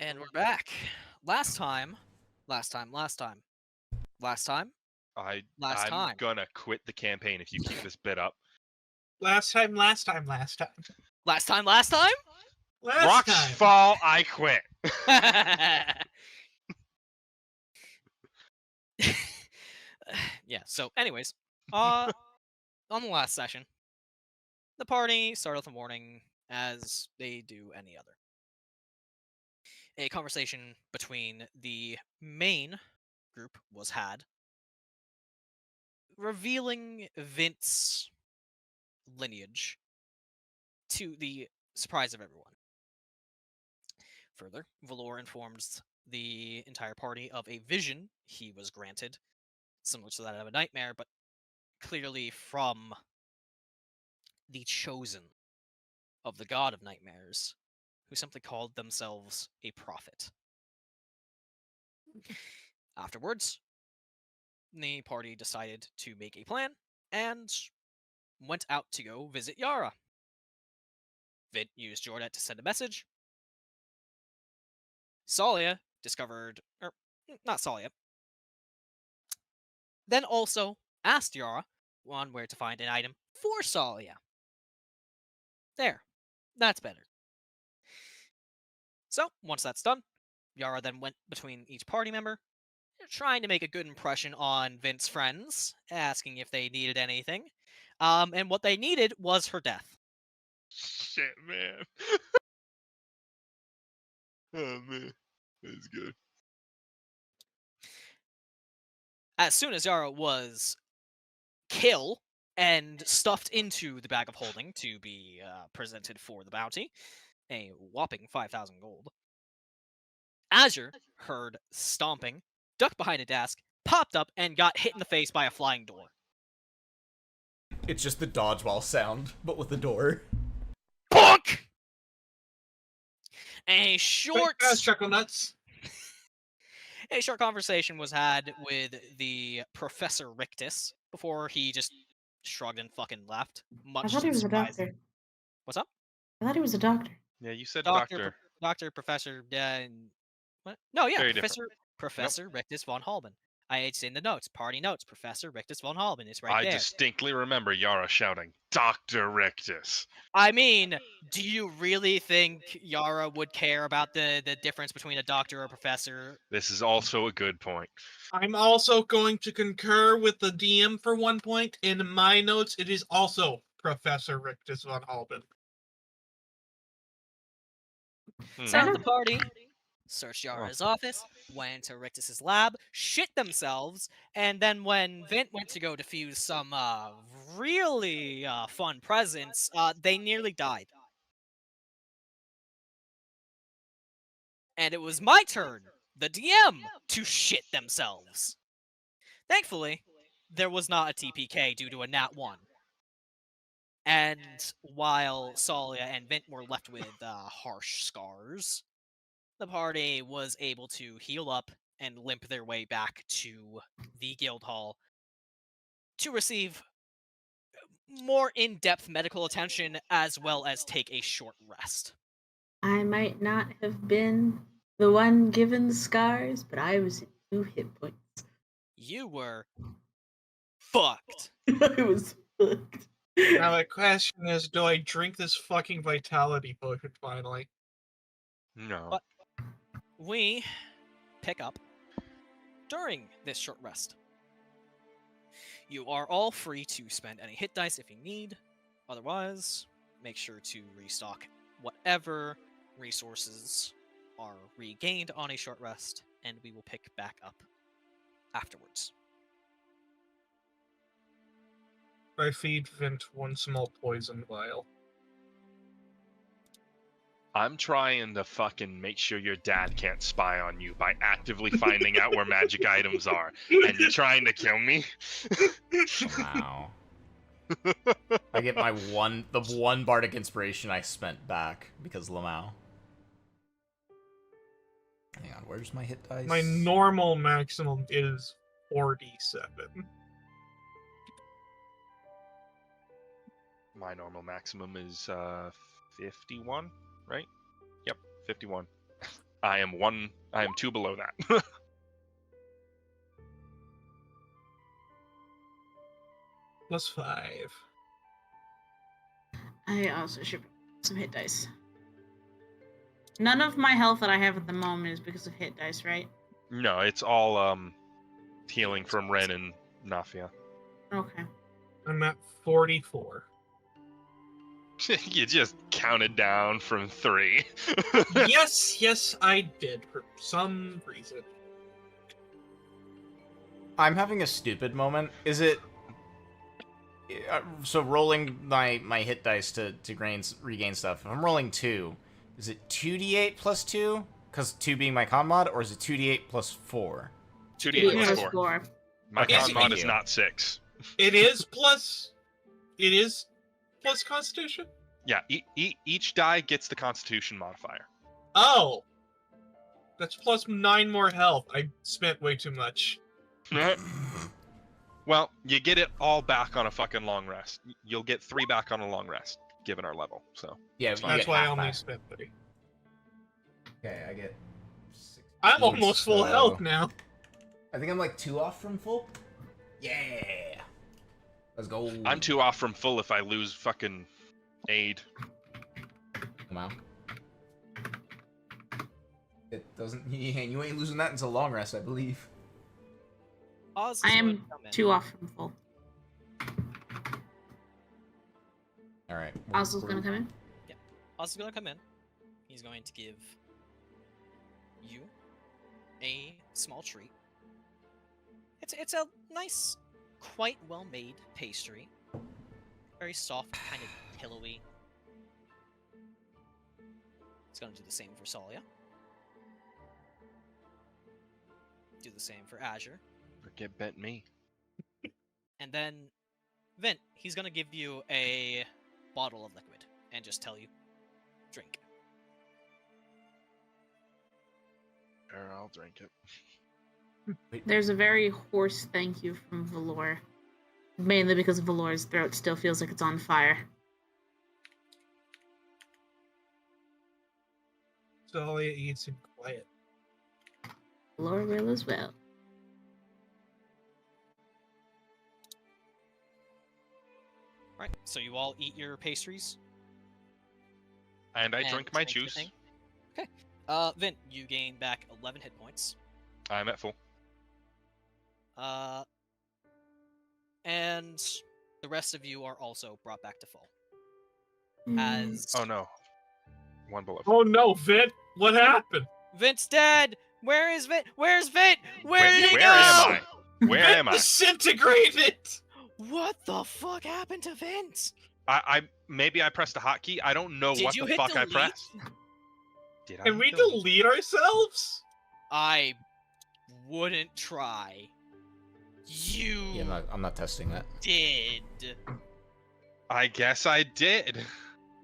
And we're back. Last time. I'm gonna quit the campaign if you keep this bit up. Last time. Last time? Rocks fall, I quit. Yeah, so anyways, on the last session, the party started off the morning as they do any other. A conversation between the main group was had, revealing Vint's lineage to the surprise of everyone. Further, Valor informs the entire party of a vision he was granted, similar to that of a nightmare, but clearly from the chosen of the god of nightmares, who simply called themselves a prophet. Afterwards, the party decided to make a plan and went out to go visit Yara. Vint used Jordet to send a message. Tsalia discovered, or not Tsalia, then also asked Yara on where to find an item for Tsalia. There, that's better. So, once that's done, Yara then went between each party member, trying to make a good impression on Vint's friends, asking if they needed anything. And what they needed was her death. Shit, man. Oh, man. That's good. As soon as Yara was killed and stuffed into the bag of holding to be presented for the bounty, a whopping 5,000 gold, Azure heard stomping, ducked behind a desk, popped up, and got hit in the face by a flying door. It's just the dodgeball sound, but with the door. Bonk! A short chuckle nuts. A short conversation was had with the Professor Rictus before he just shrugged and fucking left. I thought he was a doctor. What's up? I thought he was a doctor. Yeah, you said doctor. Doctor, Professor, what? No, yeah, Very Professor Rictus von Halban. It's in the notes, party notes. Professor Rictus von Halban is right there. I distinctly remember Yara shouting, Dr. Rictus. I mean, do you really think Yara would care about the difference between a doctor or a professor? This is also a good point. I'm also going to concur with the DM for 1 point. In my notes, it is also Professor Rictus von Halban. So the party searched Yara's office, went to Rictus's lab, shit themselves, and then when Vint went to go defuse some really fun presents, they nearly died. And it was my turn, the DM, to shit themselves. Thankfully, there was not a TPK due to a nat 1. And while Tsalia and Vint were left with harsh scars, the party was able to heal up and limp their way back to the guild hall to receive more in-depth medical attention as well as take a short rest. I might not have been the one given the scars, but I was at 2 hit points. You were fucked. I was fucked. Now the question is, do I drink this fucking vitality potion finally? No. But we pick up during this short rest. You are all free to spend any hit dice if you need. Otherwise, make sure to restock whatever resources are regained on a short rest, and we will pick back up afterwards. I feed Vint 1 small poison vial. I'm trying to fucking make sure your dad can't spy on you by actively finding out where magic items are. And you're trying to kill me? Wow. I get the one bardic inspiration I spent back because Lamau. Hang on, where's my hit dice? My normal maximum is 47. My normal maximum is 51, right? Yep, 51. I am 2 below that. +5. I also should bring some hit dice. None of my health that I have at the moment is because of hit dice, right? No, it's all healing from Ren and Nafia. Okay. I'm at 44. You just counted down from 3. yes, I did for some reason. I'm having a stupid moment. Is it... so rolling my hit dice to regain stuff. If I'm rolling 2, is it 2d8 plus 2? Because 2 being my con mod, or is it 2d8 plus 4? 2d8 plus 4. My Okay, con mod thank is you. not 6. It is plus Constitution? Yeah, each die gets the Constitution modifier. Oh! That's plus 9 more health. I spent way too much. Well, you get it all back on a fucking long rest. You'll get 3 back on a long rest, given our level. So Yeah, That's you That's get why I half only back. spent 3. Okay, I get 16, I'm almost full so- health now. I think I'm like 2 off from full. Yeah. Let's go. I'm 2 off from full if I lose fucking aid. Wow. It doesn't. Yeah, you ain't losing that until long rest, I believe. Oz is I going am to come in. 2 off from full. All right. Ozzel's gonna come in. Oz is going to come in. He's going to give you a small treat. It's a nice, quite well-made pastry. Very soft, kind of pillowy. It's going to do the same for Tsalia. Do the same for Azure. Get bent me. And then, Vint, he's going to give you a bottle of liquid and just tell you, drink. Sure, I'll drink it. There's a very hoarse thank you from Valor. Mainly because Valor's throat still feels like it's on fire. Tsalia eats him quiet. Valor will as well. Right, so you all eat your pastries. And I drink my your juice. thing. Okay. Vint, you gain back 11 hit points. I'm at full. And the rest of you are also brought back to full. As Oh no. 1 below. Oh no, Vint! What happened? Vint's dead! Where is Vint? Where's Vint? Where did he where go? am I? Where Vint am I? disintegrated! What the fuck happened to Vint? I maybe I pressed a hotkey. I don't know Did what you the hit fuck I delete? pressed. Did I Can we hit delete? delete ourselves? I wouldn't try. You Yeah, I'm not testing that. did. I guess I did.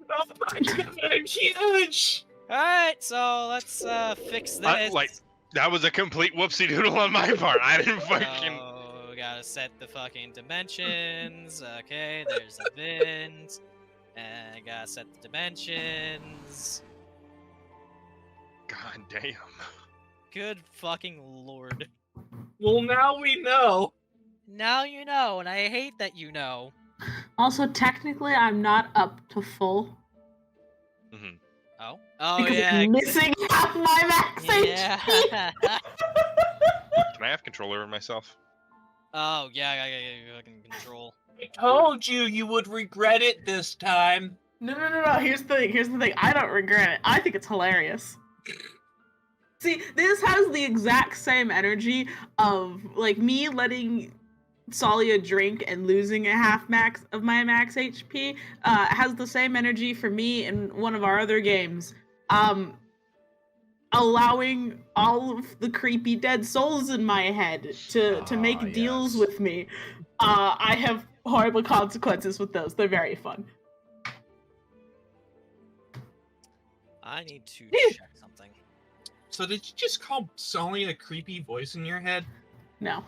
Oh my god, I'm huge! Alright, so let's fix this. That was a complete whoopsie doodle on my part. I didn't fucking. So, we gotta set the fucking dimensions. Okay, there's a Vint. And I gotta set the dimensions. God damn. Good fucking lord. Well, now we know. Now you know, and I hate that you know. Also, technically, I'm not up to full. Mhm. Oh? Oh, Because yeah. I'm missing half my max HP. Yeah. Can I have control over myself? Oh, yeah, fucking control. I told you you would regret it this time. No. Here's the thing. I don't regret it. I think it's hilarious. See, this has the exact same energy of like me letting Tsalia drink and losing a half max of my max HP. Has the same energy for me in one of our other games. Allowing all of the creepy dead souls in my head to make deals yes. with me. I have horrible consequences with those. They're very fun. I need to check something. So did you just call Tsalia a creepy voice in your head? No.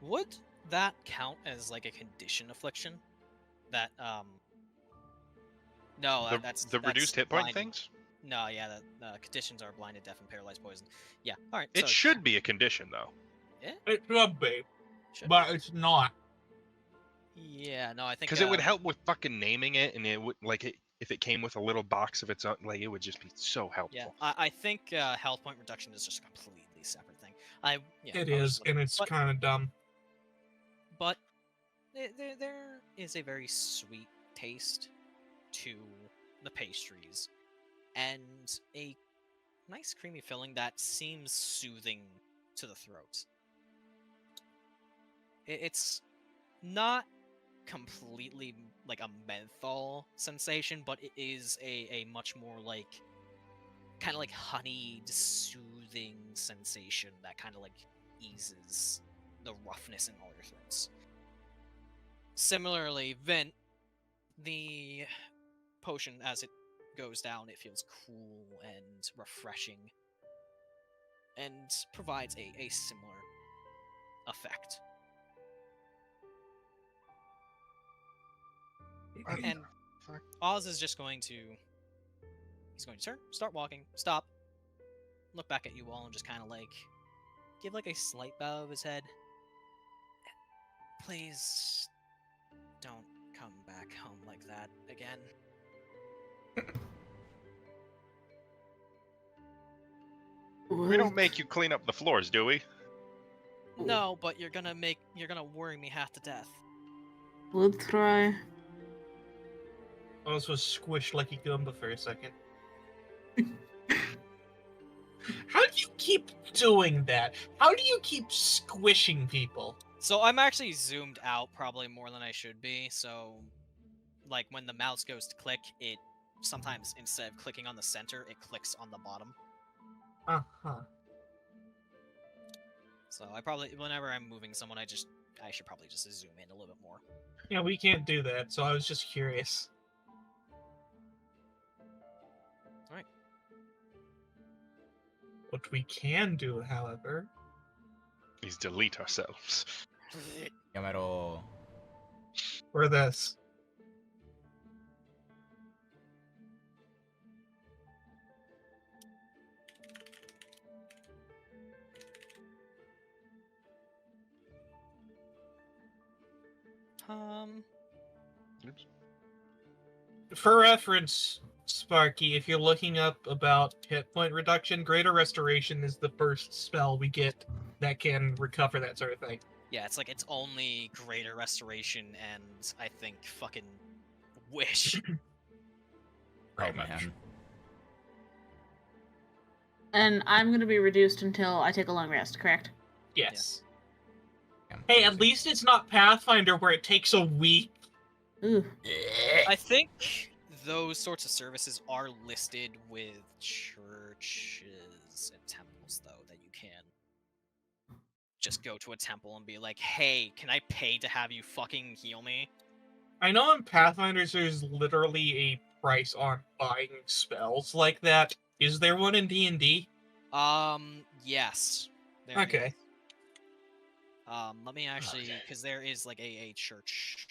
Would that count as like a condition affliction? That No, The, that's the that's reduced hit point blind. things? No, yeah, the conditions are blinded, deaf, and paralyzed poison. Yeah, all right. It so should be a condition, though. It should be, should but be. it's not. Yeah, no, I think Because it would help with fucking naming it, and it would if it came with a little box of its own, like it would just be so helpful. Yeah, I think health point reduction is just a completely separate thing. It I was is, just looking- and it's but, kind of dumb. but there is a very sweet taste to the pastries, and a nice creamy filling that seems soothing to the throat. It's not completely like a menthol sensation, but it is a much more like kind of like honeyed, soothing sensation that kind of like eases the roughness in all your throats. Similarly, Vint, the potion as it goes down, it feels cool and refreshing and provides a similar effect. And Oz is just going to... He's going to turn, start walking, stop, look back at you all, and just kind of like... give like a slight bow of his head. Please... don't come back home like that again. We don't make you clean up the floors, do we? No, but you're gonna worry me half to death. We'll try. Oz was squished like a Goomba for a second. How do you keep doing that? How do you keep squishing people? So I'm actually zoomed out probably more than I should be, so like when the mouse goes to click, it sometimes instead of clicking on the center, it clicks on the bottom. Uh-huh. So I probably, whenever I'm moving someone, I should probably just zoom in a little bit more. Yeah, we can't do that, so I was just curious. Alright. What we can do, however... Is delete ourselves. Yamero. for this. Oops. For reference, Sparky, if you're looking up about hit point reduction, Greater Restoration is the first spell we get that can recover that sort of thing. Yeah, it's like it's only Greater Restoration and I think fucking Wish. Pretty Oh, much. man. And I'm gonna be reduced until I take a long rest, correct? Yes. Yeah. Hey, at least it's not Pathfinder where it takes a week. Ooh. I think those sorts of services are listed with churches and temples, though, that you can just go to a temple and be like, hey, can I pay to have you fucking heal me? I know in Pathfinders there's literally a price on buying spells like that. Is there one in D&D? Yes. There it Okay. is. Let me actually, because there is like a church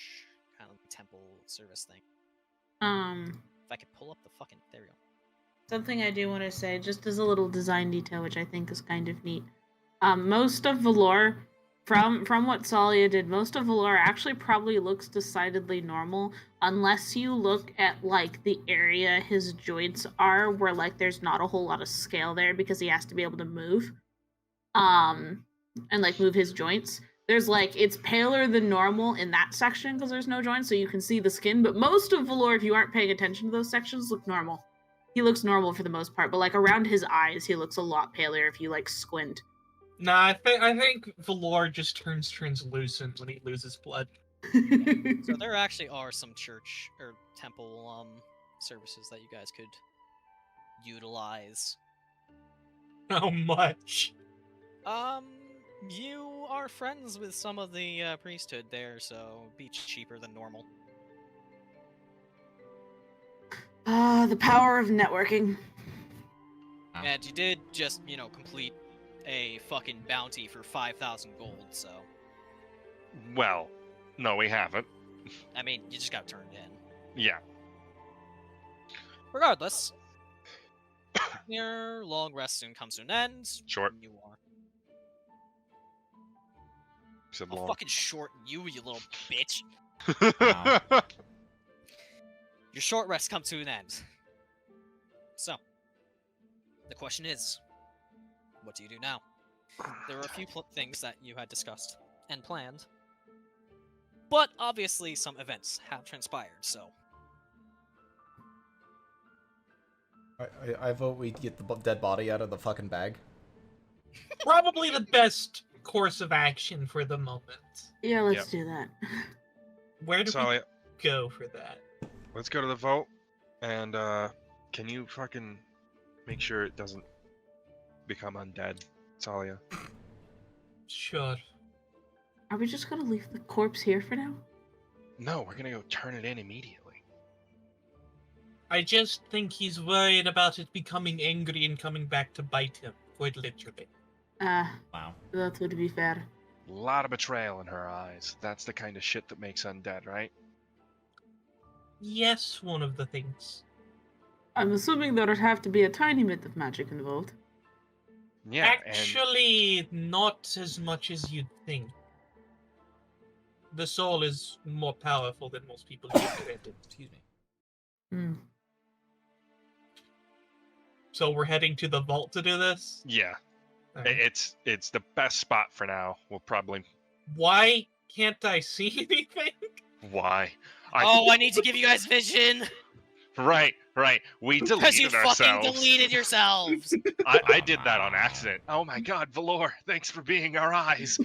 kind of temple service thing. If I could pull up the fucking, there we go. Something I do want to say, just as a little design detail, which I think is kind of neat. Most of Valor, from what Tsalia did, most of Valor actually probably looks decidedly normal, unless you look at like the area his joints are, where like there's not a whole lot of scale there because he has to be able to move, and like move his joints. There's like, it's paler than normal in that section because there's no joints, so you can see the skin. But most of Valor, if you aren't paying attention to those sections, look normal. He looks normal for the most part, but like around his eyes, he looks a lot paler if you like squint. Nah, I think Valor just turns translucent when he loses blood. So there actually are some church or temple services that you guys could utilize. How much? You are friends with some of the priesthood there, so it'd be cheaper than normal. The power of networking. Wow. And you did just, complete a fucking bounty for 5,000 gold, so... Well, no, we haven't. I mean, you just got turned in. Yeah. Regardless, your long rest soon comes to an end. Short. You are. Said I'll long. fucking shorten you, you little bitch. Wow. Your short rest comes to an end. So, the question is, what do you do now? There were a few things that you had discussed and planned, but obviously some events have transpired, so... I vote we get the dead body out of the fucking bag. Probably the best course of action for the moment. Yeah, let's do that. Where do Tsalia, we go for that? let's go to the vault, and can you fucking make sure it doesn't become undead, Tsalia? Sure. Are we just gonna leave the corpse here for now? No, we're gonna go turn it in immediately. I just think he's worried about it becoming angry and coming back to bite him, quite literally. Wow. That would be fair. A lot of betrayal in her eyes. That's the kind of shit that makes undead, right? Yes, one of the things. I'm assuming there would have to be a tiny bit of magic involved. Yeah, Actually, not as much as you'd think. The soul is more powerful than most people give credit. Excuse me. Hmm. So we're heading to the vault to do this? and yeah, Alright. it's the best spot for now. We'll probably Why can't I see anything? why? Oh, I need to give you guys vision! Right. We Because you deleted fucking ourselves. deleted yourselves! I did that on accident. Oh my god, Valor, thanks for being our eyes.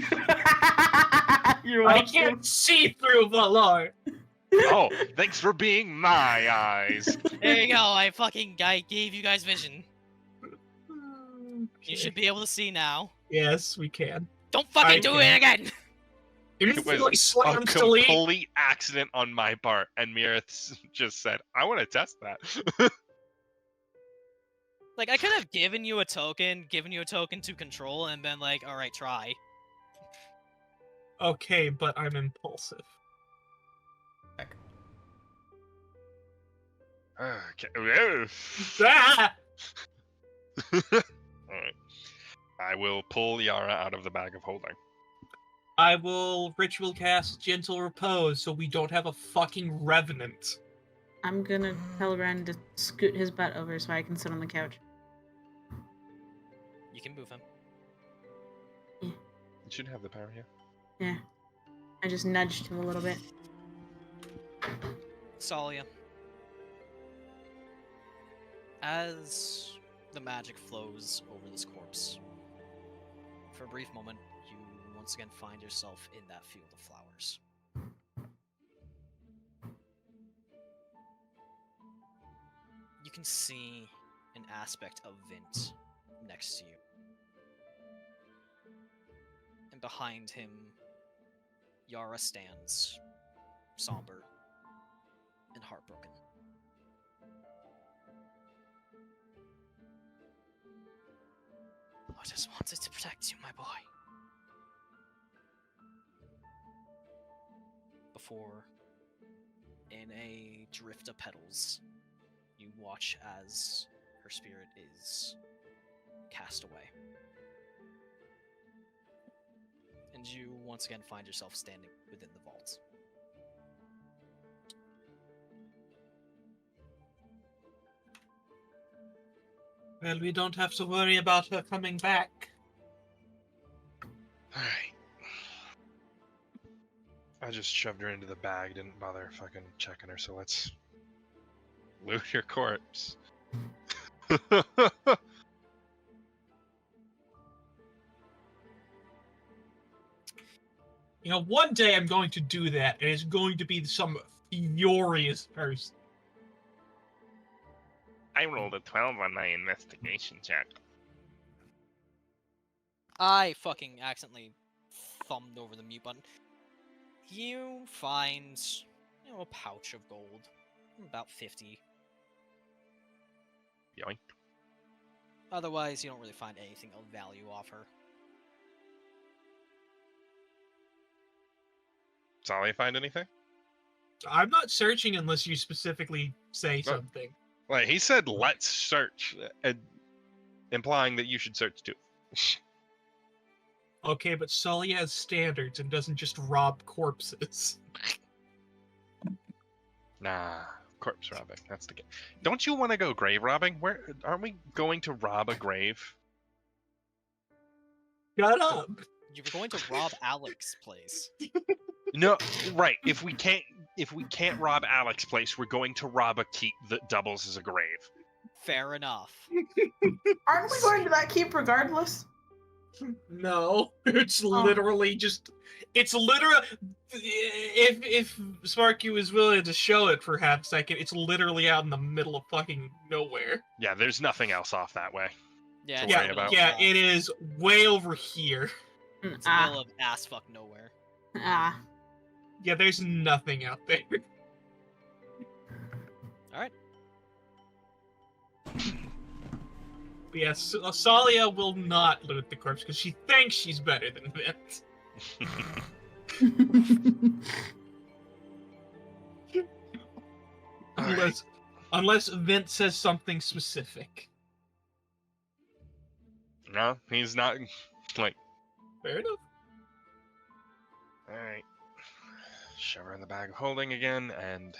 You're I welcome. can't see through Valor. Oh, thanks for being my eyes. There you go, I gave you guys vision. You should be able to see now. Yes, we can. Don't fucking I do can. it again! It was Instantly a slams delete. complete accident on my part, and Myra just said, "I want to test that." Like, I could have given you a token to control, and been like, alright, try. Okay, but I'm impulsive. Okay. Ah! Alright. I will pull Yara out of the bag of holding. I will ritual cast Gentle Repose so we don't have a fucking revenant. I'm gonna tell Ren to scoot his butt over so I can sit on the couch. You can move him. You should have the power here. Yeah. I just nudged him a little bit. Tsalia. As the magic flows over this corpse, for a brief moment, you once again find yourself in that field of flowers. You can see an aspect of Vint next to you. And behind him, Yara stands, somber and heartbroken. I just wanted to protect you, my boy. Before, in a drift of petals, you watch as her spirit is cast away. And you once again find yourself standing within the vault. Well, we don't have to worry about her coming back. Alright. I just shoved her into the bag, didn't bother fucking checking her, so let's loot your corpse. You know, one day I'm going to do that, and it's going to be some furious person. I rolled a 12 on my investigation check. I fucking accidentally thumbed over the mute button. You find, a pouch of gold. About 50. Yoink. Otherwise, you don't really find anything of value off her. Tsalia find anything? I'm not searching unless you specifically say something. Like, he said, let's search, implying that you should search too. Okay, but Sully has standards and doesn't just rob corpses. Nah, corpse robbing. That's the game. Don't you want to go grave robbing? Where aren't we going to rob a grave? Shut up! You were going to rob Alex's place. No, right. If we can't rob Alex's place, we're going to rob a keep that doubles as a grave. Fair enough. Aren't we going to that keep regardless? No, it's literally just. It's literally. If Sparky was willing to show it for half a second, it's literally out in the middle of fucking nowhere. Yeah, there's nothing else off that way. Yeah, To it's worry in the about. middle Yeah, of, it is way over here. It's in the middle of ass fuck nowhere. Ah. Yeah, there's nothing out there. Alright. But yes, Tsalia will not loot the corpse because she thinks she's better than Vint. Unless Vint says something specific. No, he's not. Like, Fair enough. all right. Shove her in the bag of holding again, and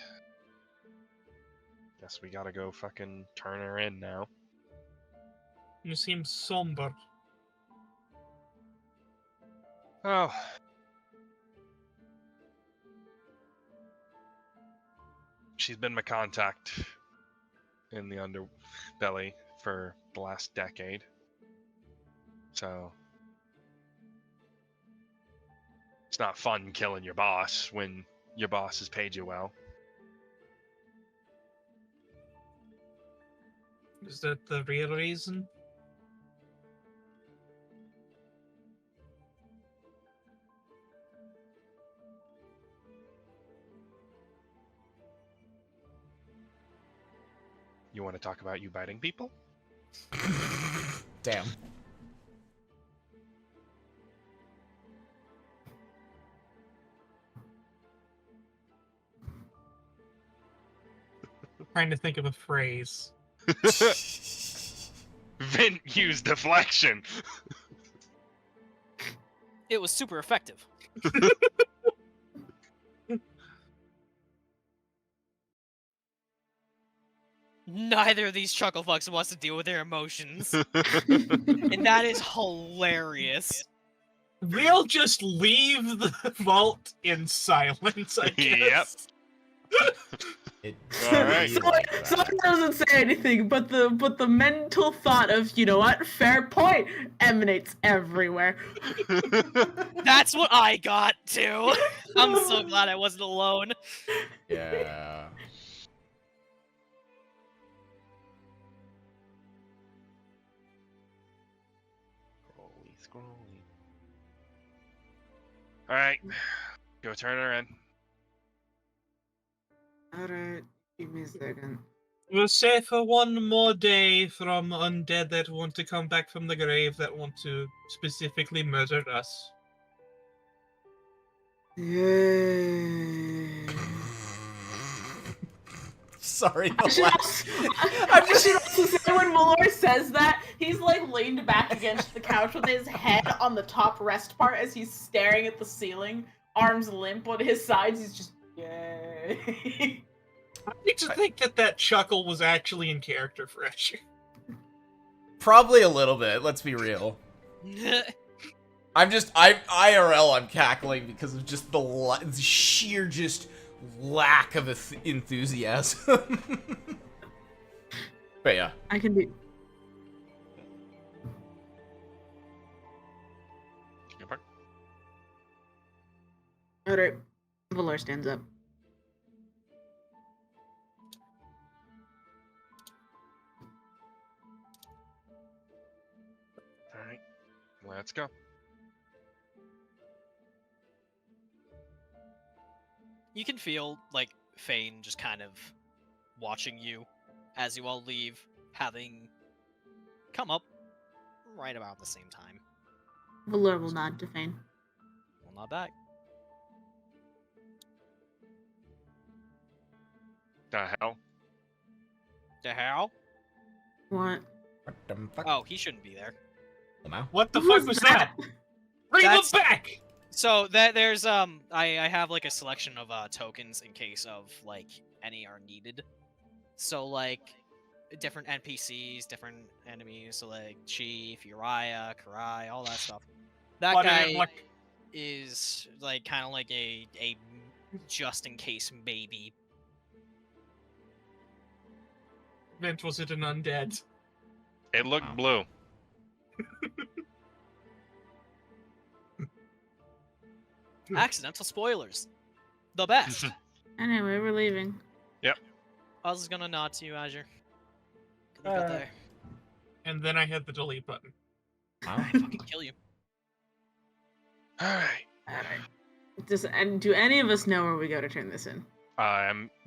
guess we gotta go fucking turn her in now. You seem somber. Oh. She's been my contact in the underbelly for the last decade. So it's not fun killing your boss when your boss has paid you well. Is that the real reason? You want to talk about you biting people? Damn. Trying to think of a phrase. Vint used deflection. It was super effective. Neither of these chuckle fucks wants to deal with their emotions. And that is hilarious. We'll just leave the vault in silence, I guess. It Alright. Someone doesn't say anything, but the mental thought of, you know what, fair point, emanates everywhere. That's what I got too. I'm so glad I wasn't alone. Yeah. Scrolly. Alright. Go turn her in. Alright, give me a second. We'll say for one more day from undead that want to come back from the grave that want to specifically murder us. Yay. Sorry, I the should laugh. also say when Malor says that, he's like leaned back against the couch with his head on the top rest part as he's staring at the ceiling, arms limp on his sides. He's just, yay. I need to think that chuckle was actually in character for Asher. Probably a little bit, let's be real. I'm IRL, I'm cackling because of just the sheer just lack of enthusiasm. But yeah. I can do. Alright, Valor stands up. Alright. Let's go. You can feel, like, Fane just kind of watching you as you all leave, having come up right about the same time. Valor will nod to Fane. Well, not back. The hell? the hell? What? What the fuck? Oh, he shouldn't be there. Somehow. What the Who fuck was that? Bring That's- them back! So there's I have like a selection of tokens in case of like any are needed. So like different NPCs, different enemies, so like Chief, Uriah, Karai, all that stuff. That What guy what- is like kind of like a just in case maybe. Vint, was it an undead? It looked blue. Accidental spoilers. The best. Anyway, we're leaving. I was gonna nod to you, Azure. Good luck out there. And then I hit the delete button. Wow. I fucking kill you. Alright. And do any of us know where we go to turn this in?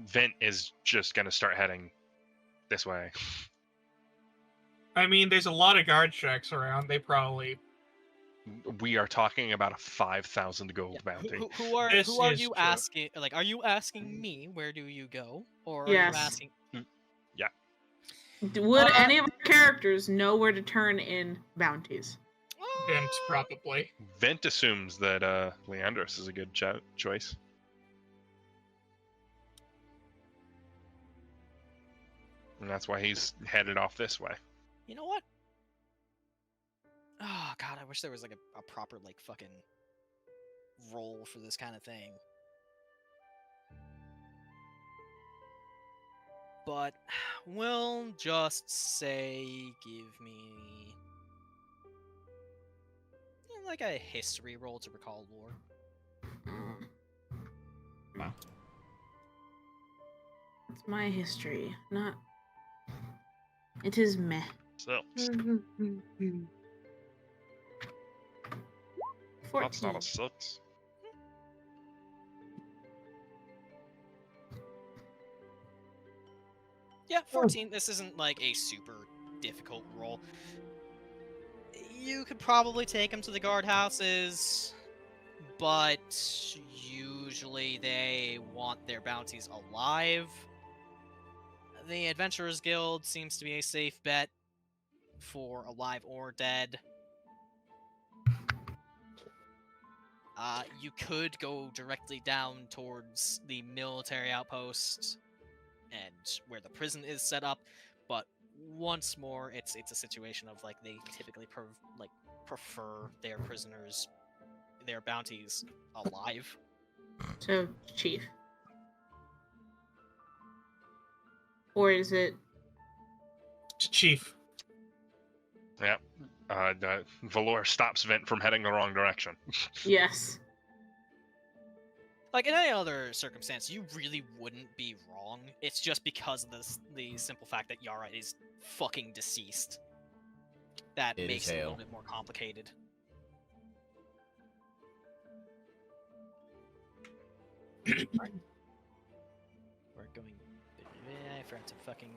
Vint is just gonna start heading this way. I mean, there's a lot of guard tracks around. They probably... We are talking about a 5,000 gold bounty. Who are This you is true. asking? Like, are you asking me where do you go, or are Yes. you asking? Would any of our characters know where to turn in bounties? Vint, probably. Vint assumes that Leandros is a good choice. And that's why he's headed off this way. You know what? Oh god, I wish there was like a proper like fucking role for this kind of thing. But we'll just say give me like a history roll to recall lore. Wow. It's my history, not. It is meh. So, 14. that's not a 6. Yeah, 14. This isn't like a super difficult roll. You could probably take them to the guardhouses, but usually they want their bounties alive. The Adventurers Guild seems to be a safe bet for alive or dead. You could go directly down towards the military outpost and where the prison is set up, but once more, it's a situation of like they typically prefer their prisoners, their bounties alive. So, Chief. Or is it? Chief. Yeah. Valor stops Vint from heading the wrong direction. Yes. Like in any other circumstance, you really wouldn't be wrong. It's just because of the simple fact that Yara is fucking deceased that It makes is it a little hail. bit more complicated. We're going. I forgot to fucking.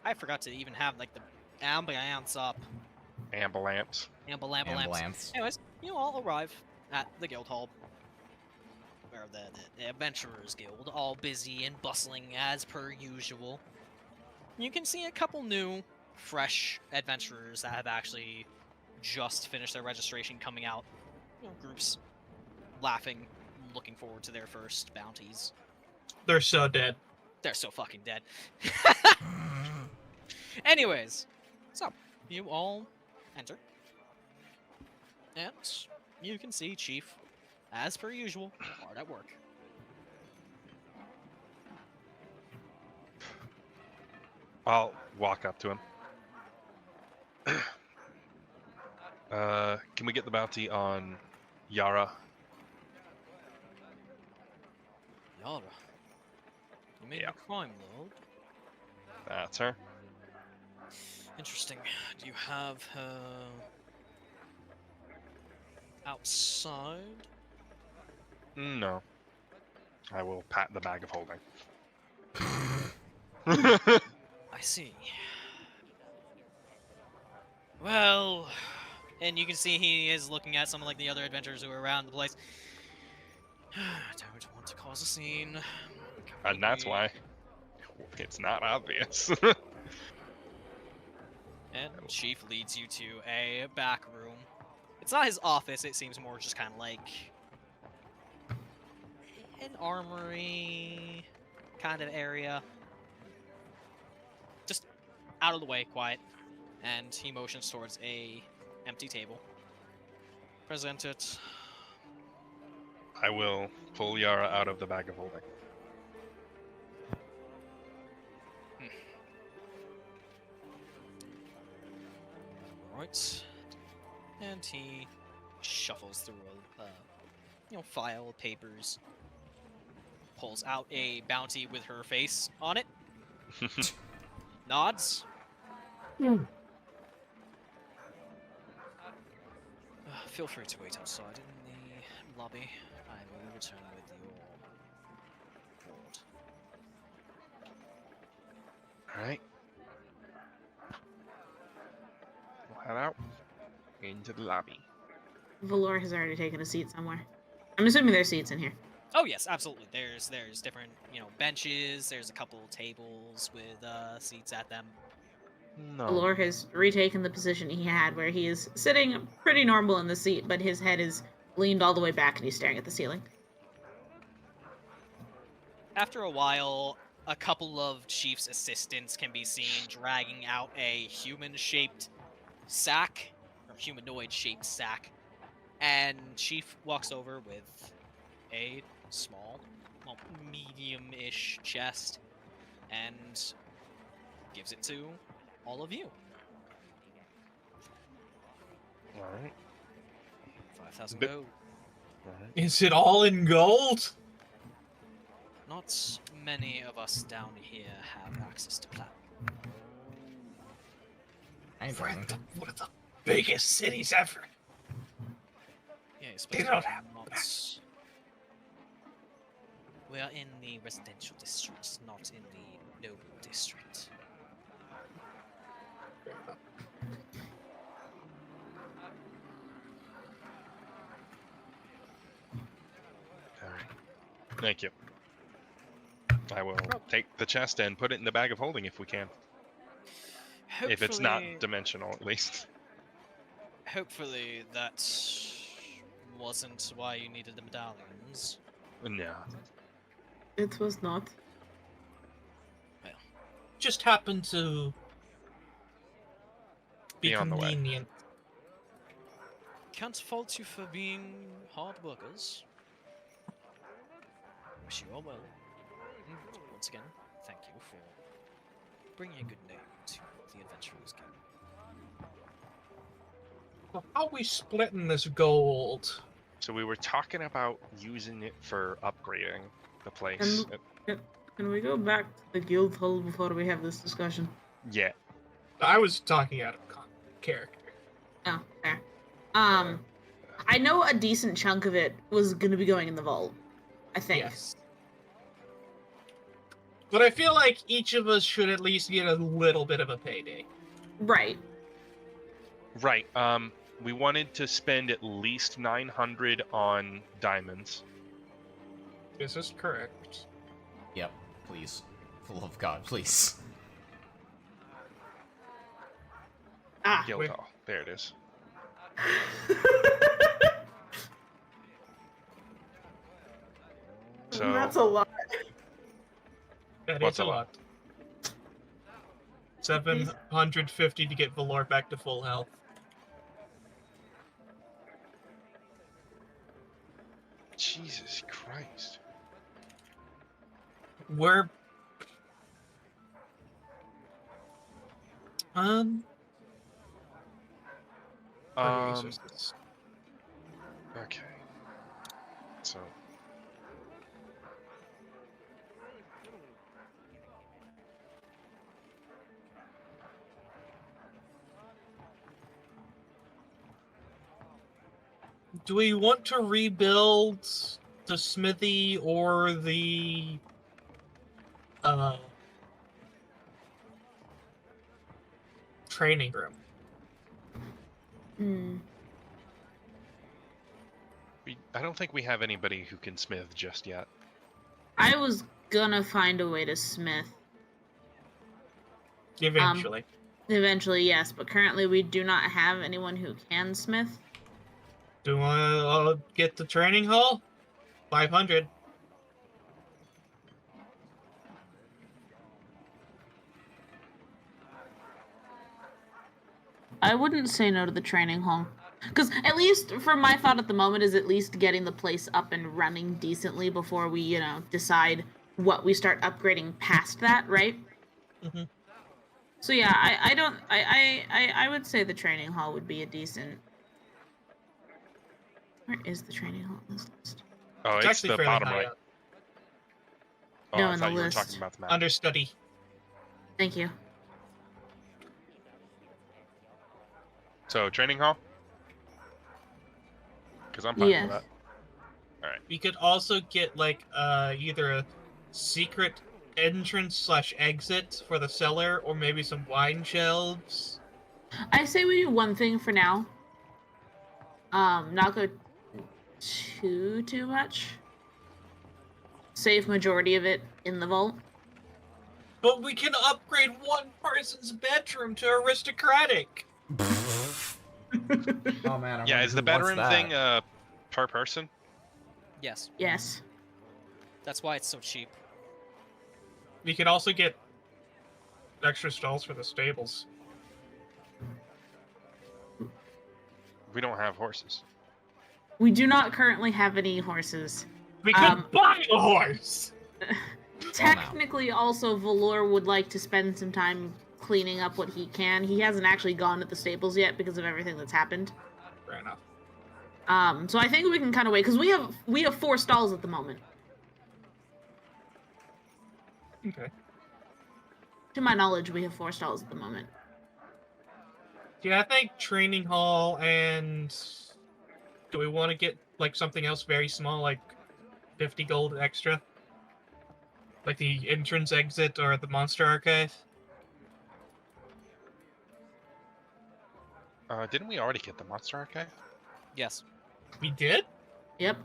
I forgot to even have like the ambiance up. Ambulance. Ambulance. Anyways, you all arrive at the guild hall, or the Adventurers Guild, all busy and bustling as per usual. You can see a couple new, fresh adventurers that have actually just finished their registration coming out. You know, groups laughing, looking forward to their first bounties. They're so dead. They're so fucking dead. Anyways, so you all enter, and you can see Chief, as per usual, hard at work. I'll walk up to him. Can we get the bounty on Yara? Yara, you made Yeah. a crime lord. That's her. Interesting. Do you have her outside? No. I will pat the bag of holding. I see. Well, and you can see he is looking at some of like the other adventurers who are around the place. Don't want to cause a scene. And that's why. It's not obvious. And Chief leads you to a back room. It's not his office, it seems more just kind of like an armory kind of area. Just out of the way, quiet. And he motions towards a empty table. Present it. I will pull Yara out of the bag of holding. Right. And he shuffles through a file of papers. Pulls out a bounty with her face on it. Nods. Feel free to wait outside in the lobby. I will return with your reward. Alright. We'll head out into the lobby. Valor has already taken a seat somewhere. I'm assuming there's seats in here. Oh yes, absolutely. There's different benches. There's a couple tables with seats at them. No. Valor has retaken the position he had, where he is sitting pretty normal in the seat, but his head is leaned all the way back and he's staring at the ceiling. After a while, a couple of Chief's assistants can be seen dragging out a human-shaped sack, or humanoid-shaped sack, and Chief walks over with a small, well, medium-ish chest, and gives it to all of you. Alright. 5,000 Bit- gold. Alright. Is it all in gold? Not many of us down here have access to platinum. We're in one of the biggest cities ever. Yes, They but don't have not. We are in the residential district, not in the noble district. Alright. Thank you. I will take the chest and put it in the bag of holding if we can. If it's not dimensional, at least. Hopefully that wasn't why you needed the medallions. No. It was not. Just happened to be Be on the way. convenient. Can't fault you for being hard workers. Wish you all well. And once again, thank you for bringing a good name to the Adventurers Guild. Well, how are we splitting this gold? So we were talking about using it for upgrading the place. Can we go back to the guild hall before we have this discussion? Yeah. I was talking out of character. Oh, fair. I know a decent chunk of it was gonna be going in the vault. I think. Yes. But I feel like each of us should at least get a little bit of a payday. Right. Right. We wanted to spend at least 900 on diamonds. This is correct. Yep, please. For the love of God, please. Ah. Guild wait. Hall. There it is. So That's a lot. That What's is a a lot? lot. 750 to get Valor back to full health. Jesus Christ. We're Okay. So do we want to rebuild the smithy or the training room? Hmm. I don't think we have anybody who can smith just yet. I was gonna find a way to smith. Eventually. Eventually, yes, but currently we do not have anyone who can smith. Do you want to get the training hall? 500. I wouldn't say no to the training hall. Because at least, for my thought at the moment, is at least getting the place up and running decently before we, you know, decide what we start upgrading past that, right? Mm-hmm. So yeah, I would say the training hall would be a decent... Where is the training hall on this list? Oh, it's actually the fairly bottom high right. up. Oh, No, I in thought the you were list. talking about the map. Understudy. Thank you. So, training hall? Because I'm fine Yes. with that. Alright. We could also get, like, either a secret entrance/exit for the cellar, or maybe some wine shelves. I say we do one thing for now. Not go too much. Save majority of it in the vault. But we can upgrade one person's bedroom to aristocratic. Oh man. Yeah, is the bedroom thing per person? Yes. Yes. That's why it's so cheap. We could also get extra stalls for the stables. We don't have horses. We do not currently have any horses. We could buy a horse! Technically, also, Valor would like to spend some time cleaning up what he can. He hasn't actually gone to the stables yet because of everything that's happened. Fair enough. So I think we can kind of wait, because we have 4 stalls at the moment. Okay. To my knowledge, we have 4 stalls at the moment. Yeah, I think training hall and... Do we want to get, like, something else very small, like 50 gold extra? Like the entrance exit or the monster archive? Didn't we already get the monster archive? Yes. We did? Yep.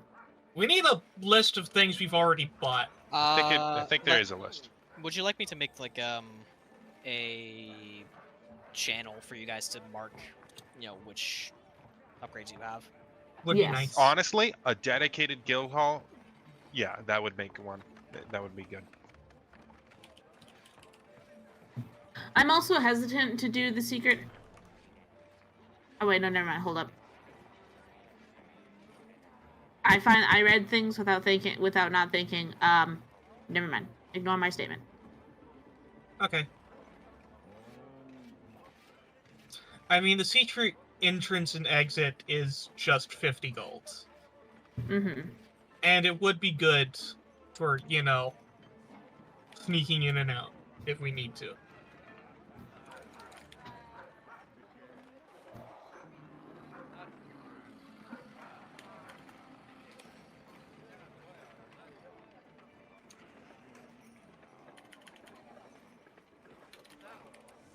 We need a list of things we've already bought. I think there let- is a list. Would you like me to make like a channel for you guys to mark, you know, which upgrades you have? Would Yes. be nice. Honestly, a dedicated guild hall, yeah, that would make one. That would be good. I'm also hesitant to do the secret... Oh wait, no, never mind. Hold up. I read things without not thinking. Never mind. Ignore my statement. Okay. I mean, the secret entrance and exit is just 50 gold. Mm-hmm. And it would be good for, you know, sneaking in and out if we need to.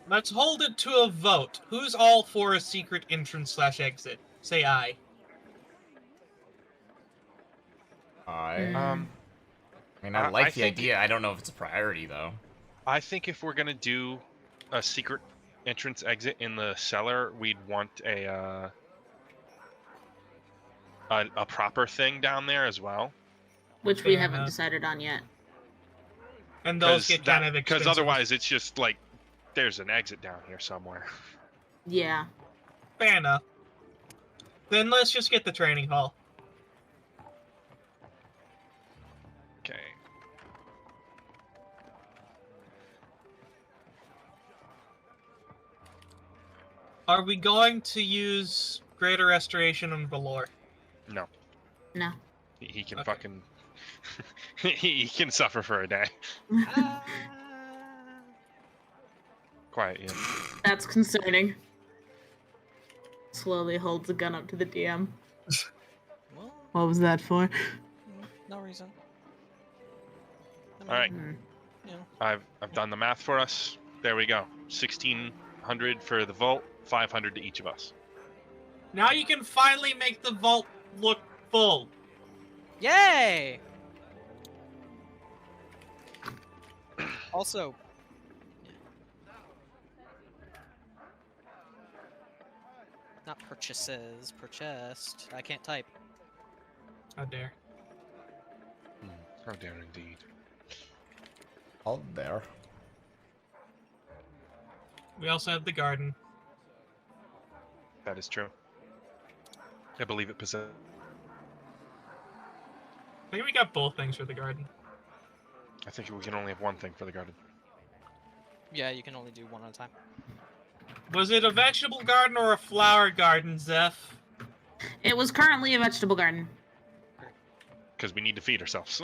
Let's hold it to a vote. Who's all for a secret entrance/exit? Say aye. I mean, I I like the think- idea. I don't know if it's a priority though. I think if we're gonna do a secret entrance exit in the cellar, we'd want a proper thing down there as well. Which we Fair haven't enough. decided on yet. And those get kind of expensive. Because otherwise, it's just like there's an exit down here somewhere. Yeah. Fair enough. Then let's just get the training hall. Okay. Are we going to use Greater Restoration on Valor? No, No. he can Okay. fucking he can suffer for a day. Quiet, yeah. That's concerning. Slowly holds a gun up to the DM. Well, What was that for? no reason. All right. Hmm. You know, I've done the math for us. There we go. 1,600 for the vault, 500 to each of us. Now you can finally make the vault look full. yay! Also, Not purchases. Purchased. I can't type. How dare. How dare indeed. All there. We also have the garden. That is true. I believe it possesses. I think we got both things for the garden. I think we can only have one thing for the garden. Yeah, you can only do one at a time. Was it a vegetable garden or a flower garden, Zeph? It was currently a vegetable garden. Because we need to feed ourselves.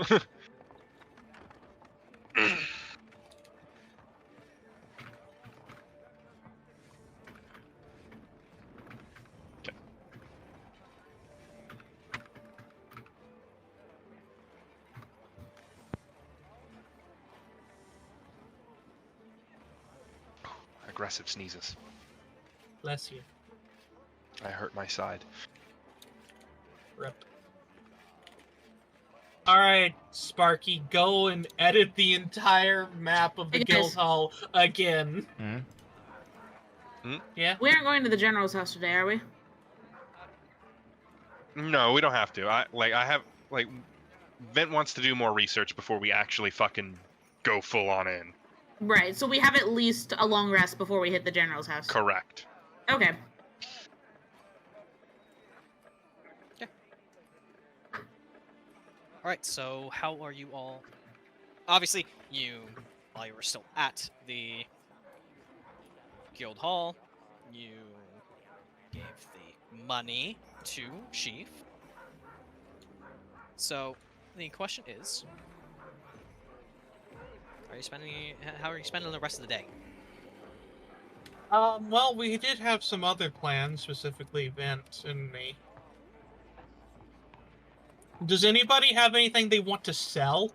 Aggressive sneezes. Bless you. I hurt my side. Rip. Alright, Sparky, go and edit the entire map of the Hey, guild guys. hall again. Yeah? We aren't going to the general's house today, are we? No, we don't have to. Vint wants to do more research before we actually fucking go full on in. Right, so we have at least a long rest before we hit the general's house. Correct. Okay. Alright, so how are you all? Obviously, while you were still at the guild hall, you gave the money to Chief. So, the question is, how are you spending the rest of the day? Well, we did have some other plans, specifically Vint and me. Does anybody have anything they want to sell?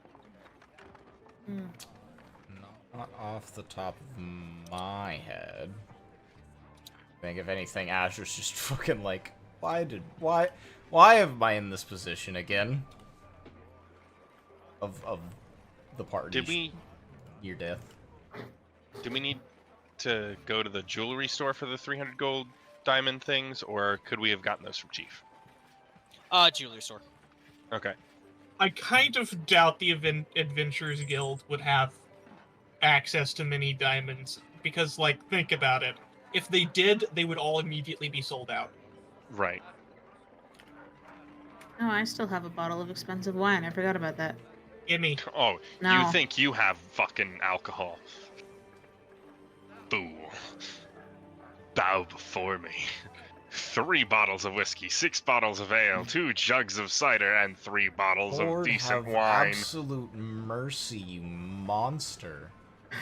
Not off the top of my head. I think if anything, Azure's just fucking like, why am I in this position again? Of the party. Did we Your death. Do we need to go to the jewelry store for the 300 gold diamond things, or could we have gotten those from Chief? Jewelry store. Okay. I kind of doubt the Adventurers Guild would have access to many diamonds, because, like, think about it. If they did, they would all immediately be sold out. Right. Oh, I still have a bottle of expensive wine. I forgot about that. Gimme. Oh, No. you think you have fucking alcohol. Fool. Bow before me. 3 bottles of whiskey, 6 bottles of ale, 2 jugs of cider, and 3 bottles of Lord decent have wine. absolute mercy, you monster.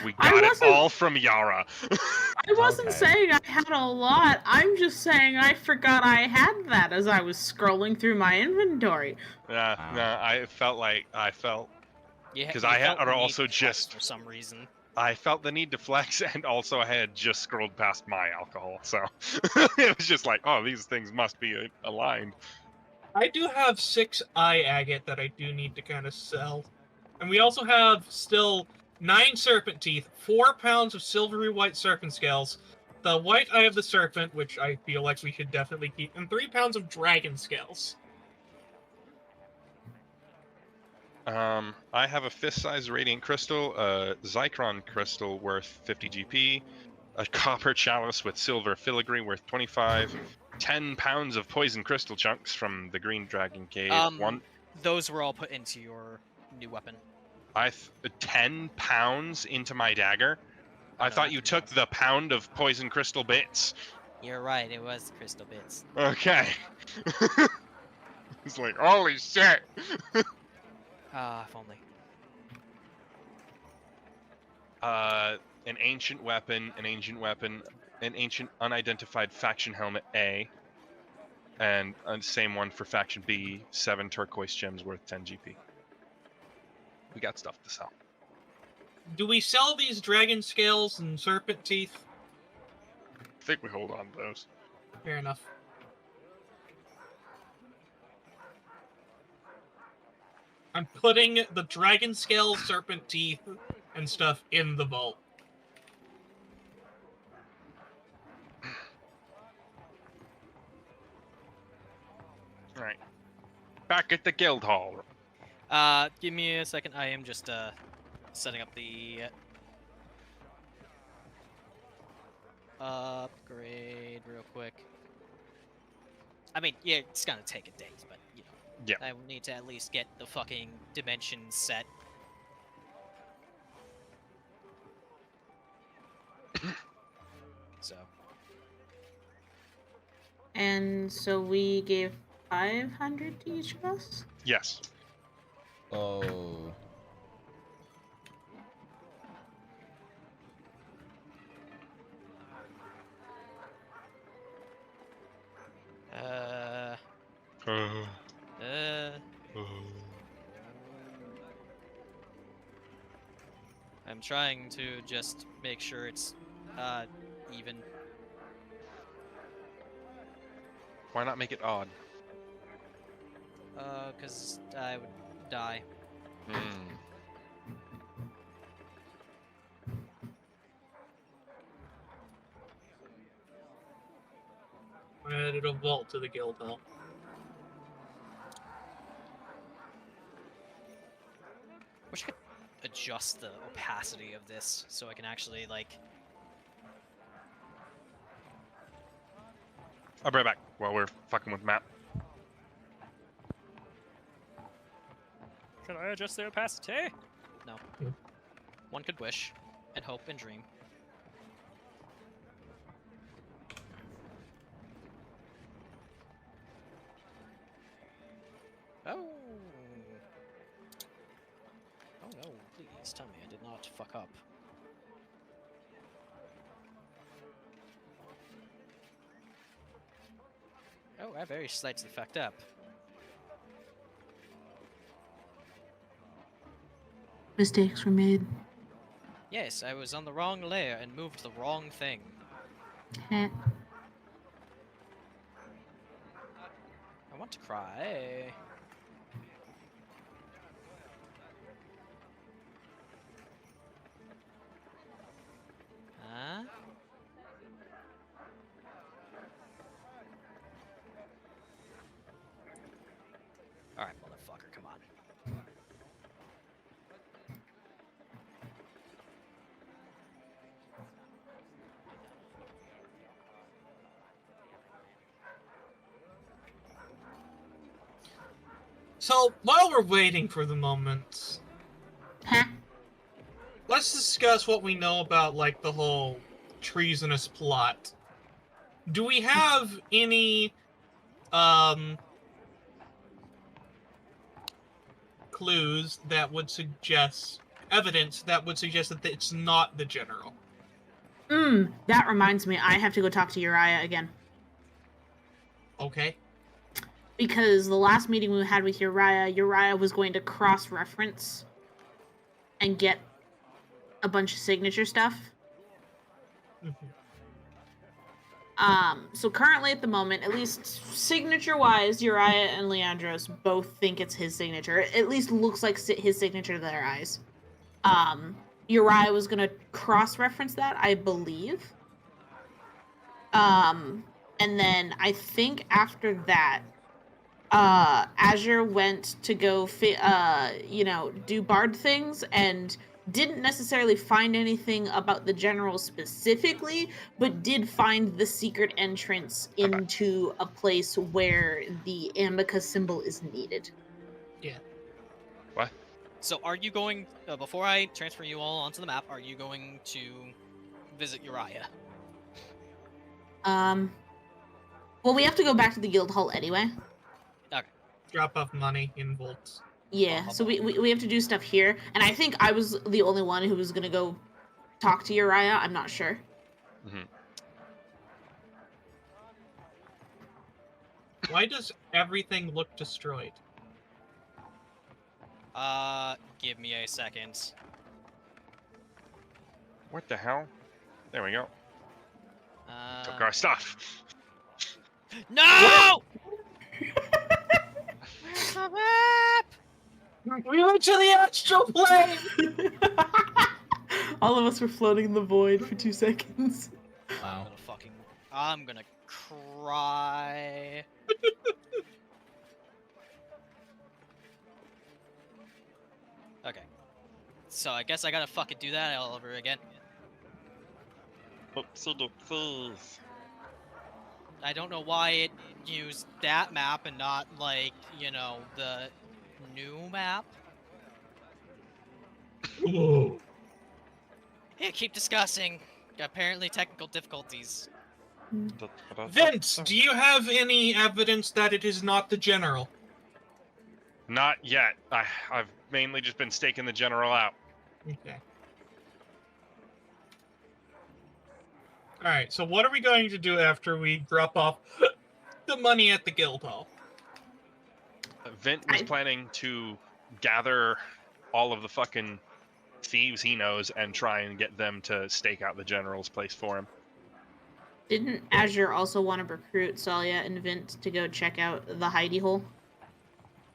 We I got it wasn't- all from Yara. I wasn't Okay. saying I had a lot. I'm just saying I forgot I had that as I was scrolling through my inventory. Yeah, Wow. no, I felt Yeah, 'Cause you I had felt the need also to flex just- for some reason. the need to flex, and also I had just scrolled past my alcohol, so it was just like, oh, these things must be aligned. I do have 6 eye agate that I do need to kind of sell. And we also have still 9 serpent teeth, 4 pounds of silvery white serpent scales, the white eye of the serpent, which I feel like we should definitely keep, and 3 pounds of dragon scales. I have a fist-sized radiant crystal, a Zychron crystal worth 50 GP, a copper chalice with silver filigree worth 25, 10 pounds of poison crystal chunks from the Green Dragon Cave. Those were all put into your new weapon. 10 pounds into my dagger. I thought you took the pound of poison crystal bits. You're right, it was crystal bits. Okay. It's like, holy shit. If only. An ancient weapon, an ancient unidentified faction helmet A, and same one for faction B, 7 turquoise gems worth 10 GP. We got stuff to sell. Do we sell these dragon scales and serpent teeth? I think we hold on to those. Fair enough. I'm putting the dragon scales, serpent teeth, and stuff in the vault. Back at the guild hall. Give me a second. I am just setting up the upgrade real quick. I mean, yeah, it's gonna take a day, but you know, Yeah. I need to at least get the fucking dimensions set. So. And so we gave 500 to each of us? Yes. Oh. I'm trying to just make sure it's even. Why not make it odd? Cause I would die. I added a vault to the guild hall. Wish I could adjust the opacity of this so I can actually like. I'll be right back while we're fucking with map. Can I adjust the opacity? No. Hmm. One could wish, and hope, and dream. Oh. Oh no, please tell me I did not fuck up. Oh, I very slightly fucked up. Mistakes were made. Yes, I was on the wrong layer and moved the wrong thing. Heh. I want to cry. Huh? Alright, motherfucker, come on. So, while we're waiting for the moment, Huh? let's discuss what we know about, like, the whole treasonous plot. Do we have any, clues that would suggest, evidence that would suggest that it's not the general? That reminds me, I have to go talk to Uriah again. Okay. Because the last meeting we had with Uriah was going to cross-reference and get a bunch of signature stuff. So currently at the moment, at least signature-wise, Uriah and Leandros both think it's his signature. It at least looks like his signature to their eyes. Uriah was going to cross-reference that, I believe. And then I think after that, Azure went to go, do bard things and didn't necessarily find anything about the general specifically, but did find the secret entrance into a place where the Amicus symbol is needed. Yeah. What? So are you going, before I transfer you all onto the map, are you going to visit Uriah? Well, we have to go back to the guild hall anyway. Drop off money in vaults. Yeah, so we have to do stuff here, and I think I was the only one who was gonna go talk to Uriah. I'm not sure. Why does everything look destroyed? Give me a second. What the hell? There we go. Took our Hang on. stuff. No! Where's the map? We went to the astral plane! All of us were floating in the void for 2 seconds. Wow. I'm gonna cry. Okay. So I guess I gotta fucking do that all over again. Oopsie-doopsies. I don't know why it used that map and not, like, you know, the new map. Ooh. Yeah, keep discussing. Apparently technical difficulties. Vince, do you have any evidence that it is not the general? Not yet. I've mainly just been staking the general out. Okay. Alright, so what are we going to do after we drop off the money at the guild hall? Vint was planning to gather all of the fucking thieves he knows and try and get them to stake out the general's place for him. Didn't Azure also want to recruit Tsalia and Vint to go check out the hidey hole?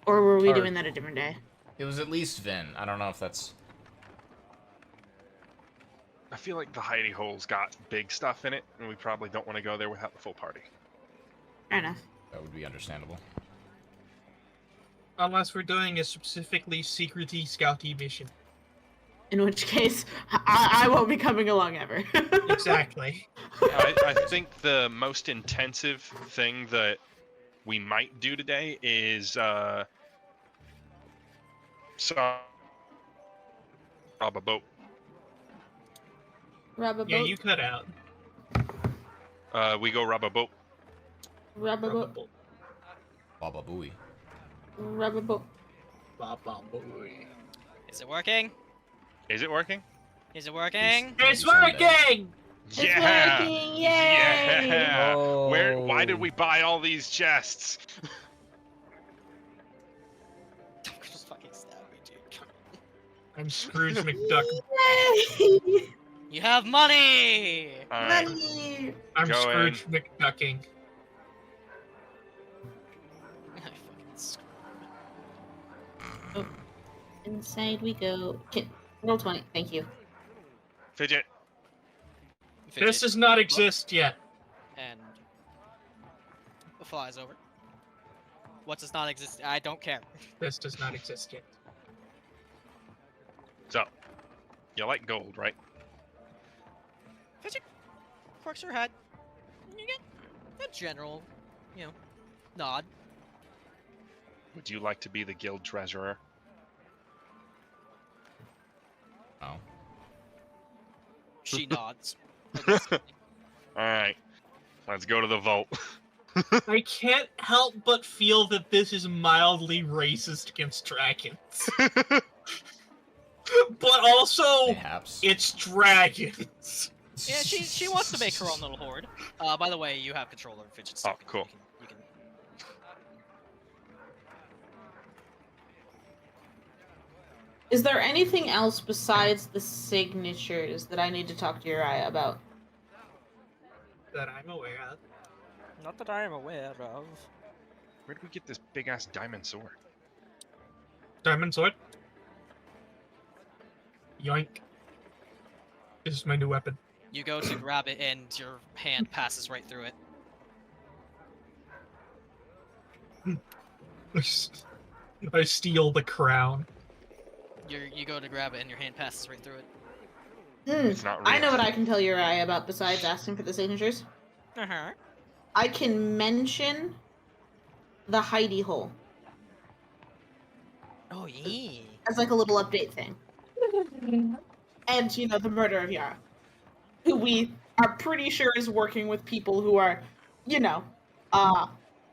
Or were we doing that a different day? It was at least Vin. I don't know if that's... I feel like the hidey hole's got big stuff in it, and we probably don't want to go there without the full party. Fair enough. That would be understandable. Unless we're doing a specifically secret-y, scouty mission. In which case, I won't be coming along ever. Exactly. I think the most intensive thing that we might do today is rob a boat. Rob a boat. Yeah, you cut out. We go rob a boat. Rob a boat. Baba Booey. Rob a boat. Baba boy. Is it working? Is it working? Is it working? It's Sunday. working! It's working! Yay! Yeah! Oh. Why did we buy all these chests? Don't just fucking stab me, dude. I'm Scrooge McDuck. Yay! You have money! Alright, Money! I'm Go Scrooge McDucking. I fucking screwed. Oh. Inside we go. Okay. Roll 20. Thank you. Fidget. This does not exist yet. And flies over. What does not exist? I don't care. This does not exist yet. So, you like gold, right? Fidget quirks her head. You get a general, you know, nod. Would you like to be the guild treasurer? Oh. She nods. Alright, let's go to the vault. I can't help but feel that this is mildly racist against dragons. But also, Perhaps. it's dragons. Yeah, she wants to make her own little horde. By the way, you have control over Fidget. So Oh, cool. You can... Is there anything else besides the signatures that I need to talk to Uriah about? That I'm aware of. Not that I am aware of. Where did we get this big ass diamond sword? Diamond sword. Yoink. This is my new weapon. You go to grab it and your hand passes right through it. I steal the crown. You go to grab it and your hand passes right through it. It's not real. I know what I can tell Uriah about besides asking for the signatures. Uh-huh. I can mention the hidey hole Oh, yeah. as like a little update thing. And, you know, the murder of Yara, who we are pretty sure is working with people who are, you know,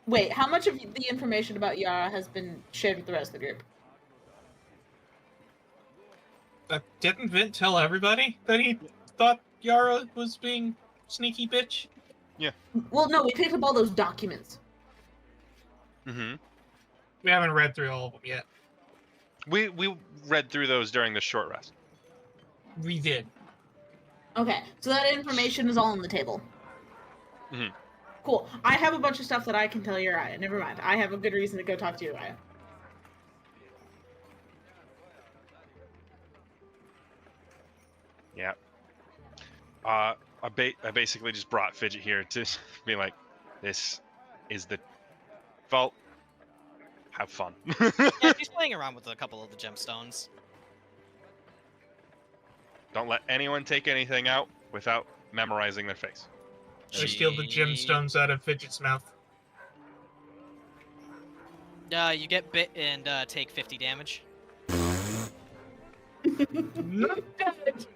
wait, how much of the information about Yara has been shared with the rest of the group? Didn't Vint tell everybody that he thought Yara was being sneaky bitch? Well, no, we picked up all those documents. Mm-hmm. We haven't read through all of them yet. We read through those during the short rest. We did. Okay, so that information is all on the table. Mhm. Cool. I have a bunch of stuff that I can tell Uriah. Never mind. I have a good reason to go talk to Uriah. Yeah. I basically just brought Fidget here to be like, this is the vault. Have fun. Yeah, she's playing around with a couple of the gemstones. Don't let anyone take anything out without memorizing their face. I steal the gemstones out of Fidget's mouth. You get bit and take 50 damage. Not dead.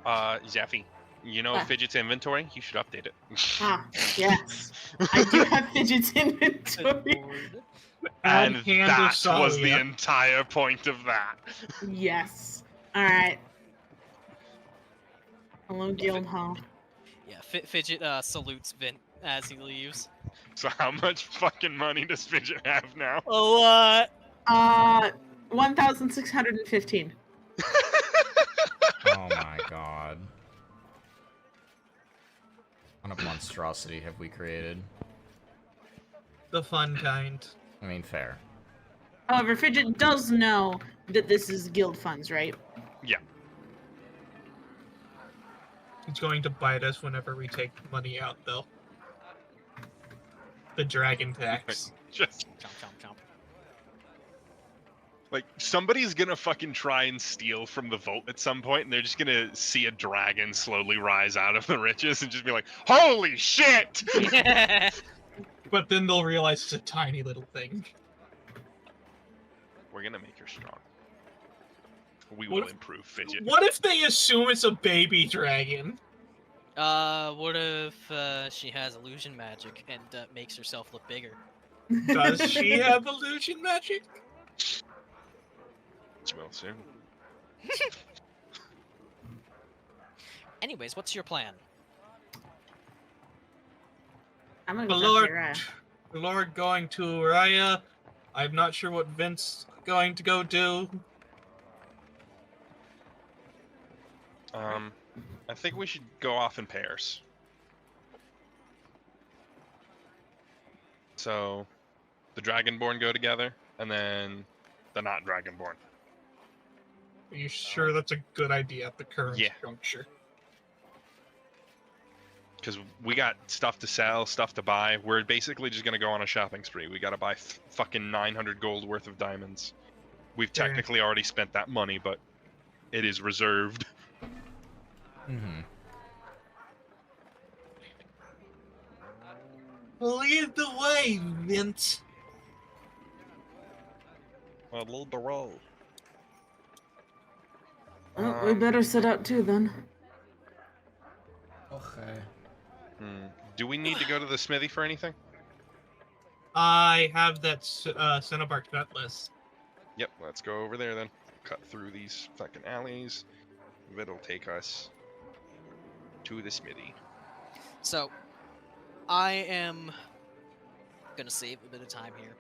Zephy, you know What? Fidget's inventory? You should update it. Ah, yes. I do have Fidget's inventory. And Hand of that was the Tsalia. entire point of that. Yes. Alright. Hello, Guildhall. Yeah, Fidget salutes Vint as he leaves. So how much fucking money does Fidget have now? A lot. 1,615. Oh my god. What a monstrosity have we created? The fun kind. I mean, fair. However, Fidget does know that this is guild funds, right? Yeah. He's going to bite us whenever we take money out, though. The dragon tax. Just Chomp, chomp, chomp. like somebody's gonna fucking try and steal from the vault at some point, and they're just gonna see a dragon slowly rise out of the riches and just be like, "Holy shit!" But then they'll realize it's a tiny little thing. We're gonna make her strong. We What will if- improve Fidget. What if they assume it's a baby dragon? What if she has illusion magic and makes herself look bigger? Does she have illusion magic? She will soon. Anyways, what's your plan? I'm gonna The go Lord, Zachary. the Lord going to Araya. I'm not sure what Vint's going to go do. I think we should go off in pairs. So, the Dragonborn go together, and then the not Dragonborn. Are you sure that's a good idea at the current Yeah. juncture? Because we got stuff to sell, stuff to buy. We're basically just gonna go on a shopping spree. We gotta buy fucking 900 gold worth of diamonds. We've Fair. technically already spent that money, but it is reserved. Mm-hmm. Lead the way, Vint. A little the roll. Oh, we better set out too then. Okay. Do we need to go to the smithy for anything? I have that Cinnabar cutlass. Yep, let's go over there then. Cut through these fucking alleys. It'll take us to the smithy. So, I am gonna save a bit of time here.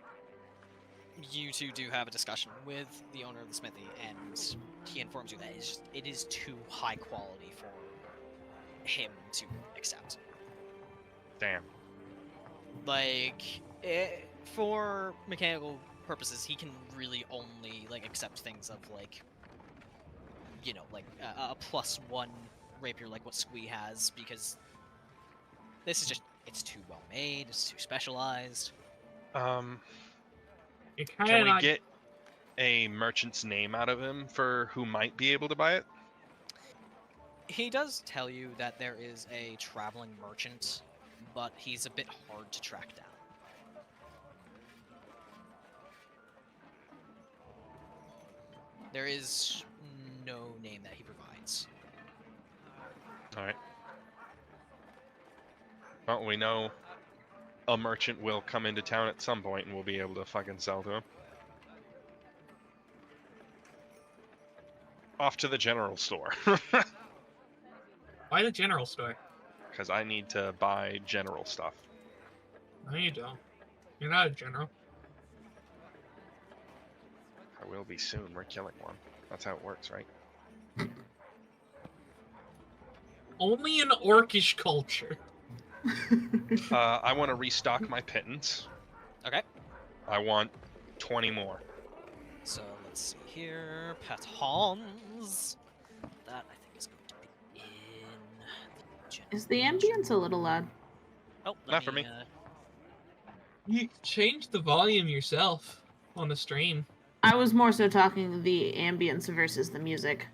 You two do have a discussion with the owner of the smithy, and he informs you that it is too high quality for him to accept. Damn. Like, for mechanical purposes, he can really only like accept things of like, you know, like a +1 rapier, like what Squee has, because this is just, it's too well made, it's too specialized. It Can kind we of get a merchant's name out of him for who might be able to buy it? He does tell you that there is a traveling merchant, but he's a bit hard to track down. There is no name that he provides. Alright. Well, we know a merchant will come into town at some point and we'll be able to fucking sell to him. Off to the general store. Why the general store? Because I need to buy general stuff. No, you don't. You're not a general. I will be soon. We're killing one. That's how it works, right? Only in orcish culture. I want to restock my pittance. Okay. I want 20 more. So let's see here. Pathons. That I think is going to be in. Is the ambience a little loud? Oh, Not for me. You changed the volume yourself on the stream. I was more so talking the ambience versus the music.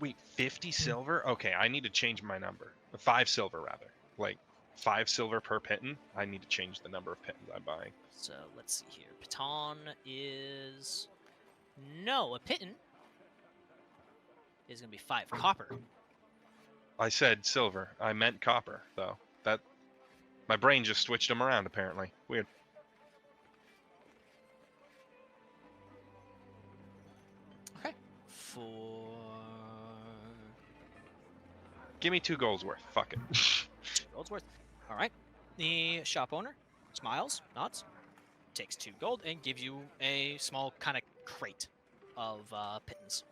Wait, 50 silver? Okay, I need to change my number. 5 silver, rather. Like, 5 silver per piton. I need to change the number of pitons I'm buying. So let's see here. Piton is no a piton is gonna be 5 copper. I said silver. I meant copper, though. That my brain just switched them around, apparently. Weird. Okay. For Give me 2 golds worth. Fuck it. 2 gold's worth. All right. The shop owner smiles, nods, takes 2 gold, and gives you a small kind of crate of pittons.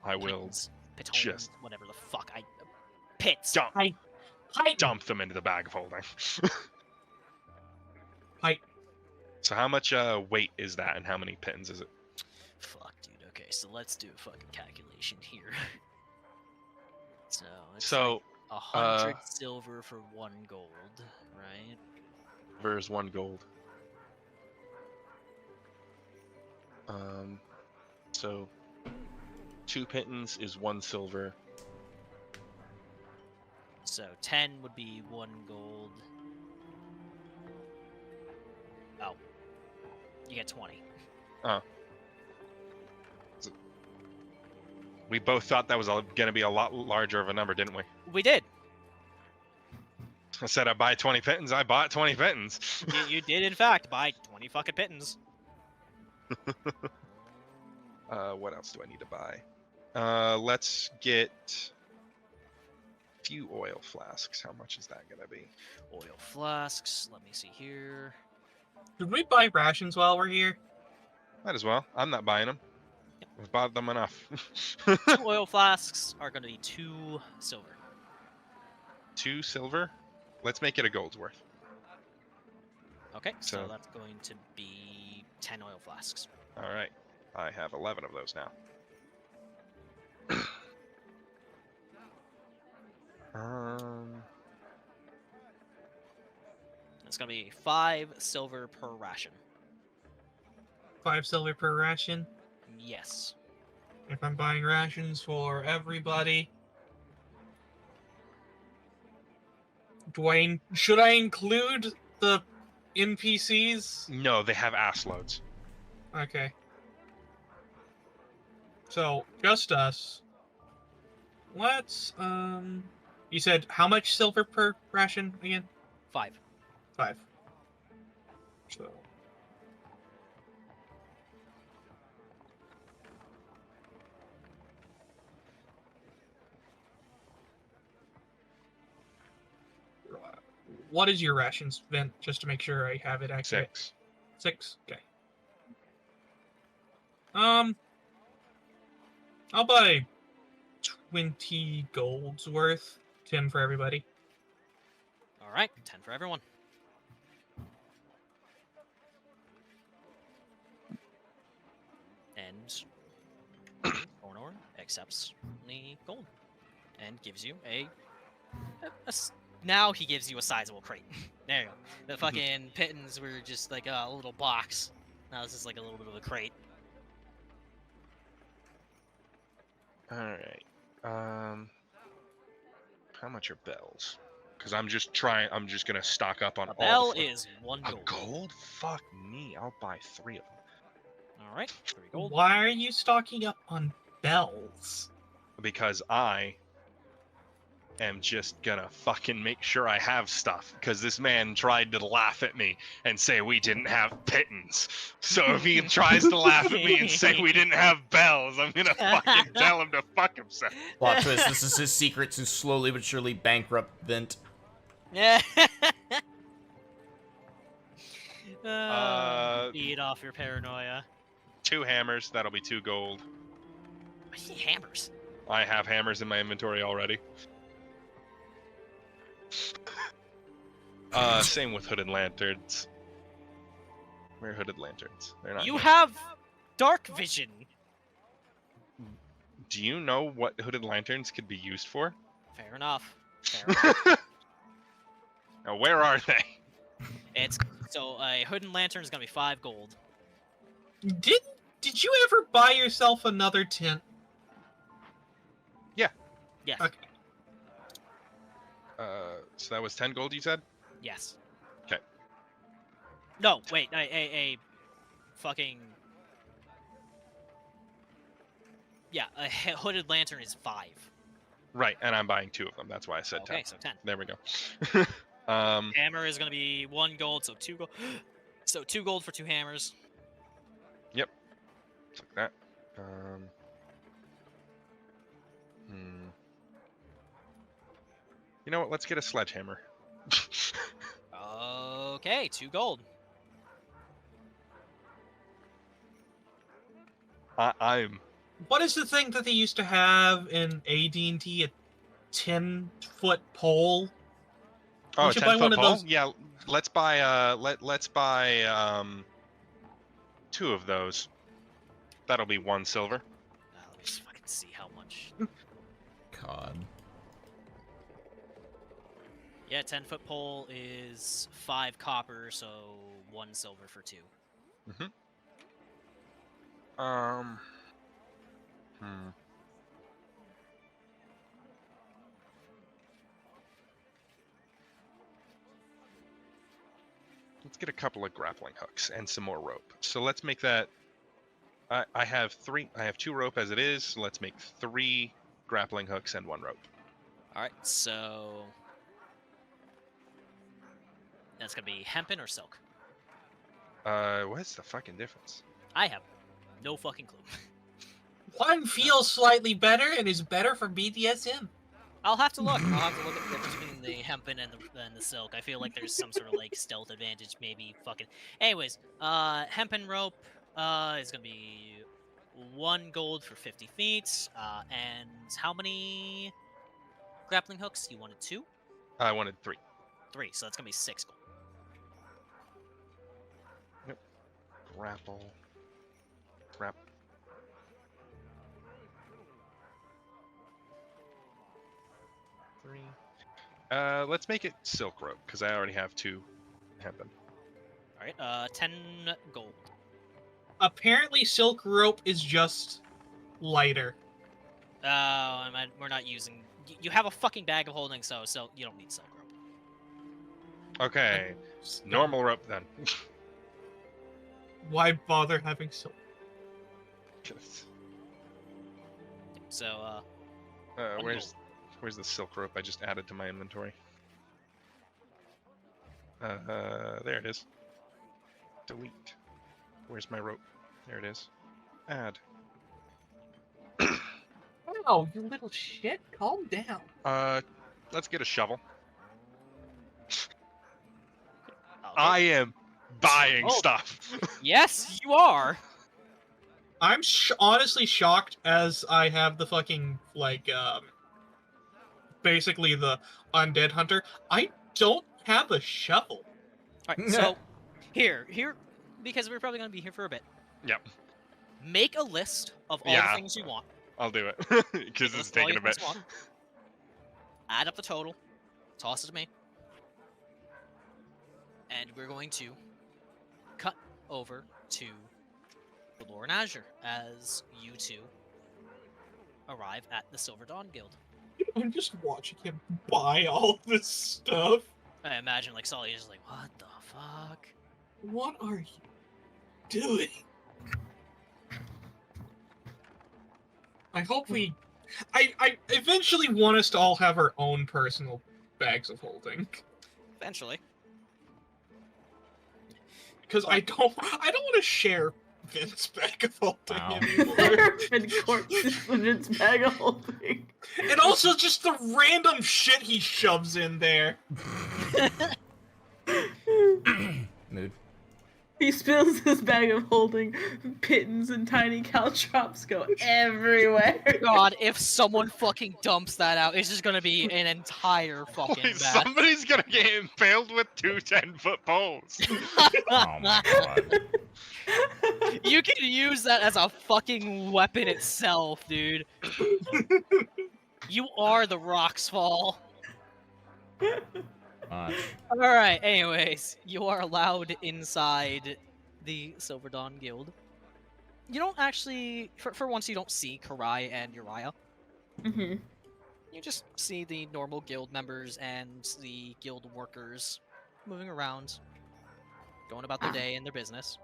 I will Pitons, pitons, just- whatever the fuck pits. dump, Hi. dump them into the bag of holding. Hi. So how much weight is that, and how many pitons is it? Fuck, dude. Okay, so let's do a fucking calculation here. So it's So like 100 silver for 1 gold, right? there's 1 gold. So 2 pitons is 1 silver. So 10 would be 1 gold. Oh, you get 20. We both thought that was going to be a lot larger of a number, didn't we? We did. I said I buy 20 pitons. I bought 20 pitons. You did in fact buy 20 fucking pittons. What else do I need to buy? Let's get a few oil flasks. How much is that going to be? Oil flasks. Let me see here. Should we buy rations while we're here? Might as well. I'm not buying them. We've bought them enough. 2 oil flasks are going to be 2 silver. 2 silver? Let's make it a gold's worth. Okay, so So- that's going to be 10 oil flasks. All right. I have 11 of those now. It's going to be 5 silver per ration. 5 silver per ration. Yes. If I'm buying rations for everybody. Should I include the NPCs? No, they have ass loads. Okay. So, just us. Let's, you said how much silver per ration again? 5. 5. So. What is your rations, Vint? Just to make sure I have it accurate. 6. 6? Okay. I'll buy 20 golds worth. 10 for everybody. All right, 10 for everyone. And Ornor accepts the gold and gives you now he gives you a sizable crate. There you go. The fucking pittons were just like a little box. Now this is like a little bit of a crate. All right. How much are bells? Because I'm just gonna stock up on A all. bell the is 1 a gold. gold? Fuck me! I'll buy 3 of them. All right, 3 gold. Why are you stocking up on bells? Because I am just gonna fucking make sure I have stuff. Because this man tried to laugh at me and say we didn't have pittons. So if he tries to laugh at me and say we didn't have bells, I'm gonna fucking tell him to fuck himself. Plot twist, this is his secret to slowly but surely bankrupt Vint. Yeah. Uh, Feed off your paranoia. 2 hammers. That'll be 2 gold. I see hammers. I have hammers in my inventory already. Same with hooded lanterns. Where are hooded lanterns? They're not. You here. have dark vision. Do you know what hooded lanterns could be used for? Fair enough. Fair enough. Now, where are they? It's so a hood and lantern is gonna be 5 gold. Didn't Did you ever buy yourself another tent? Yes. Okay. So that was 10 gold, you said? Yes. 'Kay. No, wait, a fucking... Yeah, a hooded lantern is 5. Right, and I'm buying 2 of them. That's why I said 10. Okay, so 10. There we go. Hammer is gonna be 1 gold, so 2 gold. So 2 gold for 2 hammers. Yep. Like that. You know what? Let's get a sledgehammer. Okay, 2 gold. I'm... What is the thing that they used to have in AD&D? A 10-foot pole? Oh, We a should buy 10-foot one of pole? those. Yeah, let's buy, let's buy, 2 of those. That'll be 1 silver. Let me just fucking see how much. God. Yeah, 10-foot pole is 5 copper, so 1 silver for 2. Let's get a couple of grappling hooks and some more rope. So let's make that... I have 3. I have 2 rope as it is. So let's make 3 grappling hooks and 1 rope. Alright, so... That's gonna be hempen or silk? What's the fucking difference? I have no fucking clue. One feels slightly better and is better for BDSM. I'll have to look. I'll have to look at the difference between the hempen and the silk. I feel like there's some sort of like stealth advantage, maybe fucking. Anyways, hempen rope is gonna be 1 gold for 50 feet. And how many grappling hooks? You wanted 2? I wanted 3. 3, so that's gonna be 6 gold. Grapple. Grap. Let's make it silk rope, because I already have 2 hempen. Alright, 10 gold. Apparently, silk rope is just lighter. We're not using... You have a fucking bag of holding, so you don't need silk rope. Okay, normal rope then. Why bother having silk? So, where's the silk rope I just added to my inventory? There it is. Delete. Where's my rope? There it is. Add. Oh, you little shit! Calm down. Let's get a shovel. okay. I am buying stuff. Yes, you are! I'm honestly shocked as I have the fucking, basically the undead hunter. I don't have a shovel. Alright, so, here, because we're probably gonna be here for a bit. Yep. Make a list of all the things you want. I'll do it, because it's List all taking you a bit. want. Add up the total. Toss it to me. And we're going to cut over to the Lore and Azure as you two arrive at the Silver Dawn Guild. I'm just watching him buy all this stuff. I imagine like Tsalia is like, what the fuck? What are you doing? I hope I eventually want us to all have our own personal bags of holding. Eventually. Because I don't want to share Vint's bag of holding Wow. anymore. And corpses in its bag of holding. And also just the random shit he shoves in there. Mood. He spills his bag of holding, pittons and tiny caltrops go everywhere. God, if someone fucking dumps that out, it's just gonna be an entire fucking Wait, bath. somebody's gonna get impaled with 2 10-foot poles. Oh my god. You can use that as a fucking weapon itself, dude. You are the rocks fall. Alright, anyways, you are allowed inside the Silver Dawn Guild. You don't actually, for once, you don't see Karai and Uriah. Mm-hmm. You just see the normal guild members and the guild workers moving around, going about their day and their business.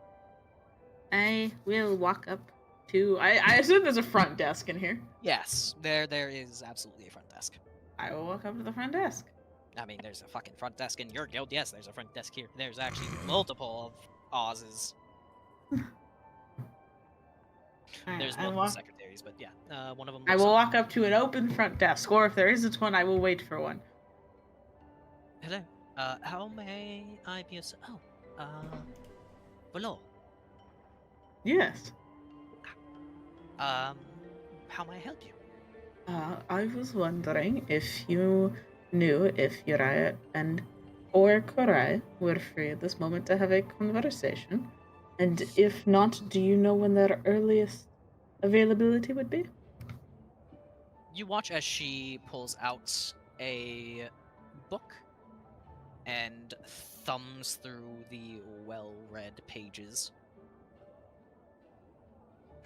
I will walk up to. I assume there's a front desk in here. Yes, there is absolutely a front desk. I will walk up to the front desk. I mean, there's a fucking front desk in your guild. Yes, there's a front desk here. There's actually multiple of Oz's. There's multiple secretaries, but yeah, one of them. I will walk up to an open front desk, or if there isn't one, I will wait for one. Hello. How may I be of... Oh, Valor. Yes. How may I help you? I was wondering if you knew if Uriah or Korai were free at this moment to have a conversation, and if not, do you know when their earliest availability would be? You watch as she pulls out a book and thumbs through the well-read pages.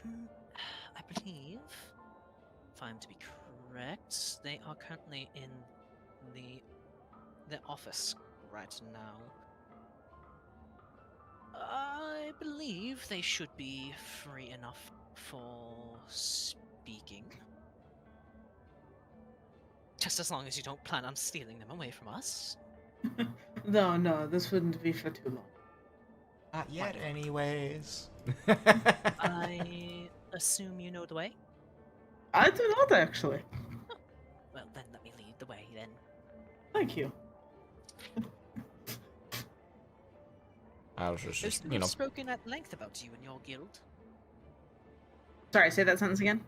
I believe, if I'm to be correct, they are currently in the office right now. I believe they should be free enough for speaking. Just as long as you don't plan on stealing them away from us. No, this wouldn't be for too long. Not yet, anyways. I assume you know the way? I do not, actually. Oh, well, then let me lead the way, then. Thank you. I was just, Those you know. spoken at length about you and your guild. Sorry, say that sentence again.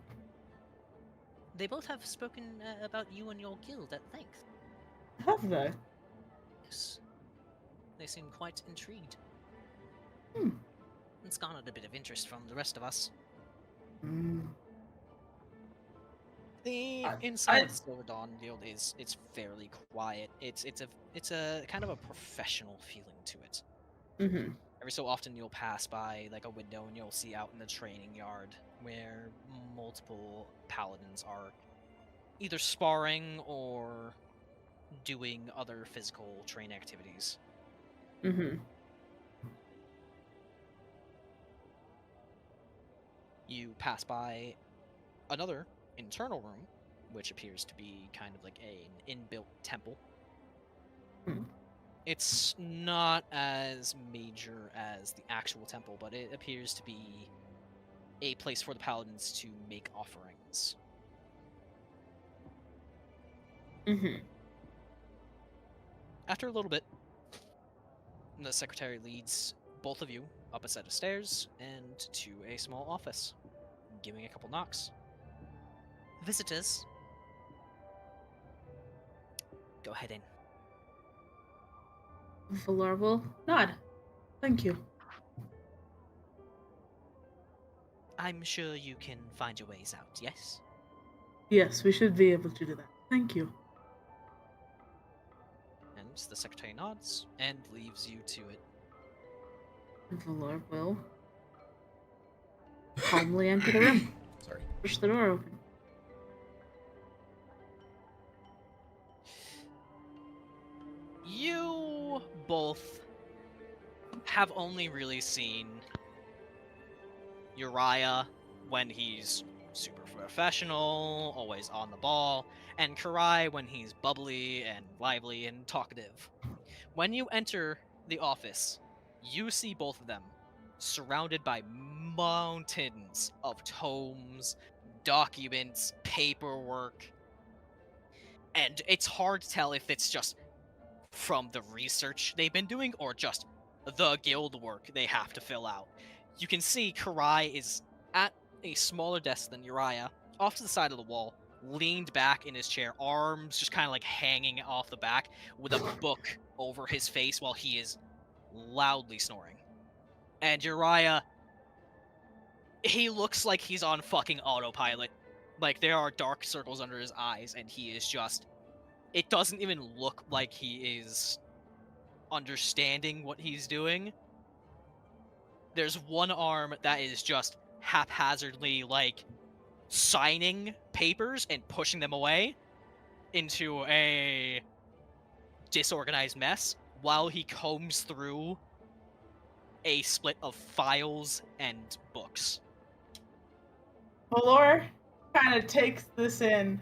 They both have spoken about you and your guild at length. Have they? Yes. They seem quite intrigued. Hmm. It's garnered a bit of interest from the rest of us. Mm. The inside of the Silver Dawn Guild it's fairly quiet. It's a kind of a professional feeling to it. Mm-hmm. Every so often you'll pass by like a window and you'll see out in the training yard where multiple paladins are either sparring or doing other physical train activities. Mm-hmm. You pass by another internal room, which appears to be kind of like an inbuilt temple. Hmm. It's not as major as the actual temple, but it appears to be a place for the paladins to make offerings. Mm-hmm. After a little bit, the secretary leads both of you up a set of stairs and to a small office, giving a couple knocks. Visitors, go ahead in. Valor will nod. Thank you. I'm sure you can find your ways out, yes? Yes, we should be able to do that. Thank you. And the secretary nods and leaves you to it. Valor will calmly enter the room. Sorry. Push the door open. You both have only really seen Uriah when he's super professional, always on the ball, and Karai when he's bubbly and lively and talkative. When you enter the office, you see both of them surrounded by mountains of tomes, documents, paperwork, and it's hard to tell if it's just from the research they've been doing or just the guild work they have to fill out. You can see Karai is at a smaller desk than Uriah, off to the side of the wall, leaned back in his chair, arms just kind of like hanging off the back, with a book over his face while he is loudly snoring. And Uriah, he looks like he's on fucking autopilot. Like, there are dark circles under his eyes, and he is just... It doesn't even look like he is understanding what he's doing. There's one arm that is just haphazardly, like, signing papers and pushing them away into a disorganized mess while he combs through a split of files and books. Valor kind of takes this in,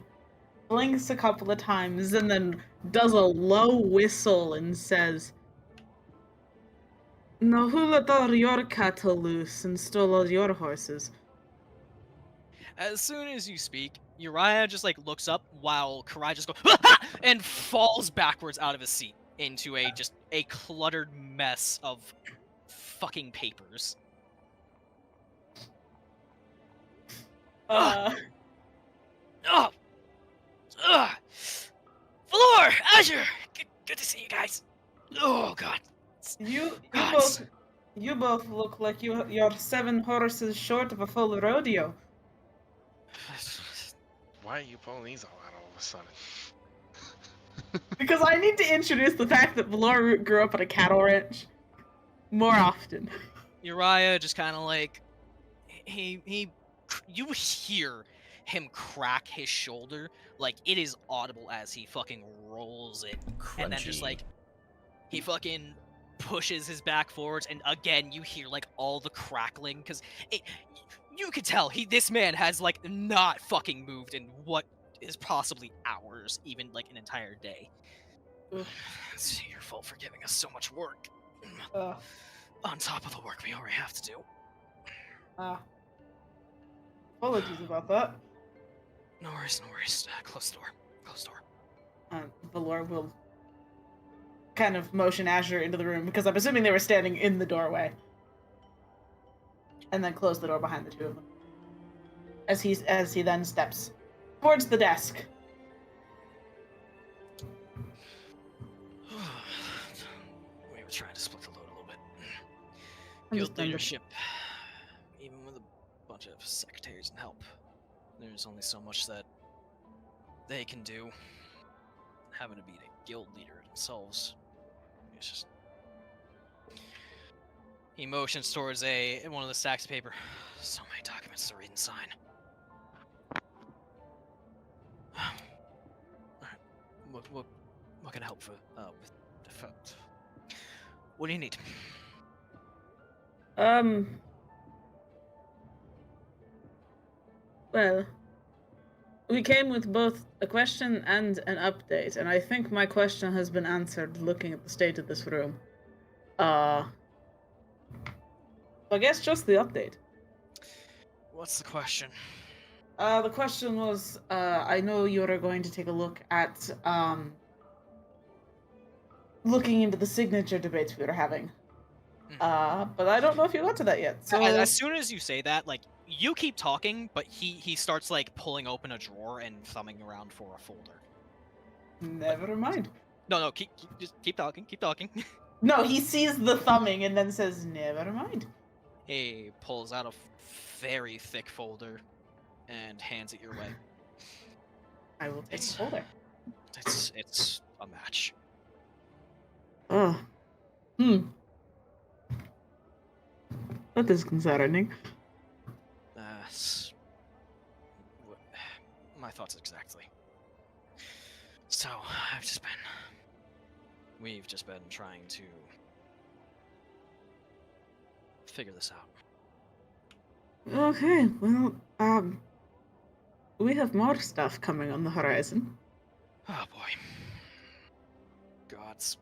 blinks a couple of times, and then does a low whistle and says, "Now who let all your cattle loose and stole all your horses?" As soon as you speak, Uriah just like looks up while Karai just goes and falls backwards out of his seat into a cluttered mess of fucking papers. Ugh! Valor! Azure! Good to see you guys. Oh god. You both look like you're 7 horses short of a full rodeo. Why are you pulling these all out all of a sudden? Because I need to introduce the fact that Valor grew up at a cattle ranch more often. Uriah just kind of like you hear him crack his shoulder, like it is audible as he fucking rolls it, and then just like he fucking pushes his back forwards, and again you hear like all the crackling because you could tell this man has like not fucking moved in what is possibly hours, even like an entire day. It's your fault for giving us so much work. On top of the work we already have to do. Apologies about that. No worries, no worries. Close the door. Close the door. Valor will kind of motion Azure into the room, because I'm assuming they were standing in the doorway. And then close the door behind the two of them. As he then steps towards the desk. We were trying to split the load a little bit. Guild leadership, even with a bunch of secretaries and help, there's only so much that they can do. Having to be the guild leader themselves, it's just... He motions towards one of the stacks of paper. So many documents to read and sign. Alright, what can I help with the what do you need? Well, we came with both a question and an update, and I think my question has been answered looking at the state of this room. I guess just the update. What's the question? The question was, I know you're going to take a look at, looking into the signature debates we were having. But I don't know if you got to that yet, so... As soon as you say that, like, you keep talking, but he starts, like, pulling open a drawer and thumbing around for a folder. Never mind. No, just keep talking, keep talking. No, he sees the thumbing and then says, never mind. He pulls out a very thick folder and hands it your way. I will take the folder. It's a match. Oh. That is concerning. My thoughts exactly. So, we've just been trying to figure this out. Okay, well, we have more stuff coming on the horizon. Oh boy. Gods.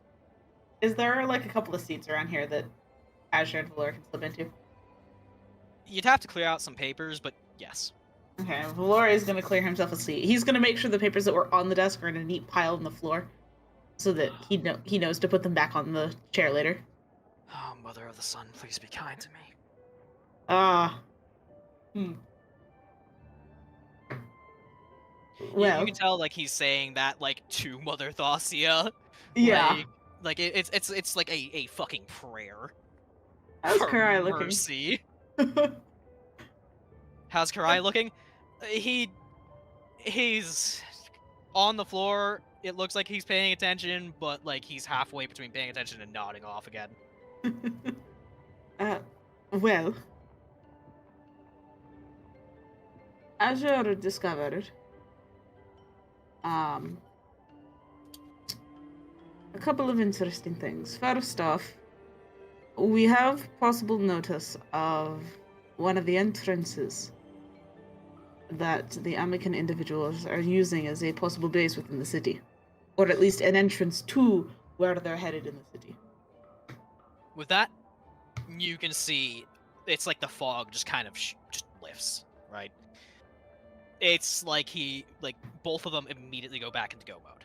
Is there, like, a couple of seats around here that Azure and Valor can slip into? You'd have to clear out some papers, but yes. Okay, Valor is going to clear himself a seat. He's going to make sure the papers that were on the desk are in a neat pile on the floor, so that he knows to put them back on the chair later. Oh, Mother of the Sun, please be kind to me. Well, you can tell, like, he's saying that, like, to Mother Thalia. yeah. Like it's like a fucking prayer. How's for Karai looking? Mercy. How's Karai looking? He's on the floor. It looks like he's paying attention, but like he's halfway between paying attention and nodding off again. Well, Azure discovered a couple of interesting things. First off, we have possible notice of one of the entrances that the American individuals are using as a possible base within the city, or at least an entrance to where they're headed in the city. With that, you can see it's like the fog just kind of just lifts, right? It's like both of them immediately go back into go mode.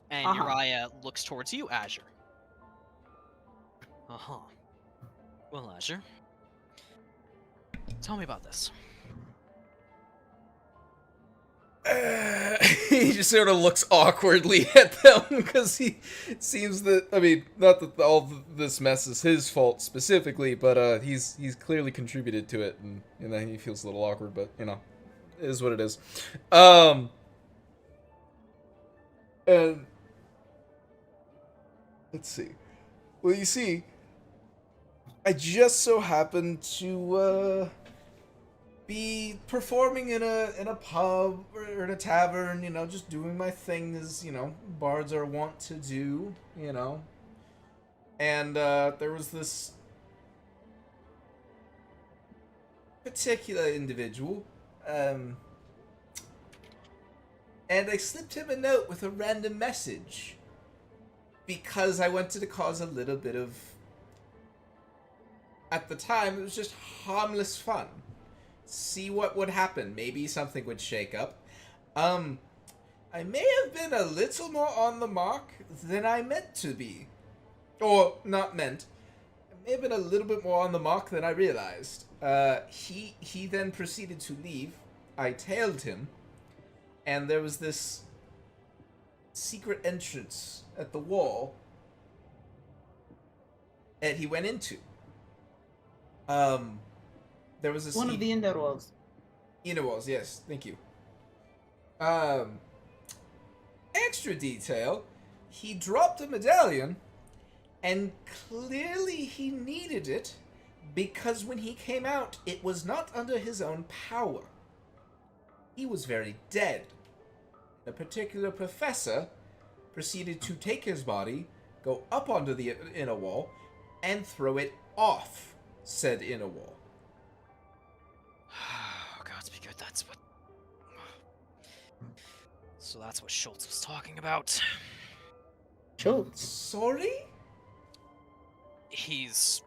And Uriah looks towards you, Azure. Uh-huh. Well, Azure, tell me about this. He just sort of looks awkwardly at them because he seems that, I mean, not that all this mess is his fault specifically, but he's clearly contributed to it, and you know, he feels a little awkward, but you know, it is what it is. And let's see. Well, you see, I just so happened to be performing in a pub or in a tavern, you know, just doing my thing as, you know, bards are wont to do, you know. And there was this particular individual, and I slipped him a note with a random message because I wanted to cause a little bit of, at the time, it was just harmless fun. See what would happen. Maybe something would shake up. I may have been a little more on the mark than I meant to be. Or, not meant. I may have been a little bit more on the mark than I realized. He then proceeded to leave. I tailed him. And there was this secret entrance at the wall that he went into. There was one of the inner walls. Inner walls, yes, thank you. Extra detail, he dropped a medallion, and clearly he needed it, because when he came out, it was not under his own power. He was very dead. A particular professor proceeded to take his body, go up onto the inner wall, and throw it off said inner wall. Oh, God's be good, that's what... So that's what Schultz was talking about. Schultz? Sorry? He's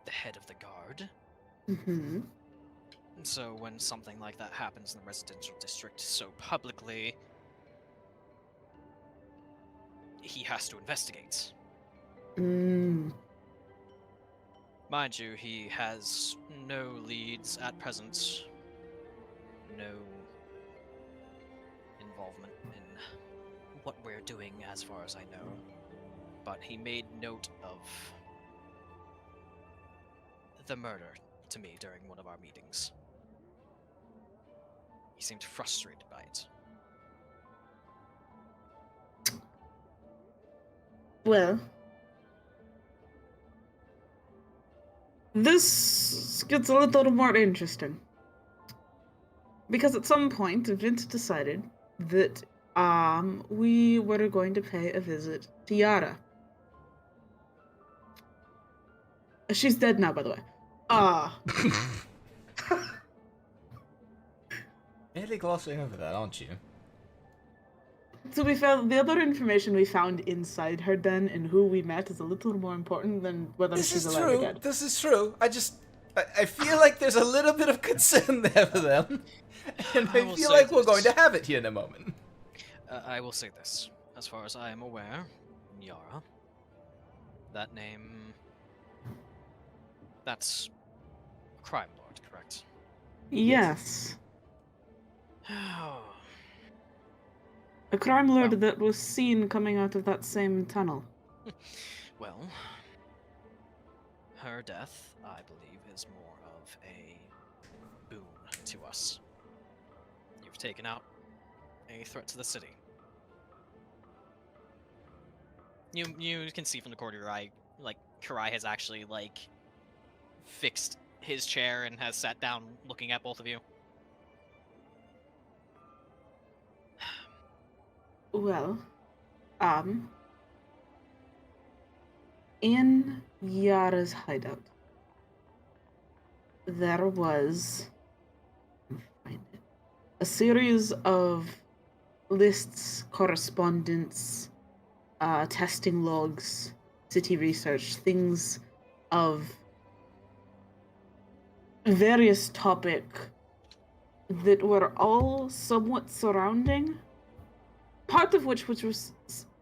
the head of the guard. Mm-hmm. So when something like that happens in the residential district so publicly, he has to investigate. Mind you, he has no leads at present, no involvement in what we're doing as far as I know, but he made note of the murder to me during one of our meetings. He seemed frustrated by it. Well, this gets a little more interesting. Because at some point, Vint decided that we were going to pay a visit to Yara. She's dead now, by the way. Really glossing over that, aren't you? To be fair, the other information we found inside her den and who we met is a little more important than whether she's alive or dead. This is true. I feel like there's a little bit of concern there for them. And I feel like we're going to have it here in a moment. I will say this. As far as I am aware, Yara, that name... That's a crime lord, correct? Yes. A crime lord that was seen coming out of that same tunnel. Well, her death, I believe, is more of a boon to us. You've taken out a threat to the city. You can see from the corner of your eye, like, Karai has actually, like, fixed his chair and has sat down looking at both of you. well, in Yara's hideout, there was a series of lists, correspondence, testing logs, city research, things of various topic that were all somewhat surrounding. Part of which was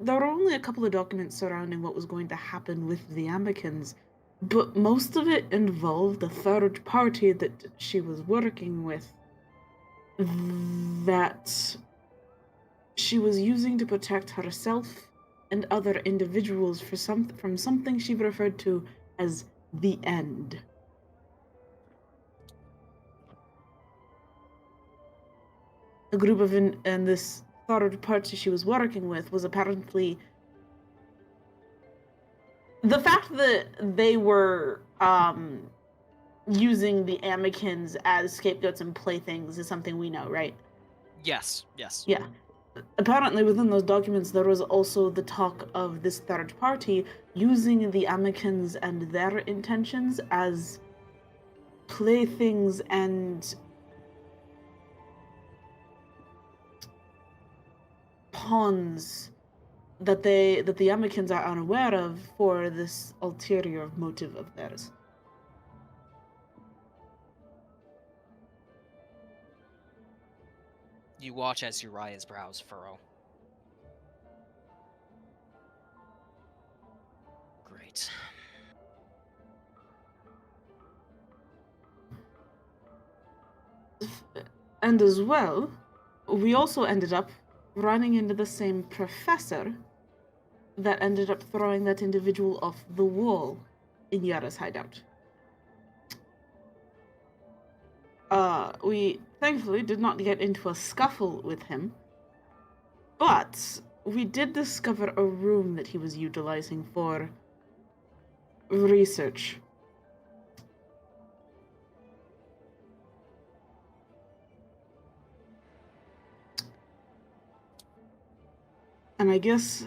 there were only a couple of documents surrounding what was going to happen with the Amicans, but most of it involved a third party that she was working with that she was using to protect herself and other individuals from something she referred to as the end. A group of and this third party she was working with was apparently the fact that they were using the Amicans as scapegoats and playthings is something we know, right? Yes. Yeah. Apparently within those documents there was also the talk of this third party using the Amicans and their intentions as playthings and pawns that the Amicans are unaware of for this ulterior motive of theirs. You watch as Uriah's brows furrow. Great. And as well, we also ended up running into the same professor that ended up throwing that individual off the wall in Yara's hideout. We thankfully did not get into a scuffle with him, but we did discover a room that he was utilizing for research. And I guess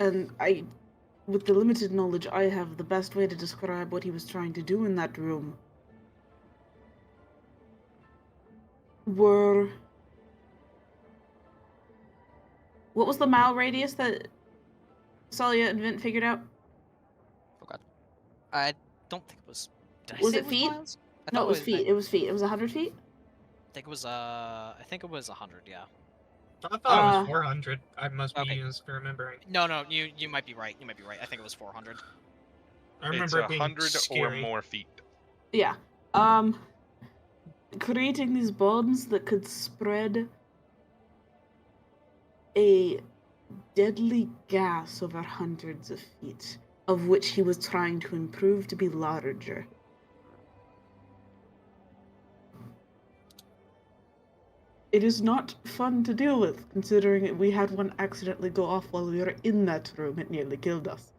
with the limited knowledge I have, the best way to describe what he was trying to do in that room were... What was the mile radius that Tsalia and Vint figured out? Oh god. I don't think it was... Did I Was say it feet? miles? I No, thought it was feet. It was feet. It was 100 feet? I think it was 100, yeah. I thought it was 400. I must be Okay. misremembering. No, you might be right. I think it was 400. I remember It's it being 100 or scary. more feet. Yeah. Creating these bombs that could spread a deadly gas over hundreds of feet, of which he was trying to improve to be larger. It is not fun to deal with, considering we had one accidentally go off while we were in that room. It nearly killed us.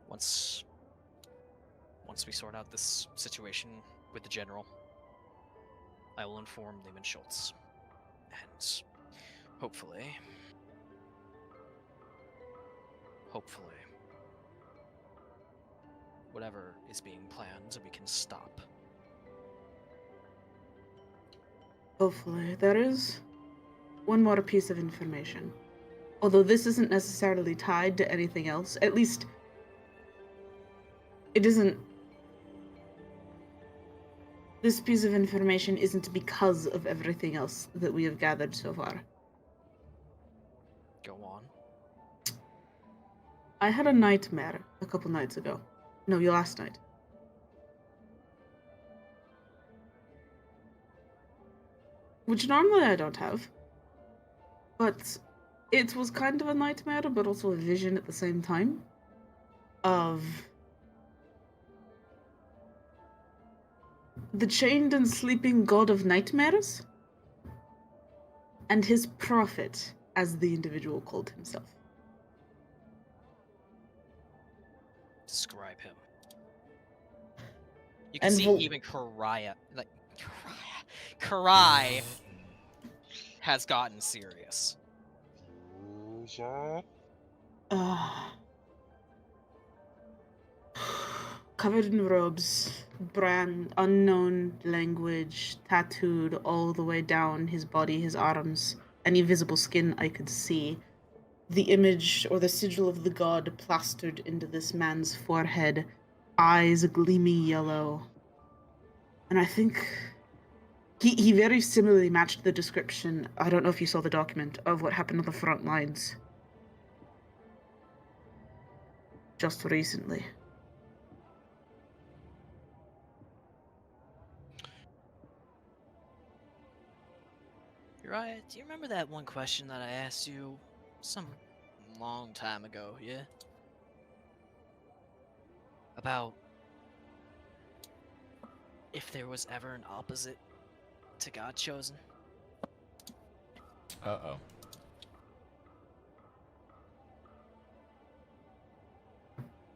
Once we sort out this situation with the general, I will inform Lehman Schultz. And hopefully, whatever is being planned, we can stop. Hopefully. There is one more piece of information. Although this isn't necessarily tied to anything else, at least it isn't. This piece of information isn't because of everything else that we have gathered so far. Go on. I had a nightmare a couple nights ago. No, last night. Which normally I don't have. But it was kind of a nightmare, but also a vision at the same time. Of The chained and sleeping god of nightmares? And his prophet, as the individual called himself. Describe him. You can And see even Karai has gotten serious. Covered in robes, brand unknown language, tattooed all the way down his body, his arms, any visible skin I could see. The image or the sigil of the god plastered into this man's forehead, eyes gleamy yellow. And I think he very similarly matched the description, I don't know if you saw the document, of what happened on the front lines. Just recently. Uriah, do you remember that one question that I asked you some long time ago, yeah? About if there was ever an opposite to God chosen? Uh-oh.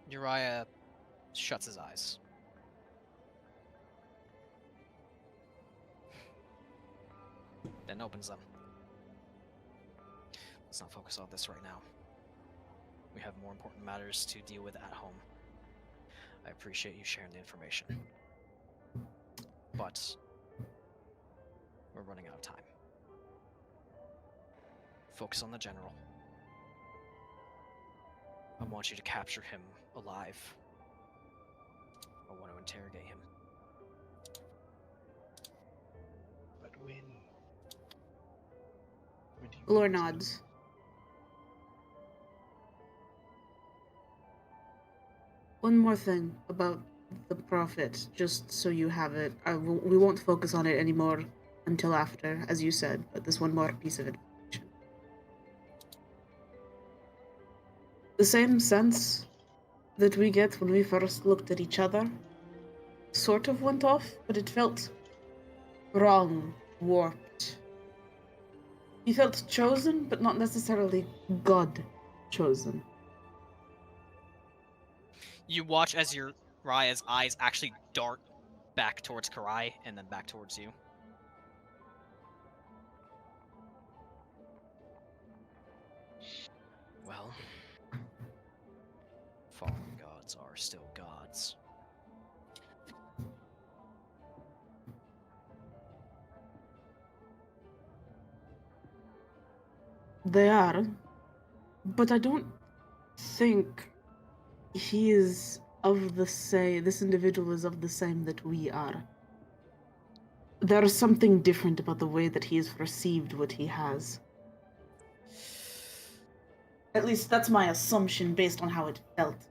Uriah shuts his eyes. Then opens them. Let's not focus on this right now. We have more important matters to deal with at home. I appreciate you sharing the information. But we're running out of time. Focus on the general. I want you to capture him alive. I want to interrogate him. But when? When do you Lore use them? nods. One more thing about the prophet, just so you have it. We won't focus on it anymore until after, as you said, but there's one more piece of information. The same sense that we get when we first looked at each other sort of went off, but it felt wrong, warped. He felt chosen, but not necessarily God chosen. You watch as Uriah's eyes actually dart back towards Karai and then back towards you. Well, fallen gods are still gods. They are, but I don't think he is of the same. This individual is of the same that we are. There is something different about the way that he has received what he has. At least that's my assumption based on how it felt.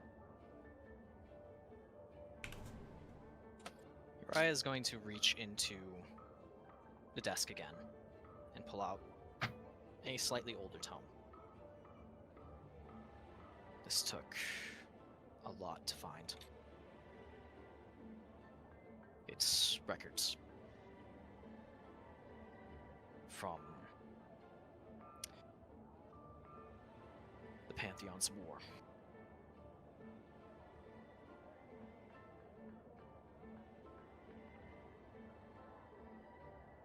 Uriah is going to reach into the desk again and pull out a slightly older tome. This took a lot to find. It's records from the Pantheons' war.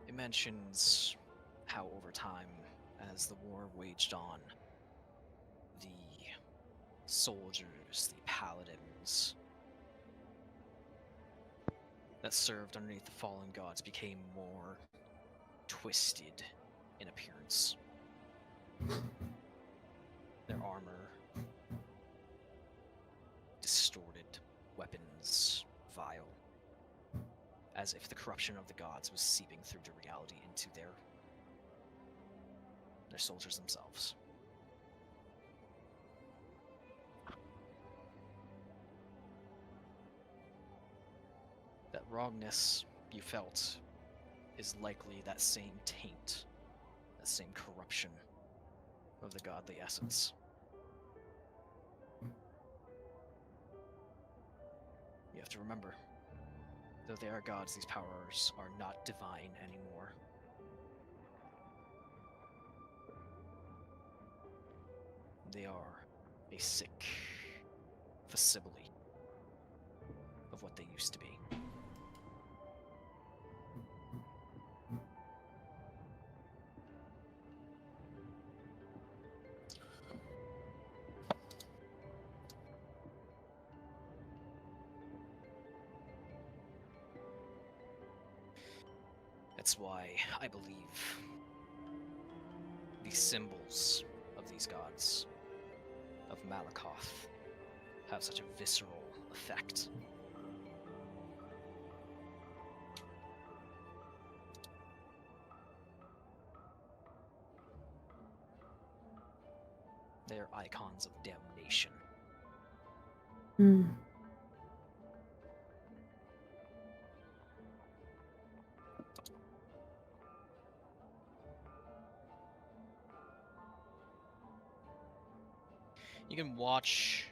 It mentions how over time, as the war waged on, the soldiers, the paladins that served underneath the fallen gods became more twisted in appearance. Their armor distorted, weapons vile, as if the corruption of the gods was seeping through to reality into their soldiers themselves. That wrongness you felt is likely that same taint, that same corruption of the godly essence. You have to remember, Though they are gods, these powers are not divine anymore. They are a sick facsimile of what they used to be. That's why I believe the symbols of these gods, of Malakoth, have such a visceral effect. They are icons of damnation. Hmm. You can watch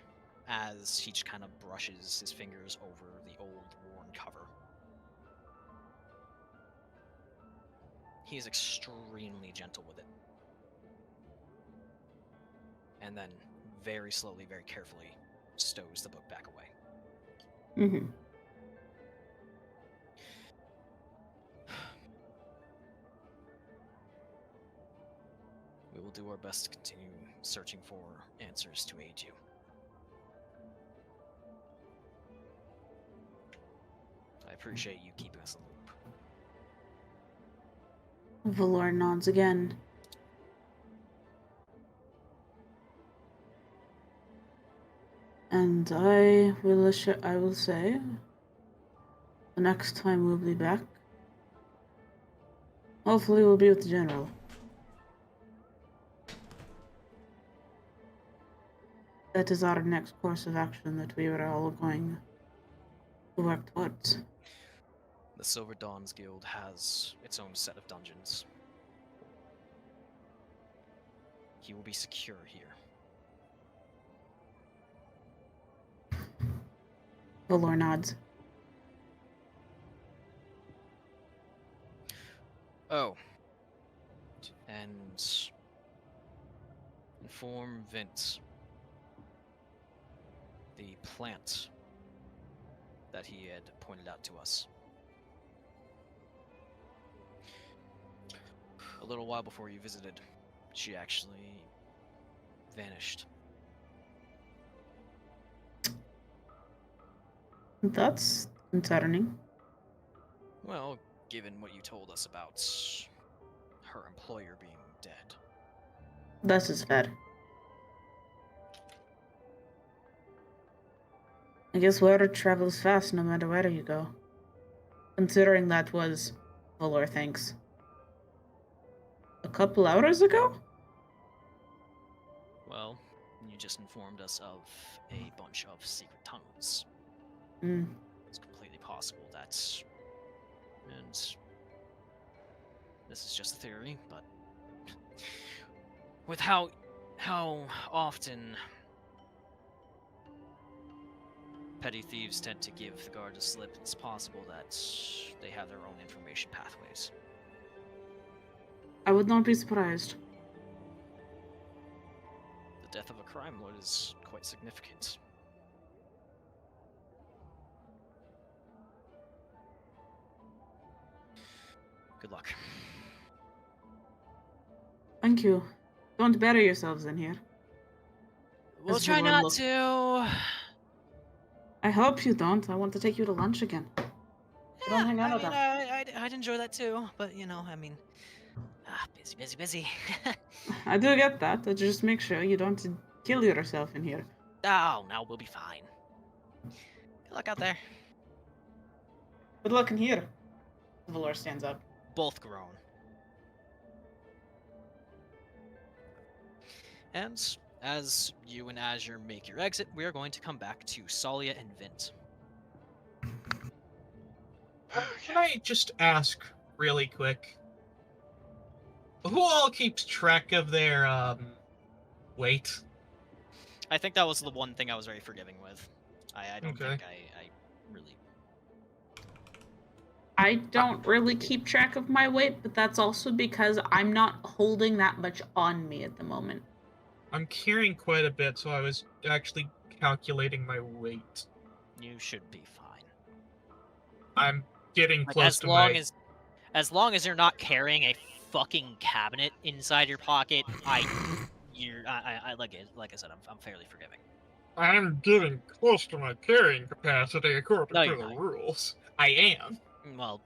as he just kind of brushes his fingers over the old worn cover. He is extremely gentle with it. And then, very slowly, very carefully, stows the book back away. Mm-hmm. We will do our best to continue searching for answers to aid you. I appreciate you keeping us in the loop. Valor nods again. And I will say, the next time we'll be back, hopefully we'll be with the General. That is our next course of action that we are all going to work towards. The Silver Dawn's Guild has its own set of dungeons. He will be secure here. Valor nods. Oh. And inform Vint the plant that he had pointed out to us. A little while before you visited, she actually vanished. That's concerning. Well, given what you told us about her employer being dead. This is fair. I guess water travels fast no matter where you go. Considering that was, Valor thinks, a couple hours ago? Well, you just informed us of a bunch of secret tunnels. Hmm. It's completely possible that... And... This is just a theory, but... With how often... petty thieves tend to give the guard a slip, it's possible that they have their own information pathways. I would not be surprised. The death of a crime lord is quite significant. Good luck. Thank you. Don't bury yourselves in here. We'll As try Valor not look- to. I hope you don't. I want to take you to lunch again. Don't hang out I with mean, us. I'd enjoy that too, but you know, I mean, busy. I do get that. But just make sure you don't kill yourself in here. Oh, no, we'll be fine. Good luck out there. Good luck in here. Valor stands up. Both grown. And as you and Azure make your exit, we are going to come back to Tsalia and Vint. Can I just ask really quick? Who all keeps track of their weight? I think that was the one thing I was very forgiving with. I don't Okay. think I really I don't really keep track of my weight, but that's also because I'm not holding that much on me at the moment. I'm carrying quite a bit, so I was actually calculating my weight. You should be fine. I'm getting Like, close to my... as long as you're not carrying a fucking cabinet inside your pocket, I like it. Like I said, I'm fairly forgiving. I'm getting close to my carrying capacity according No, to you're the not. rules. I am. Well,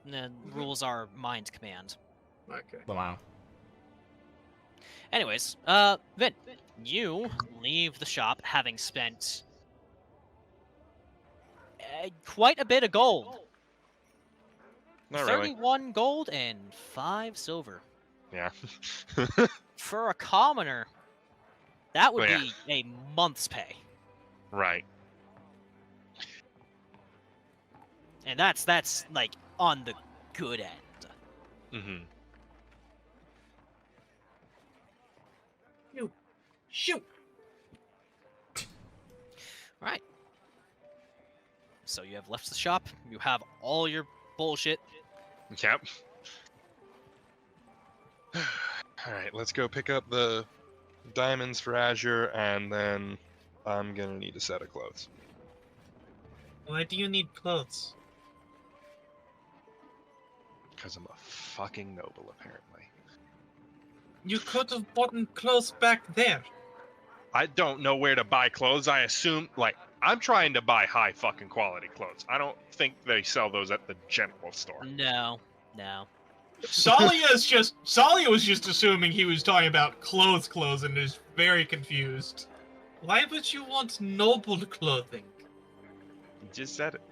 rules are mind command. Okay. Wow. Anyways, Vint, you leave the shop having spent quite a bit of gold. Not really. 31 gold and 5 silver. Yeah. For a commoner, that would Well, be a month's pay. Right. And that's like on the good end. Mm-hmm. Shoot! Right. So you have left the shop, you have all your bullshit. Yep. Alright, let's go pick up the diamonds for Azure, and then I'm gonna need a set of clothes. Why do you need clothes? Because I'm a fucking noble, apparently. You could have bought clothes back there. I don't know where to buy clothes. I assume, like, I'm trying to buy high fucking quality clothes. I don't think they sell those at the general store. No. Tsalia was just assuming he was talking about clothes and is very confused. Why would you want noble clothing? You just said it.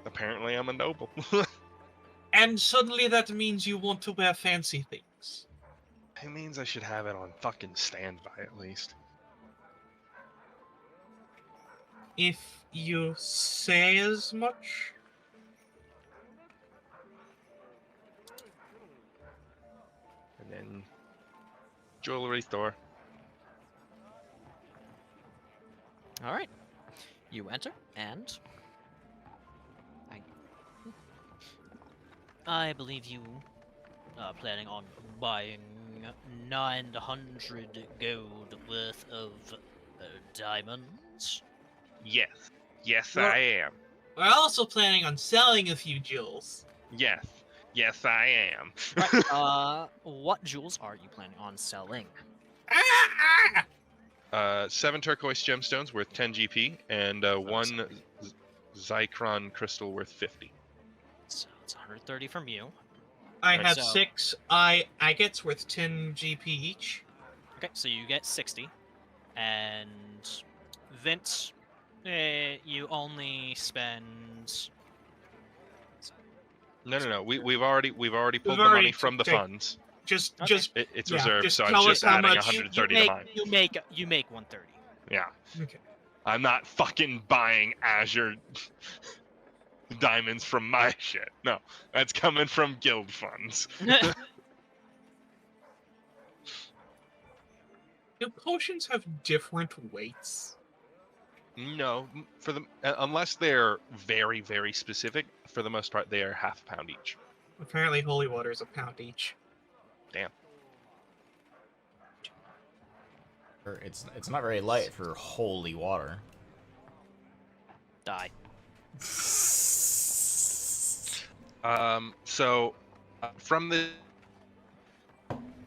Apparently I'm a noble. And suddenly that means you want to wear fancy things. It means I should have it on fucking standby at least. If you say as much. And then jewelry store. All right. You enter, and I believe you are planning on buying 900 gold worth of diamonds. Yes. Yes, Well- I am. We're also planning on selling a few jewels. Yes. Yes, I am. Right. What jewels are you planning on selling? 7 turquoise gemstones worth 10 GP, and 1 Zychron crystal worth 50. So it's 130 from you. I Right, have so- 6 agates worth 10 GP each. Okay, so you get 60, and Vint, you only spend. No. We've already pulled the already money from the take- funds. Just Okay. It's Yeah, reserved, just so I'm tell just us how adding much you 130 to mine. You make 130. Yeah. Okay. I'm not fucking buying Azure diamonds from my shit. No, that's coming from guild funds. Do potions have different weights? No, for the unless they're very, very specific, for the most part they are half a pound each. Apparently holy water is a pound each. It's not very light for holy water. Die. So from the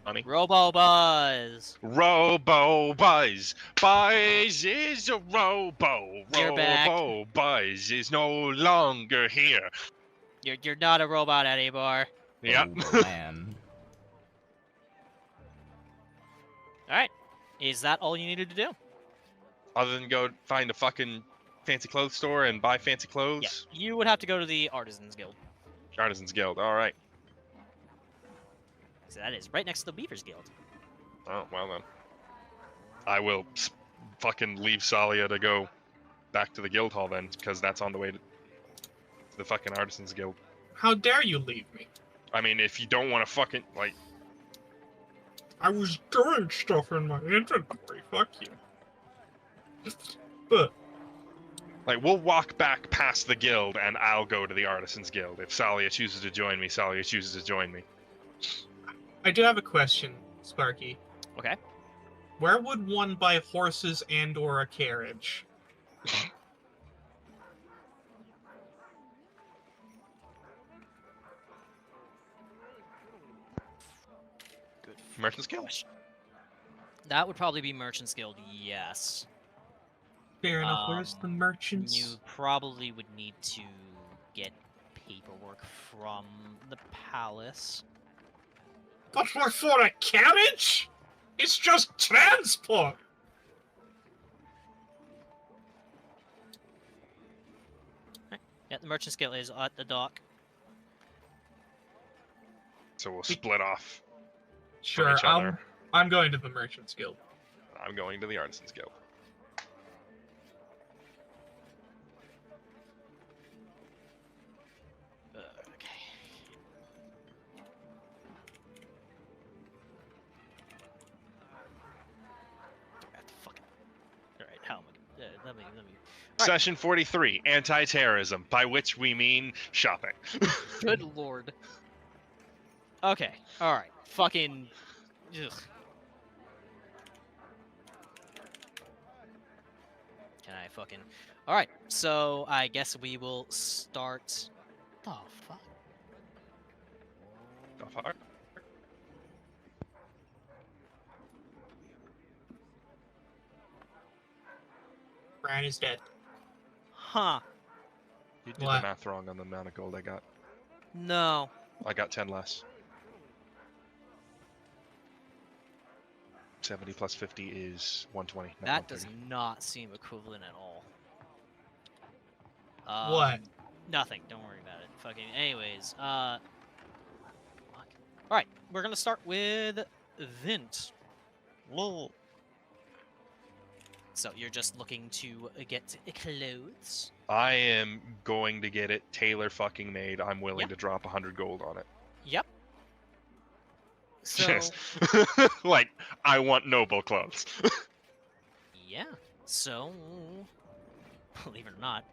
money. Robo Buzz. Robo Buzz. Buzz is a robo. You're back. Robo Buzz is no longer here. You're not a robot anymore. Yep. Oh, man. All right. Is that all you needed to do? Other than go find a fucking fancy clothes store and buy fancy clothes. Yeah. You would have to go to the Artisans Guild. Artisans Guild. All right. So that is right next to the Beavers Guild. Oh, well then. I will fucking leave Tsalia to go back to the guild hall then, because that's on the way to the fucking Artisans Guild. How dare you leave me? I mean, if you don't want to fucking, like... I was doing stuff in my inventory, fuck you. But Like, we'll walk back past the guild, and I'll go to the Artisans Guild. If Tsalia chooses to join me, Tsalia chooses to join me. I do have a question, Sparky. Okay. Where would one buy horses and/or a carriage? Good Merchant's Guild. question. That would probably be Merchant's Guild, yes. Fair enough. Where's the merchants? You probably would need to get paperwork from the palace. But we're for a carriage? It's just transport! Yeah, the Merchant's Guild is at the dock. So we'll split off from Sure, each other. I'm going to the Merchants Guild. I'm going to the Artisans Guild. Okay. Alright, how am I? Let me. Right. Session 43, anti-terrorism, by which we mean shopping. Good lord. Okay, alright. Fucking. Ugh. Can I fucking. Alright, so I guess we will start. Oh, fuck. The fuck? Brian is dead. Huh. You did What? the math wrong on the amount of gold I got. No. I got 10 less. 70 plus 50 is 120. not That does 130. not seem equivalent at all. What? Nothing. Don't worry about it. Fucking. Anyways, fuck. Alright, we're gonna start with Vint. Lol. So you're just looking to get clothes? I am going to get it tailor fucking made. I'm willing Yep. to drop 100 gold on it. Yep. So, Yes. Like, I want noble clothes. yeah. So, believe it or not,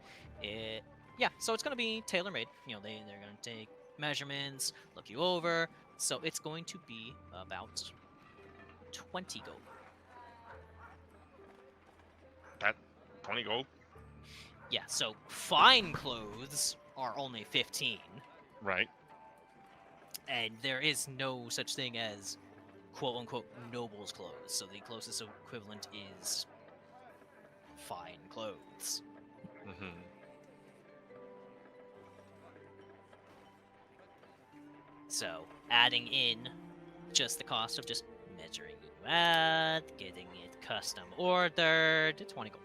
yeah, so it's going to be tailor-made. You know, they're going to take measurements, look you over. So it's going to be about 20 gold. That 20 gold? Yeah, so fine clothes are only 15. Right. And there is no such thing as quote-unquote noble's clothes. So the closest equivalent is fine clothes. Mm-hmm. So adding in just the cost of just measuring you out, getting it custom ordered, 20 gold.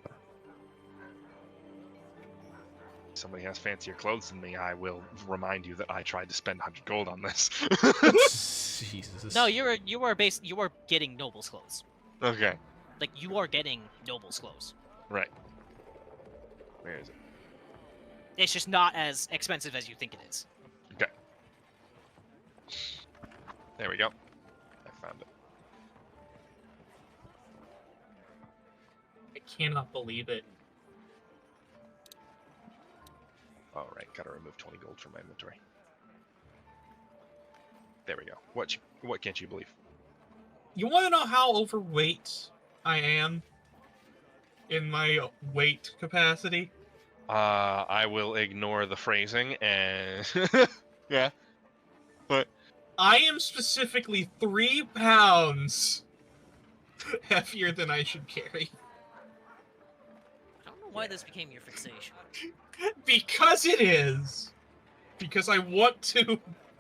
Somebody has fancier clothes than me, I will remind you that I tried to spend 100 gold on this. Jesus. No, you are getting noble's clothes. Okay. Like you are getting noble's clothes. Right. Where is it? It's just not as expensive as you think it is. Okay. There we go. I found it. I cannot believe it. All right, gotta remove 20 gold from my inventory. There we go. What can't you believe? You want to know how overweight I am in my weight capacity? I will ignore the phrasing and yeah. But I am specifically 3 pounds heavier than I should carry. I don't know why this became your fixation. Because it is. Because I want to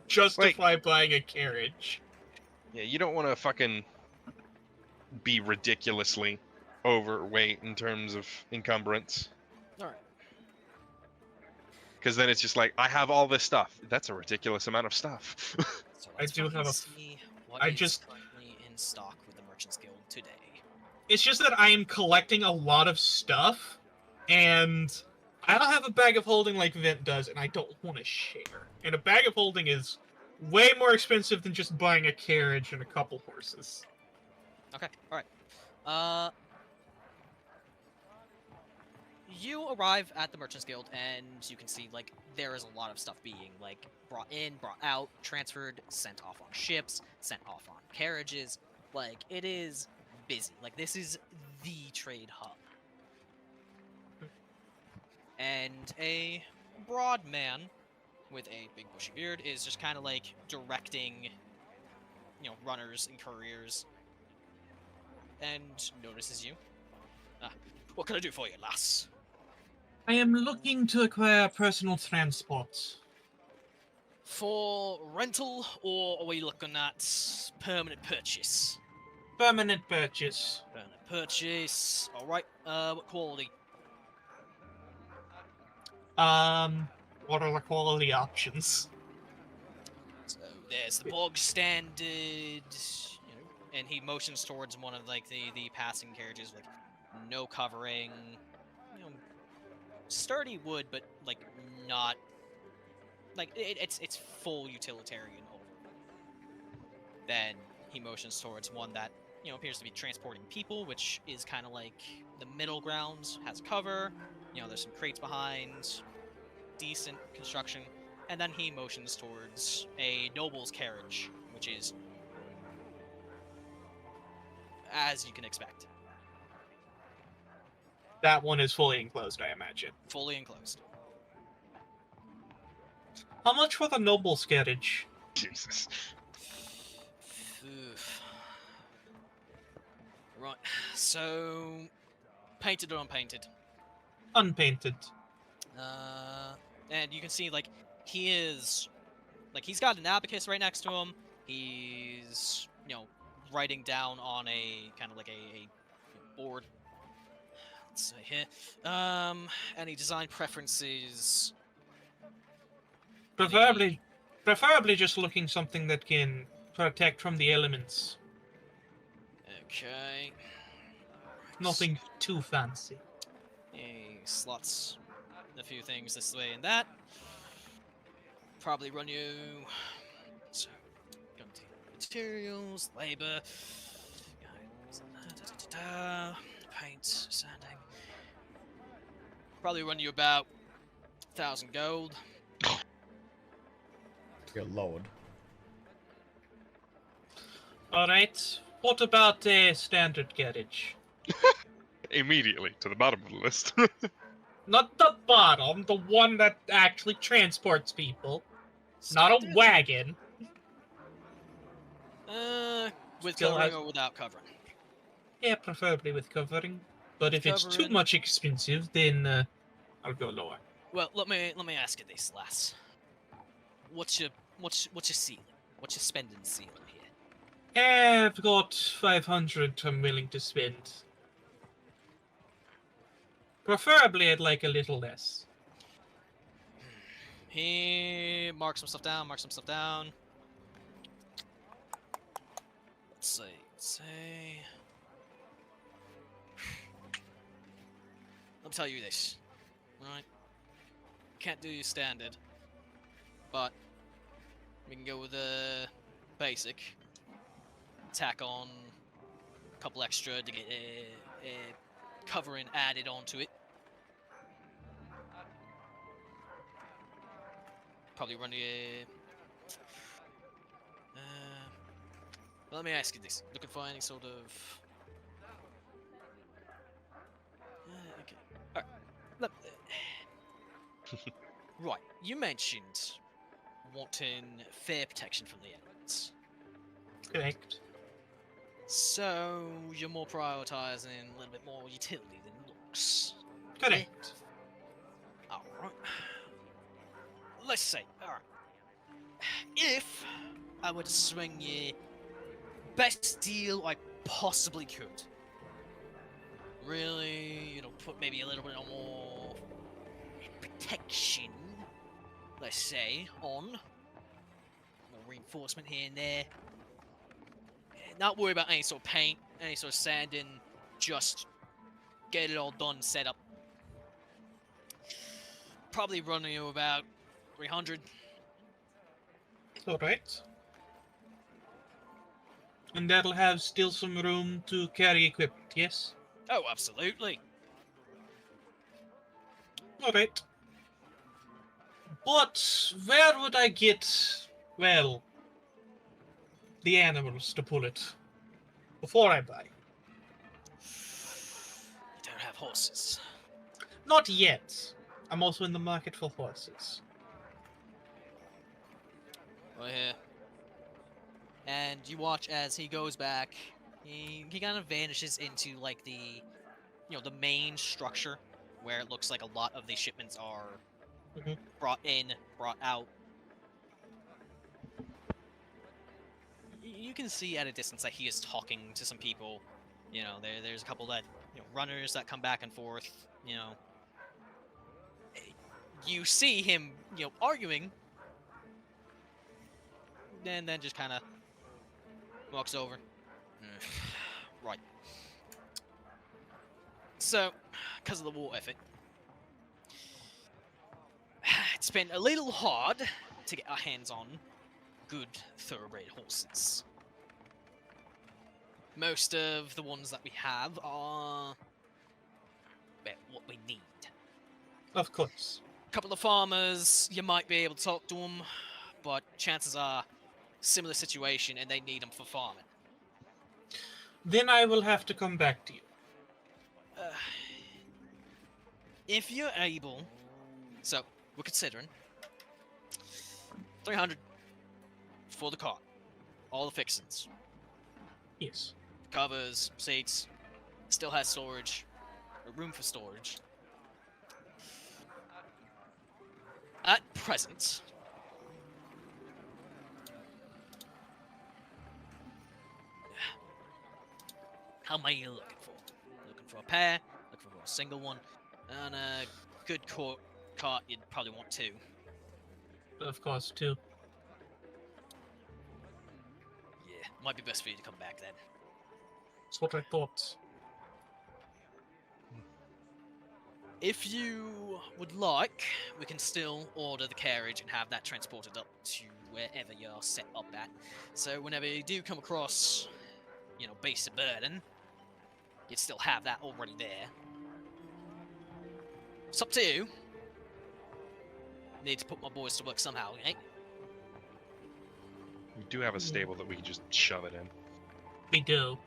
justify buying a carriage. yeah, you don't want to fucking be ridiculously overweight in terms of encumbrance. All right. Because then it's just like, I have all this stuff. That's a ridiculous amount of stuff. So I let's do fucking have a- see what I is just- currently in stock with the Merchants Guild today. It's just that I am collecting a lot of stuff, and I don't have a bag of holding like Vint does, and I don't want to share. And a bag of holding is way more expensive than just buying a carriage and a couple horses. Okay. All right. you arrive at the Merchants Guild, and you can see, like, there is a lot of stuff being, like, brought in, brought out, transferred, sent off on ships, sent off on carriages. Like, it is busy. Like, this is the trade hub. And a broad man with a big bushy beard is just kind of, like, directing, you know, runners and couriers, and notices you. What can I do for you, lass? I am looking to acquire personal transport. For rental, or are we looking at permanent purchase? Permanent purchase. Permanent purchase. Alright, what quality? What are the quality options? So there's the bog standard, you know, and he motions towards one of, like, the passing carriages, like, no covering, you know, sturdy wood, but, like, not, like, it's full utilitarian over. Then he motions towards one that, you know, appears to be transporting people, which is kind of like the middle ground, has cover, you know, there's some crates behind, decent construction, and then he motions towards a noble's carriage, which is, as you can expect, That one is fully enclosed, I imagine. fully enclosed. How much for the noble's carriage? Jesus. Oof. Right, so painted or unpainted? Unpainted. And you can see, like, he is, like, he's got an abacus right next to him. He's, you know, writing down on a kind of like a board. Let's see here. Any design preferences? Preferably just looking something that can protect from the elements. Okay. Nothing too fancy. He slots a few things this way and that. Probably run you. So, come to materials, labor, paint, sanding. Probably run you about 1,000 gold. Good lord. Alright. What about a standard carriage? Immediately to the bottom of the list. Not the bottom, the one that actually transports people. Not a Standard? wagon. With Still covering has- or without covering? Yeah, preferably with covering. But if it's too Covering. much expensive, then I'll go lower. Well, let me ask you this, lass. What's your ceiling? What's your spending ceiling here? I've got 500 I'm willing to spend. Preferably I'd like a little less. He marks some stuff down, Let's see. I'll tell you this, right? Can't do your standard, but we can go with a basic. Tack on a couple extra to get a covering added onto it. Probably run a. Let me ask you this: looking for any sort of. Okay. All right. Right. You mentioned wanting fair protection from the elements. Correct. So you're more prioritizing a little bit more utility than looks. Correct. Alright. Let's say, alright. If I were to swing you best deal I possibly could. Really, you know, put maybe a little bit more protection, let's say, on. More reinforcement here and there. Not worry about any sort of paint, any sort of sanding, just get it all done, set up. Probably running you about 300. Alright. And that'll have still some room to carry equipment, yes? Oh, absolutely. Alright. But where would I get, well, the animals to pull it before I buy? You don't have horses. Not yet. I'm also in the market for horses. Right here. And you watch as he goes back. He kind of vanishes into like the the main structure where it looks like a lot of these shipments are Mhm. brought in, brought out. You can see at a distance that he is talking to some people. There's a couple that runners that come back and forth. You see him arguing, and then just kind of walks over. Right. So, because of the war effort, it's been a little hard to get our hands on good thoroughbred horses. Most of the ones that we have are what we need. Of course. A couple of farmers, you might be able to talk to them, but chances are similar situation and they need them for farming. Then I will have to come back to you. If you're able, so we're considering 300 for the cart, all the fixings, Yes. covers, seats, still has storage, room for storage. At present, how many are you looking for? Looking for a pair, looking for a single one, and a good cart you'd probably want two. Of course, too. Yeah, might be best for you to come back then. That's what I thought. If you would like, we can still order the carriage and have that transported up to wherever you're set up at. So whenever you do come across, beasts of burden, you'd still have that already there. It's up to you. Need to put my boys to work somehow, eh? We do have a stable that we can just shove it in. We do.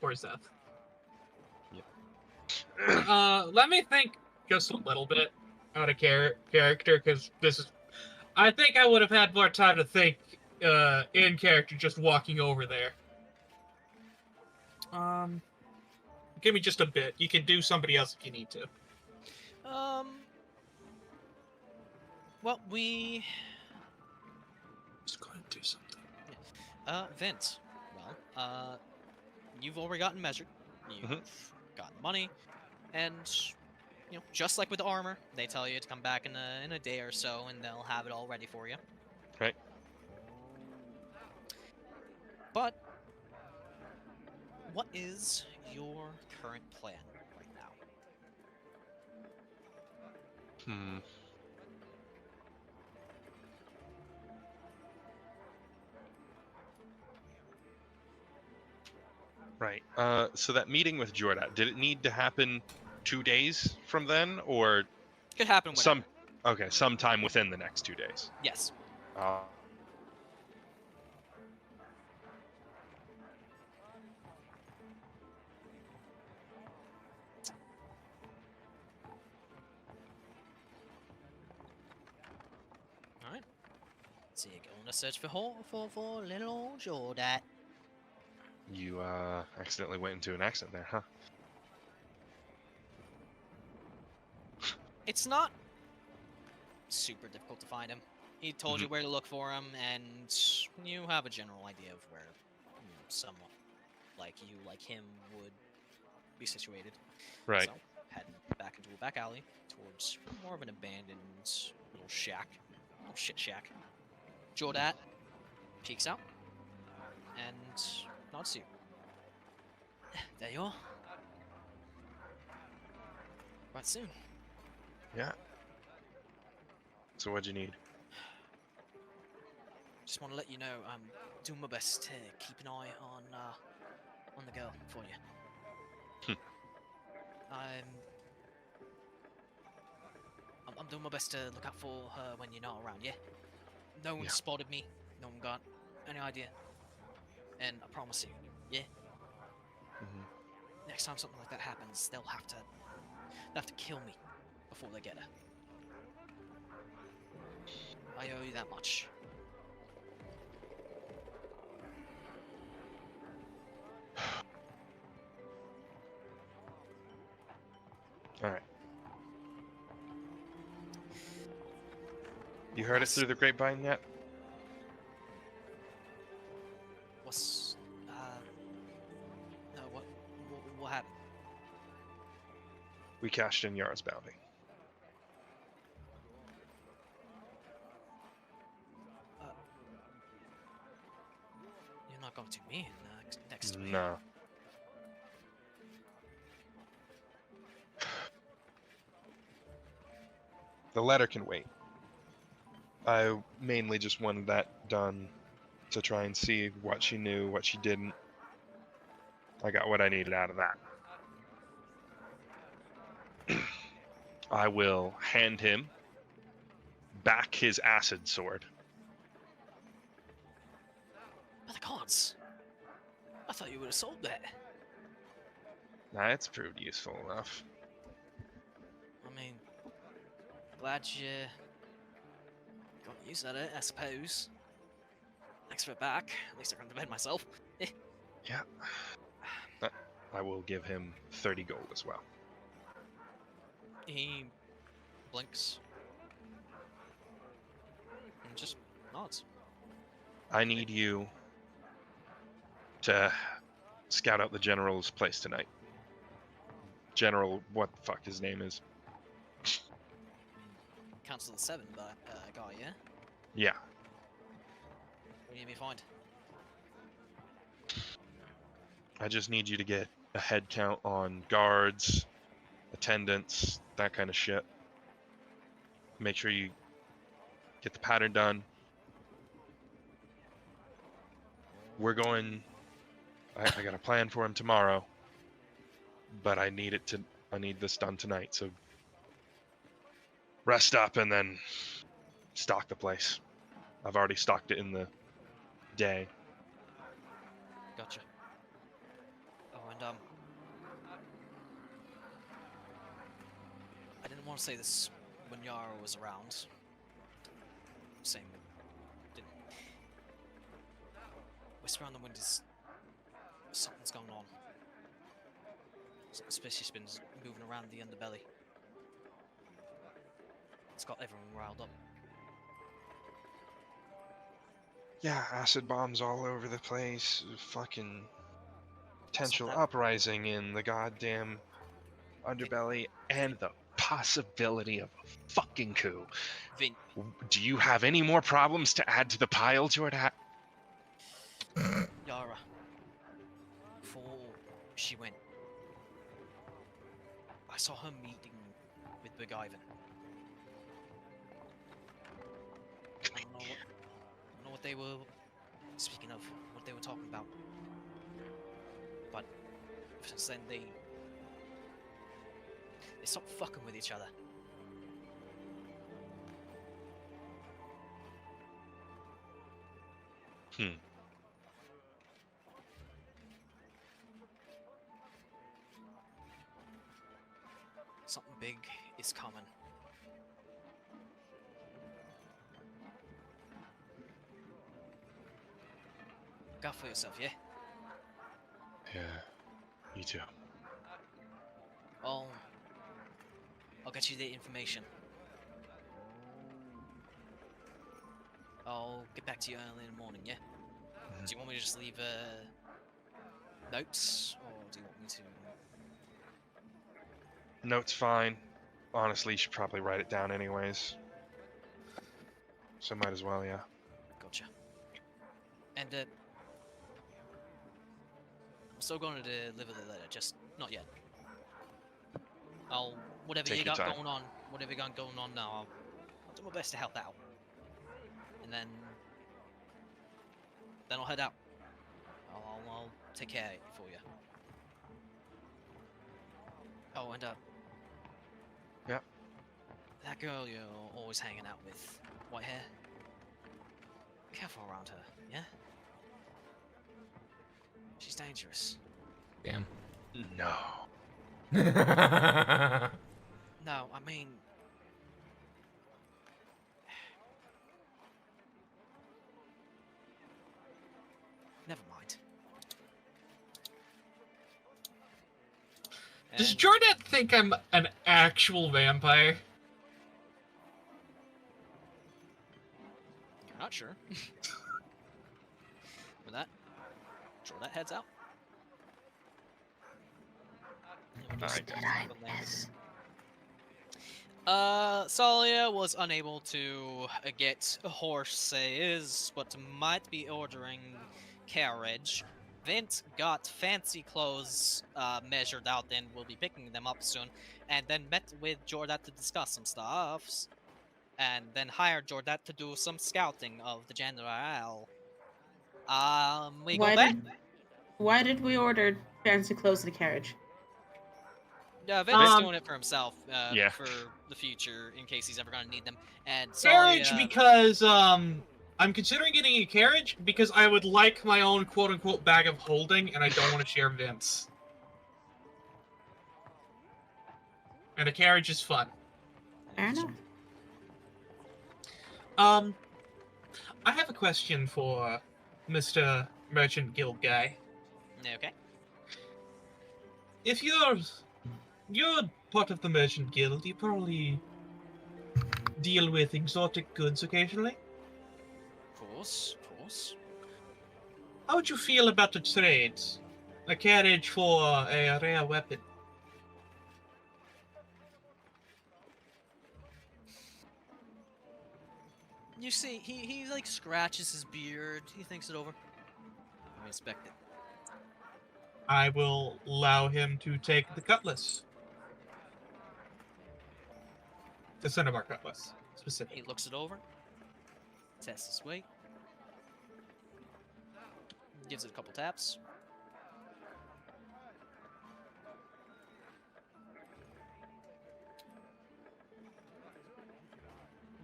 Where's that? Yep. Let me think just a little bit out of character, because this is... I think I would have had more time to think in character just walking over there. Give me just a bit. You can do somebody else if you need to. Well, we... Just go ahead and do something. Vint. Well, you've already gotten measured. You've gotten money, and just like with the armor, they tell you to come back in a day or so, and they'll have it all ready for you. Right. But what is your current plan right now? Right. So that meeting with Jordat, did it need to happen 2 days from then, or Could happen whenever. sometime within the next 2 days? Yes. Alright. So you're going to search for little old Jordat. You accidentally went into an accent there, huh? It's not super difficult to find him. He told you where to look for him, and you have a general idea of where someone like you, like him, would be situated. Right. So, heading back into a back alley towards more of an abandoned little shack. Little shit shack. Jordat peeks out and nods to you. There you are. Right soon. Yeah. So what'd you need? Just want to let you know I'm doing my best to keep an eye on the girl for you. I'm doing my best to look out for her when you're not around, yeah? No one Yeah. spotted me, no one got any idea. And I promise you, yeah? Mhm. Next time something like that happens, they'll have to kill me before they get her. I owe you that much. All right. You heard it through the grapevine yet? What's no, what happened? We cashed in Yara's bounty. You're not going to me next week. No. The letter can wait. I mainly just wanted that done to try and see what she knew, what she didn't. I got what I needed out of that. I will hand him back his acid sword. By the gods! I thought you would have sold that. Nah, it's proved useful enough. I mean, glad you got use out of it, I suppose. Thanks for it back. At least I can defend myself. Yeah. I will give him 30 gold as well. He blinks and just nods. I need you to scout out the general's place tonight. General, what the fuck his name is. Council of the Seven, but guy, yeah? Yeah. What do you need me to find? I just need you to get a head count on guards, attendants, that kind of shit. Make sure you get the pattern done. We're going... I got a plan for him tomorrow, but I need this done tonight, so rest up and then stock the place. I've already stocked it in the day. Gotcha. Oh, and I didn't want to say this when Yara was around. Same. Didn't. Whisper on the wind is something's going on. Something suspicious been moving around the underbelly. It's got everyone riled up. Yeah, acid bombs all over the place. Fucking potential that- uprising in the goddamn underbelly, and the possibility of a fucking coup. Vint, Do you have any more problems to add to the pile, Jordan? Yara, before she went, I saw her meeting with Big Ivan. I don't know what they were speaking of, what they were talking about. But since then they stopped fucking with each other. Something big is coming. Look out for yourself, yeah? Yeah, you too. I'll get you the information. I'll get back to you early in the morning, yeah? Mhm. Do you want me to just leave notes, or do you want me to... Note's fine. Honestly, you should probably write it down anyways. So might as well, yeah. Gotcha. And I'm still going to deliver the letter, just not yet. Whatever Take you your got time. going on, whatever you got going on now, I'll do my best to help out. And then I'll head out. I'll take care of it for you. Oh, and Yeah. that girl you're always hanging out with, white hair. Careful around her, yeah? She's dangerous. Damn. No. No, I mean... Never mind. Does And- Jordan think I'm an actual vampire? You're not sure. With that, Jordan heads out. And we'll just I go Did I from there. miss? Tsalia was unable to get horses, but might be ordering carriage. Vint got fancy clothes measured out and will be picking them up soon, and then met with Jordat to discuss some stuffs, and then hired Jordat to do some scouting of the general. We go back. Why did we order fancy clothes to the carriage? Vint's Um, doing it for himself, Yeah. for the future, in case he's ever gonna need them. And Carriage Tsalia- because I'm considering getting a carriage because I would like my own quote unquote bag of holding and I don't want to share Vince. And a carriage is fun. Fair enough. I have a question for Mr. Merchant Guild guy. Okay. If you're part of the Merchant Guild, you probably deal with exotic goods occasionally. Of course. How would you feel about a trade? A carriage for a rare weapon? You see, he like scratches his beard. He thinks it over. I respect it. I will allow him to take the cutlass. The cinnabar cutlass, He specifically. looks it over. Tests his weight. Gives it a couple taps.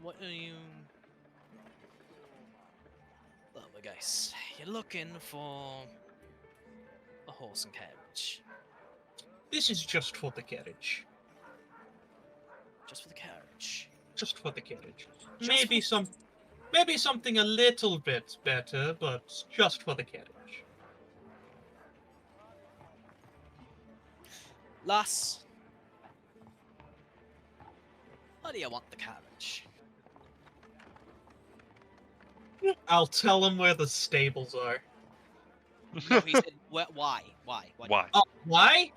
What are you... Lovely guys. You're looking for a horse and carriage. This is just for the carriage. Just for the carriage. Just for the carriage. Just Maybe something a little bit better, but just for the carriage. Lass. How do you want the carriage? I'll tell him where the stables are. No, he said, why? Why? Why? Oh, why?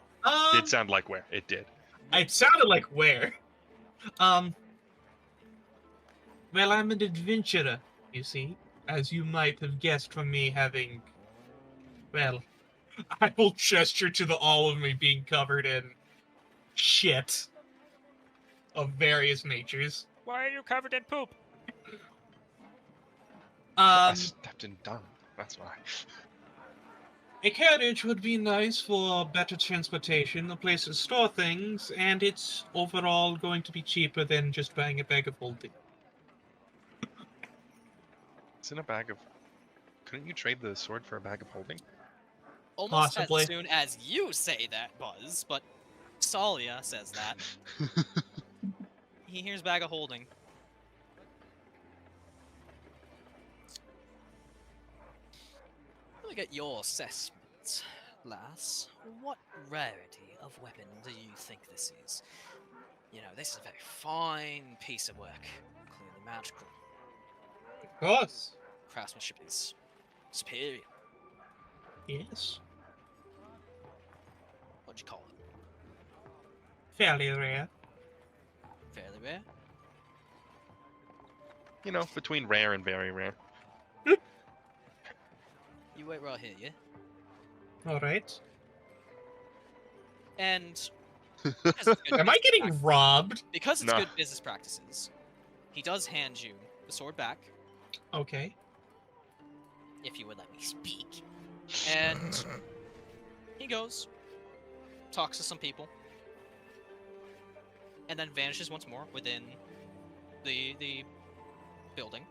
Did sound like where? It did. It sounded like where. Well, I'm an adventurer, you see, as you might have guessed from me having. Well, I will gesture to all of me being covered in shit of various natures. Why are you covered in poop? Um, I stepped in dung. That's why. A carriage would be nice for better transportation, a place to store things, and it's overall going to be cheaper than just buying a bag of holding. It's in a bag of. Couldn't you trade the sword for a bag of holding? Almost Possibly. as soon as you say that, Buzz, but Tsalia says that. He hears bag of holding. Let me get your assessment, lass. What rarity of weapon do you think this is? You know, this is a very fine piece of work. Clearly magical. Of course. Craftsmanship is superior. Yes. What'd you call it? Fairly rare. Fairly rare? You know, between rare and very rare. You wait right here, yeah? Alright. And because it's good Am I business getting prac- robbed? because it's No. good business practices, he does hand you the sword back, Okay. if you would let me speak. And he goes, talks to some people, and then vanishes once more within the building.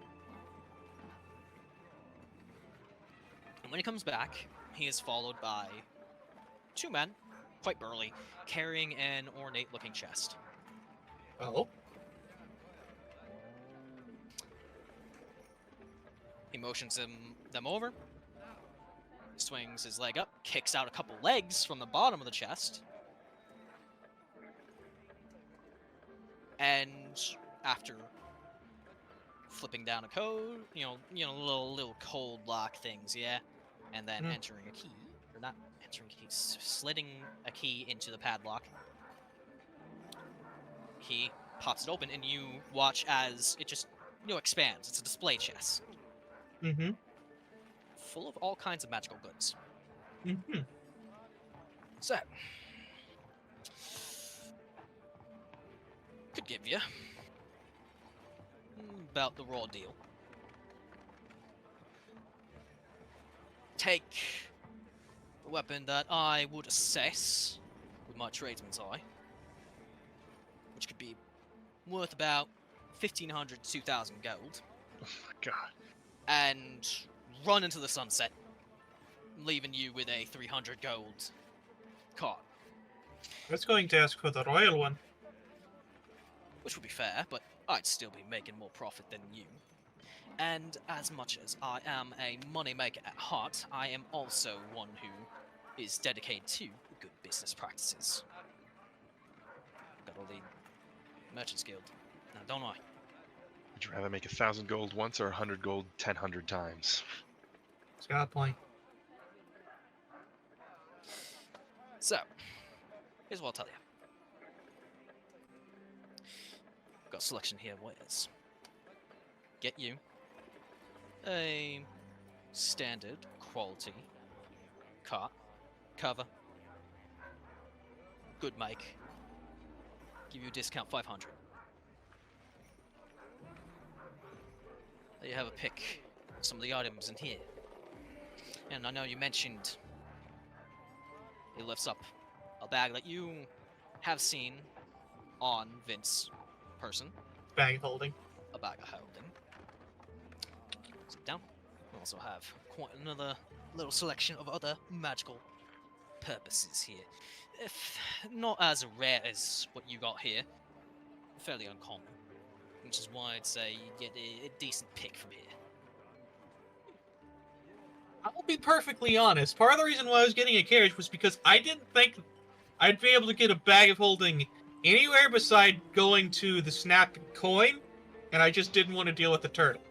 And when he comes back, he is followed by 2 men, quite burly, carrying an ornate-looking chest. Oh. He motions them over, swings his leg up, kicks out a couple legs from the bottom of the chest, and after flipping down a code, little code lock things, yeah, and then entering a key, or not entering a key, slitting a key into the padlock. He pops it open, and you watch as it just, expands. It's a display chest. Mm-hmm. Full of all kinds of magical goods. Mm-hmm. So, could give you about the raw deal. Take a weapon that I would assess with my tradesman's eye, which could be worth about 1,500 to 2,000 gold. Oh my god. And run into the sunset, leaving you with a 300 gold cart. I was going to ask for the royal one. Which would be fair, but I'd still be making more profit than you. And as much as I am a moneymaker at heart, I am also one who is dedicated to good business practices. Got all the Merchants Guild, now don't I? Would you rather make 1,000 gold once or 100 gold 1,000 times? It's got a point. So, here's what I'll tell you. Got a selection here, what is? Get you a standard quality cart, cover, good make, give you a discount 500. There you have a pick of some of the items in here. And I know you mentioned he lifts up a bag that you have seen on Vint's person. Bag holding. A bag of holding. Sit down. We also have quite another little selection of other magical purposes here. If not as rare as what you got here, fairly uncommon. Which is why I'd say you get a decent pick from here. I'll be perfectly honest. Part of the reason why I was getting a carriage was because I didn't think I'd be able to get a bag of holding anywhere beside going to the snap coin, and I just didn't want to deal with the turtle.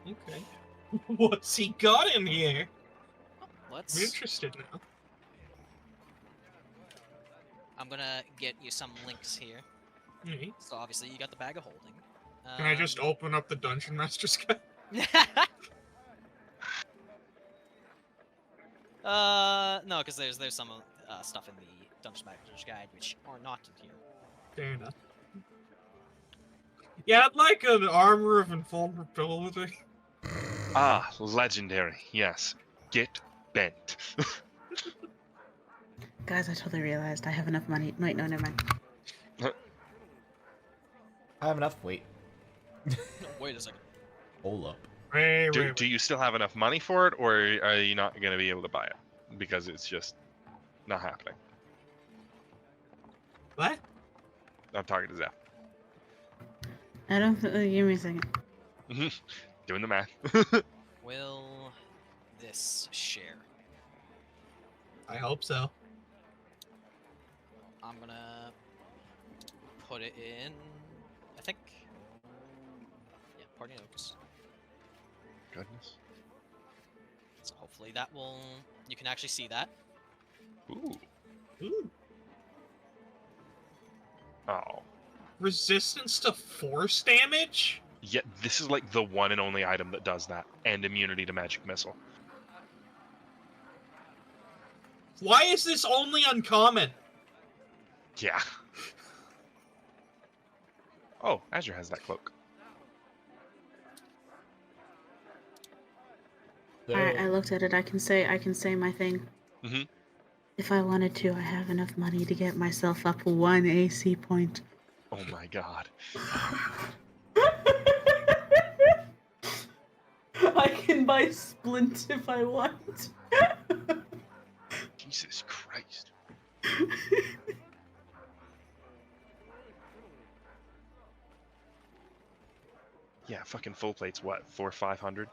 Okay. What's he got in here? I'm Let's. interested now. I'm gonna get you some links here. Mhm. So obviously you got the bag of holding. Can I just open up the Dungeon Master's Guide? No, because there's some stuff in the Dungeon Master's Guide which are not in here. Fair enough. Yeah, I'd like an armor of invulnerability. Ah, legendary. Yes. Get bent. Guys, I totally realized I have enough money. Wait, no, never mind. I have enough. Wait. No, wait a second. Hold up. Do you still have enough money for it, or are you not going to be able to buy it? Because it's just not happening. What? I'm talking to Zeph. I don't. Give me a second. Doing the math. Will this share? I hope so. I'm gonna put it in, I think. Yeah, party notes. Goodness. So hopefully that will, you can actually see that. Ooh. Ooh. Oh. Resistance to force damage? Yeah, this is like the one and only item that does that, and immunity to magic missile. Why is this only uncommon? Yeah. Oh, Azure has that cloak. Alright, I looked at it. I can say my thing. Mhm. If I wanted to, I have enough money to get myself up 1 AC point. Oh my god. I can buy Splint if I want. Jesus Christ. Yeah, fucking full plate's what? 400-500?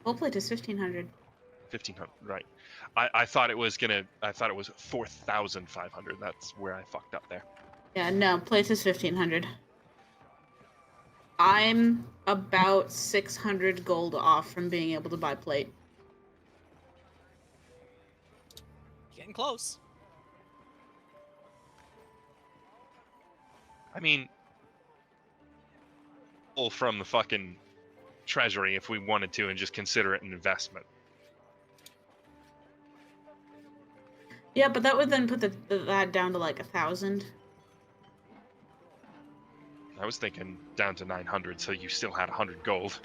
Full plate is 1500. 1500, right. I thought it was 4,500. That's where I fucked up there. Yeah, no, plate is 1500. I'm about 600 gold off from being able to buy plate. Getting close. I mean, pull from the fucking treasury if we wanted to and just consider it an investment. Yeah, but that would then put that down to like 1,000. I was thinking down to 900, so you still had 100 gold.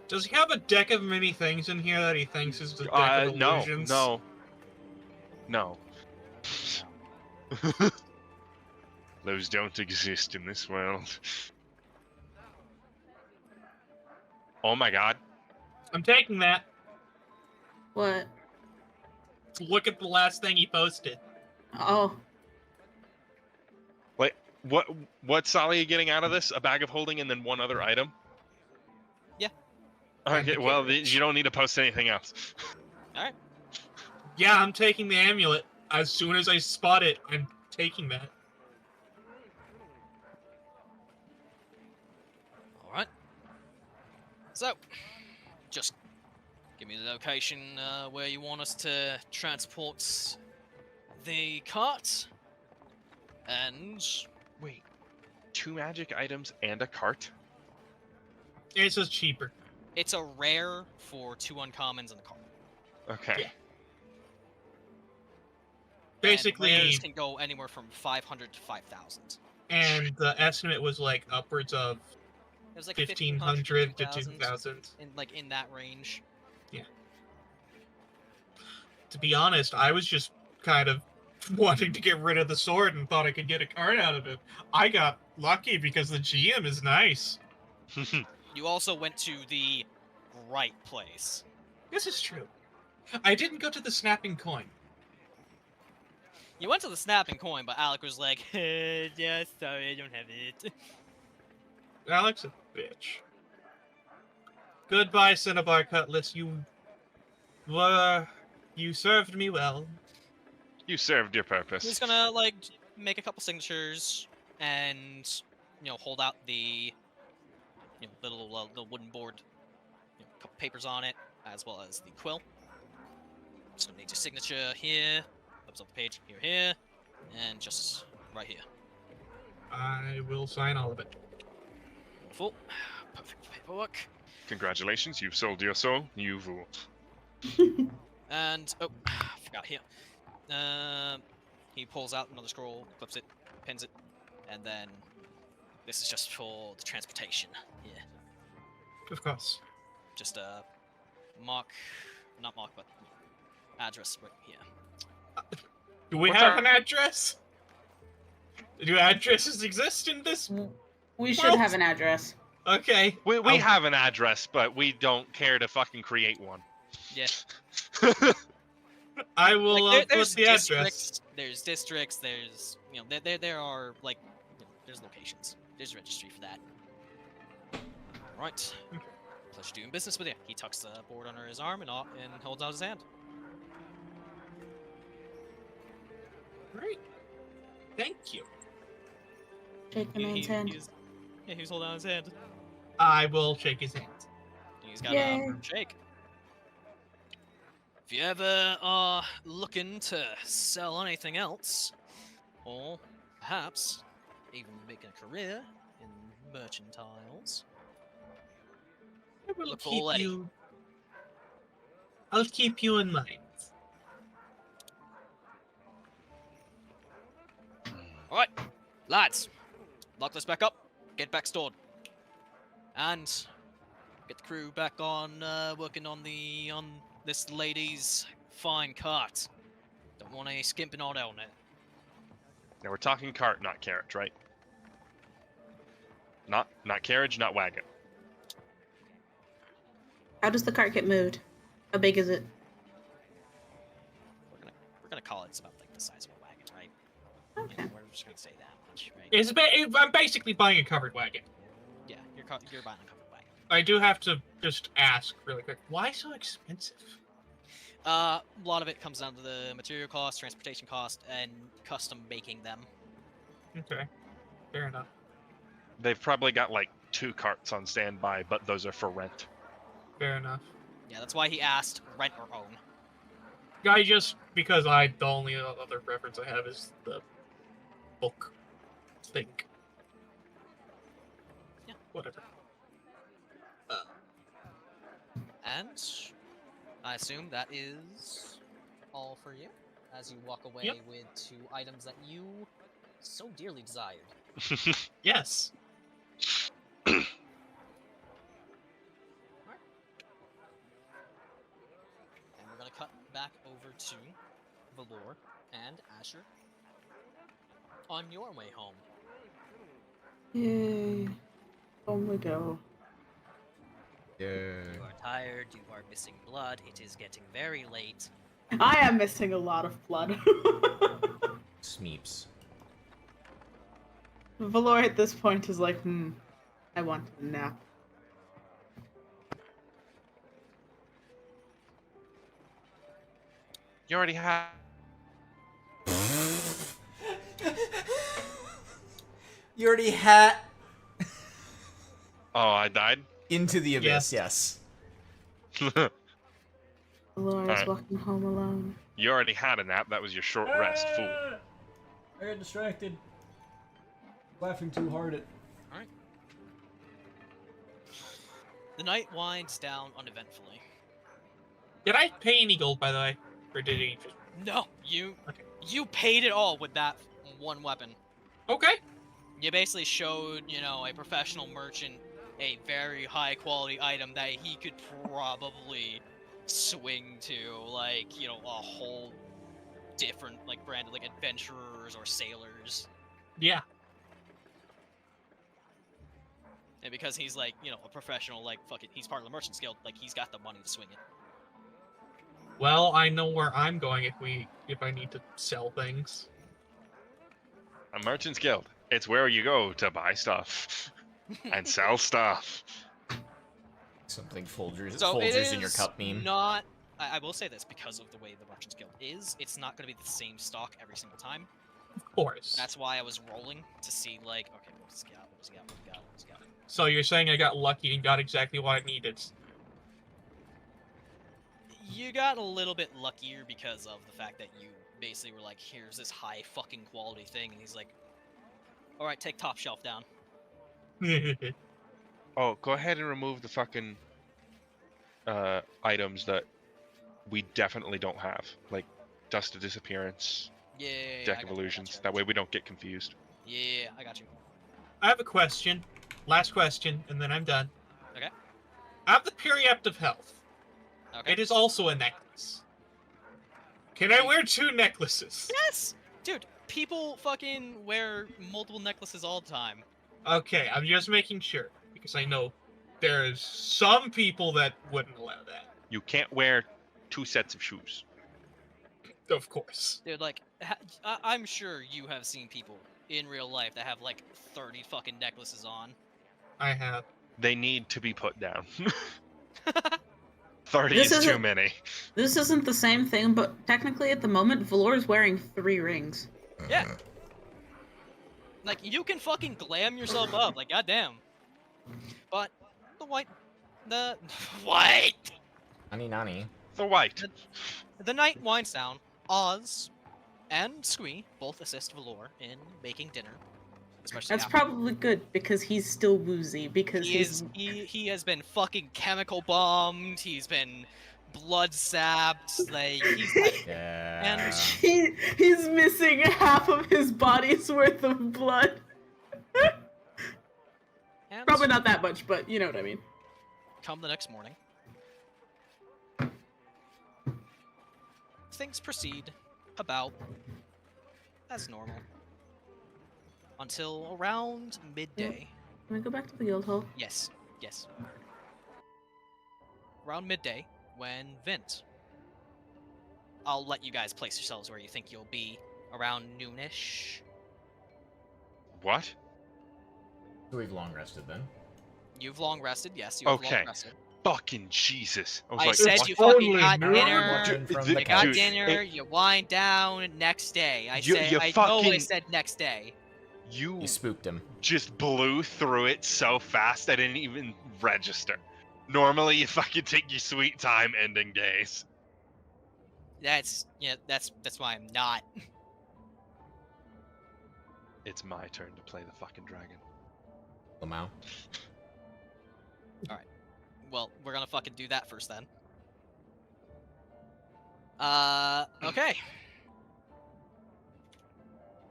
Does he have a deck of many things in here that he thinks is the deck of illusions? No. Those don't exist in this world. Oh my god. I'm taking that. What? Look at the last thing he posted. Oh. Wait, what's Tsalia getting out of this? A bag of holding and then one other item? Yeah. Okay, well, you don't need to post anything else. Alright. Yeah, I'm taking the amulet. As soon as I spot it, I'm taking that. Alright. So, just give me the location where you want us to transport the cart. And Wait, 2 magic items and a cart? It's just cheaper. it's a rare for 2 uncommons and a cart. Okay. Yeah. Basically, and rares can go anywhere from 500 to 5,000. and the estimate was like upwards of It was like 1,500 to 2,000. in that range. To be honest, I was just kind of wanting to get rid of the sword and thought I could get a card out of it. I got lucky because the GM is nice. You also went to the right place. This is true. I didn't go to the snapping coin. You went to the snapping coin, but Alec was like, yeah, sorry, I don't have it. Alex, a bitch. Goodbye, Cinnabar Cutlass. You served me well. You served your He's purpose. gonna, like, make a couple signatures and, hold out the, the little the wooden board, a couple papers on it, as well as the quill. Just gonna need your signature here, up the page, here, and just right here. I will sign all of it. Full. Perfect paperwork. Congratulations, you've sold your soul, you fool. And, oh, I forgot here. He pulls out another scroll, clips it, pins it, and then this is just for the transportation. Yeah. Of course. Just not mark, but address right here. Do we What's have our- an address? Do addresses exist in this? We should have an address. Okay. We I'll- have an address, but we don't care to fucking create one. Yeah. I will Like, put there's the districts. address. There's districts. There's there are like there's locations. There's a registry for that. All right. Pleasure doing business with you. He tucks the board under his arm and holds out his hand. Great. Thank you. Shake the man's hand. He's holding out his hand. I will shake his hand. He's got Yay. a shake. If you ever are looking to sell anything else, or perhaps even making a career in merchantiles, I will Look for keep Letty. you. I'll keep you in mind. alright, lads, lock this back up, get back stored, and get the crew back on working on this lady's Fine cut. Don't want any skimping on it. Now we're talking cart, not carriage, right? Not carriage, not wagon. How does the cart get moved? How big is it? We're gonna call it about like the size of a wagon, right? Okay. You know, we're just gonna say that much, right? I'm basically buying a covered wagon. Yeah, you're buying a covered wagon. I do have to just ask really quick, why so expensive? A lot of it comes down to the material cost, transportation cost, and custom making them. Okay, fair enough. They've probably got like 2 carts on standby, but those are for rent. Fair enough. Yeah, that's why he asked rent or own. Because the only other reference I have is the book thing. Yeah. Whatever. And I assume that is all for you, as you walk away Yep. with 2 items that you so dearly desired. Yes. And we're gonna cut back over to Valor and Azure on your way home. Yay. Home we go. Yeah. You are tired, you are missing blood, it is getting very late. I am missing a lot of blood. Smeeps. Valor at this point is like, I want a nap. You already have. You already had Oh, I died? into the abyss, Yes. yes. Valor is Alright. walking home alone. You already had a nap. That was your short rest, fool. I got distracted. Laughing too hard at. The night winds down uneventfully. Did I pay any gold, by the way? Or did he just... No, you Okay. you paid it all with that one weapon. Okay. You basically showed, a professional merchant a very high quality item that he could probably swing to, like, a whole different, like, brand of, like, adventurers or sailors. Yeah. And because he's, like, a professional, like, he's part of the Merchant's Guild, like, he's got the money to swing it. Well, I know where I'm going if I need to sell things. A Merchant's Guild. It's where you go to buy stuff and sell stuff. Something Folgers, So it Folgers in your is cup meme. not. I will say this because of the way the Merchant's Guild is. It's not going to be the same stock every single time. Of course. That's why I was rolling to see, like, okay, what does he got? What does he got? What does he got? What does he got? So you're saying I got lucky and got exactly what I needed? You got a little bit luckier because of the fact that you basically were like, here's this high fucking quality thing, and he's like, alright, take top shelf down. Oh, go ahead and remove the fucking items that we definitely don't have. Like Dust of Disappearance, Yeah, Deck I of got you, Illusions. I That got way we don't get confused. you. Yeah, I got you. I have a question. Last question, and then I'm done. Okay. I have the Periapt of Health. Okay. It is also a necklace. Can I wear 2 necklaces? Yes! Dude, people fucking wear multiple necklaces all the time. Okay, I'm just making sure, because I know there's some people that wouldn't allow that. You can't wear 2 sets of shoes. Of course. Dude, like, I'm sure you have seen people in real life that have, like, 30 fucking necklaces on. I have. They need to be put down. 30 This is too isn't- many. This isn't the same thing, but technically at the moment, Valor is wearing 3 rings. Yeah. Like, you can fucking glam yourself up, like, goddamn. But the white... Nani. The white. The night winds down. Oz and Squee both assist Valor in making dinner. Especially That's after probably good because he's still woozy because he has been fucking chemical bombed, he's been blood sapped, like, he's like... Yeah. he's missing half of his body's worth of blood. And Probably not that much, but you know what I mean. come the next morning. things proceed about as normal until around midday. Can we go back to the guild hall? Yes, yes. Around midday, when Vint. I'll let you guys place yourselves where you think you'll be around noonish. What? We've long rested then. You've long rested, yes, you have long Okay. rested. Fucking Jesus. I was I like, said what? you fucking Only got noon? dinner. Watching from Dude, the You got dude, dinner, it- you wind down next day. I You- say, you I know I fucking- said next day. You You spooked him. just blew through it so fast I didn't even register. Normally, you fucking take your sweet time ending days. That's why I'm not. It's my turn to play the fucking dragon. Lamau. Well, we're gonna fucking do that first then. Okay.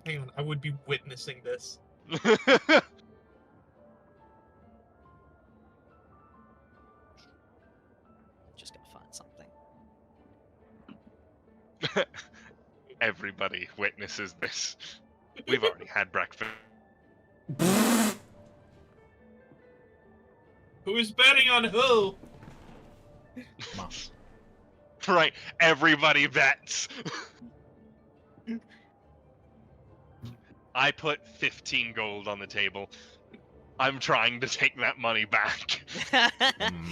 Hang on, I would be witnessing this. Just gotta find something. Everybody witnesses this. We've already had breakfast. Who's betting on who? Mom. Right, everybody bets. I put 15 gold on the table. I'm trying to take that money back.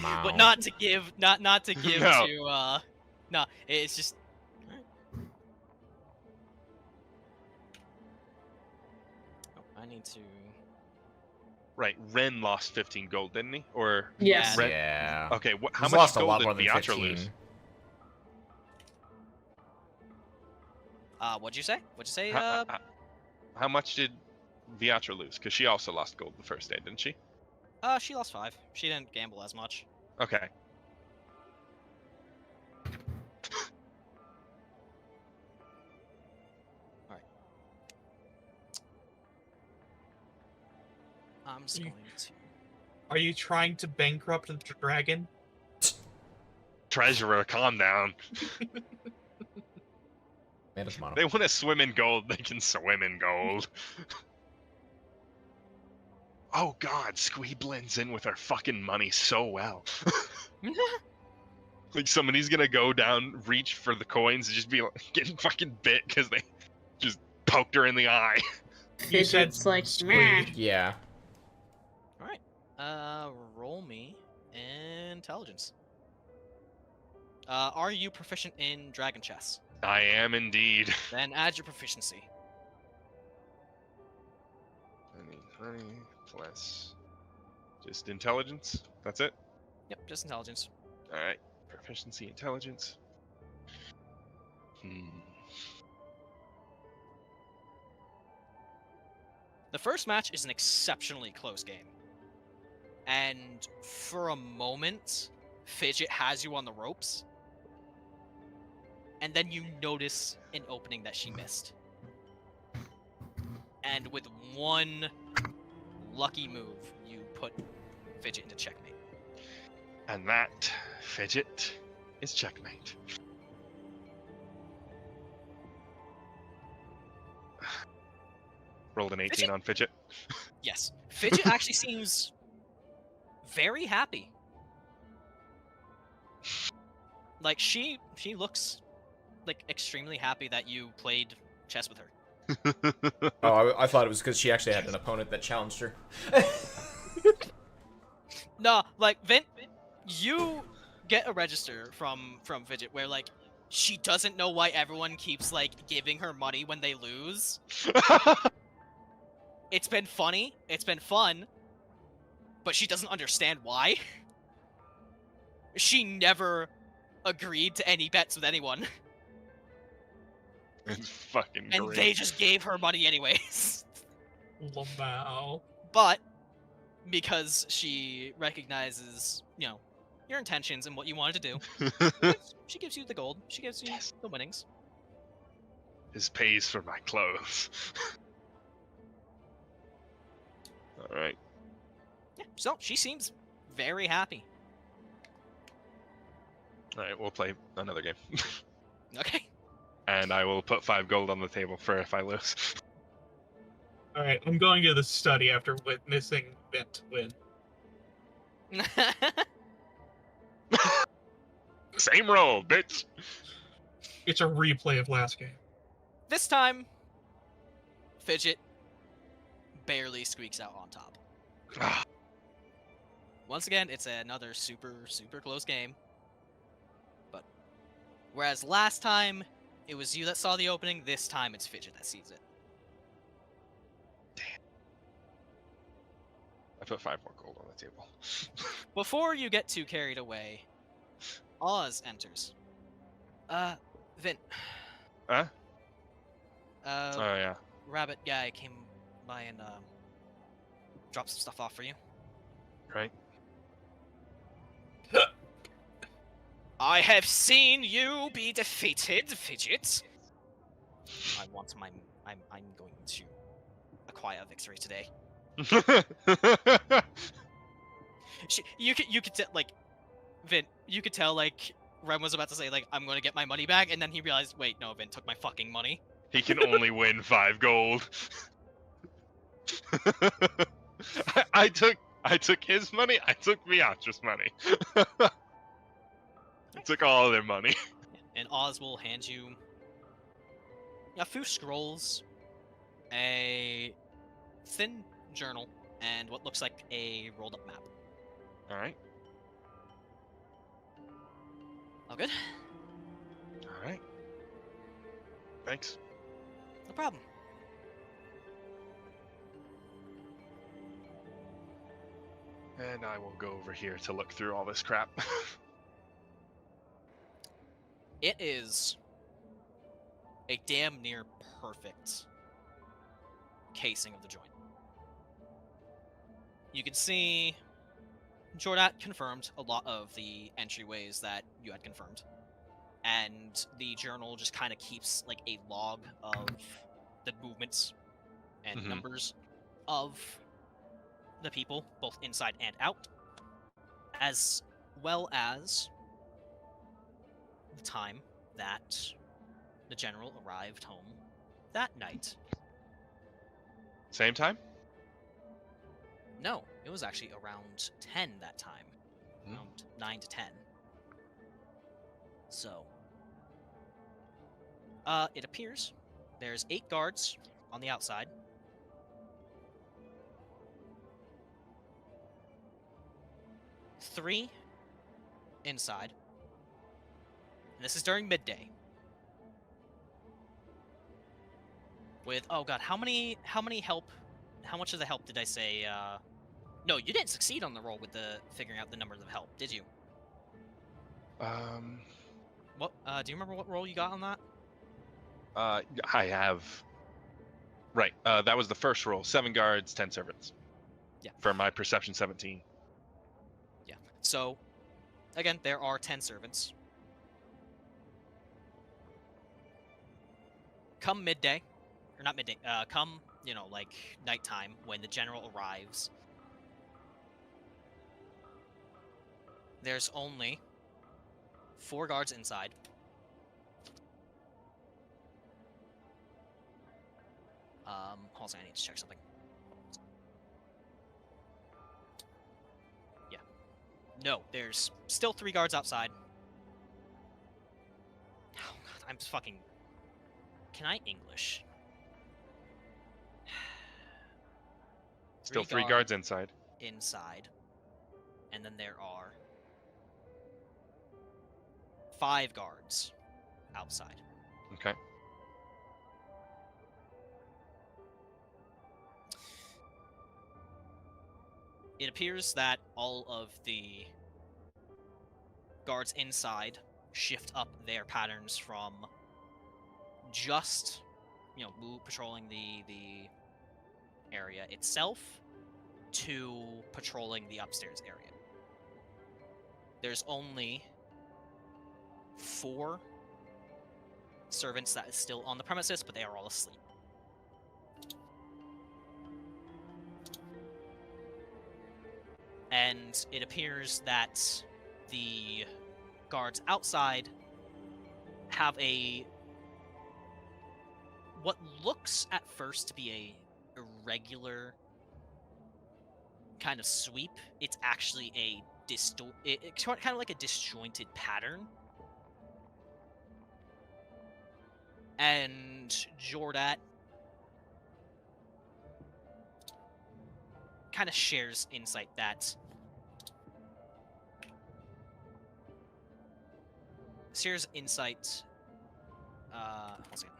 But not to give, not to give No. to. No, it's just. Oh, I need to. Right, Ren lost 15 gold, didn't he? Or Yes. Ren- Yeah. okay, how He's much lost a gold lot did more than Viatra 15. lose? What'd you say? What'd you say? How much did Viatra lose? Because she also lost gold the first day, didn't she? She lost 5. She didn't gamble as much. Okay. I'm just going to. Are you trying to bankrupt the dragon? Treasurer, calm down. Manus mono. They want to swim in gold, they can swim in gold. Oh god, Squee blends in with our fucking money so well. Like somebody's gonna go down, reach for the coins, and just be like, getting fucking bit because they just poked her in the eye. You said It's like, squee. meh. Yeah. Roll me intelligence. Are you proficient in dragon chess? I am indeed. Then add your proficiency. 20 plus just intelligence. That's it. Yep, just intelligence. All right, proficiency, intelligence. The first match is an exceptionally close game. And for a moment, Fidget has you on the ropes. And then you notice an opening that she missed. And with one lucky move, you put Fidget into checkmate. And that, Fidget, is checkmate. Rolled an 18 Fidget? on Fidget. Yes. Fidget actually seems very happy. Like she looks like extremely happy that you played chess with her. Oh, I thought it was because she actually had an opponent that challenged her. No, like Vint, you get a register from Fidget where like she doesn't know why everyone keeps like giving her money when they lose. It's been funny, it's been fun, but she doesn't understand why. She never agreed to any bets with anyone, It's fucking and great. they just gave her money anyways. Wow. But because she recognizes, you know, your intentions and what you wanted to do, she gives you the gold. She gives you Yes. the winnings. This pays for my clothes. Alright. Yeah, so she seems very happy. Alright, we'll play another game. Okay. and I will put 5 gold on the table for if I lose. All right, I'm going to the study after witnessing Vint win. Same roll, bitch. It's a replay of last game. This time, Fidget barely squeaks out on top. Ah, Once again, it's another super, super close game. But whereas last time it was you that saw the opening, this time it's Fidget that sees it. I put 5 more gold on the table. Before you get too carried away, Oz enters. Vint. Huh? Uh, Oh yeah. Rabbit guy came by and dropped some stuff off for you. Right. I have seen you be defeated, Fidget. I'm going to acquire a victory today. You could tell, like, Vint, you could tell, like, Rem was about to say, like, I'm going to get my money back, and then he realized, wait, no, Vint took my fucking money. He can only win 5 gold. I took his money. I took Miatra's money. I took all their money. And Oz will hand you a few scrolls, a thin journal, and what looks like a rolled-up map. All right. All good? All right. Thanks. No problem. And I will go over here to look through all this crap. It is a damn near perfect casing of the joint. You can see Jordat confirmed a lot of the entryways that you had confirmed. And the journal just kind of keeps like a log of the movements and numbers of the people, both inside and out, as well as the time that the general arrived home that night. Same time? No, it was actually around 10 that time. Around 9 to 10. So, it appears there's 8 guards on the outside. Three inside. And this is during midday. With, oh god, how much of the help did I say, no, you didn't succeed on the roll with the figuring out the numbers of help, did you? What, do you remember what roll you got on that? I have. Right. That was the first roll. 7 guards, 10 servants. Yeah. For my perception 17. Yeah. So, again, there are 10 servants. Come midday, or not midday, come, like, nighttime, when the general arrives, there's only 4 guards inside. Hold on, I need to check something. Yeah. No, there's still 3 guards outside. Oh god, I'm fucking... Can I English? Still 3 guards inside. Inside. And then there are 5 guards outside. Okay. It appears that all of the guards inside shift up their patterns from just, patrolling the area itself to patrolling the upstairs area. There's only 4 servants that is still on the premises, but they are all asleep. And it appears that the guards outside have a what looks at first to be a irregular kind of sweep, it's actually a kind of like a disjointed pattern. And Jordat kind of shares insight that one second.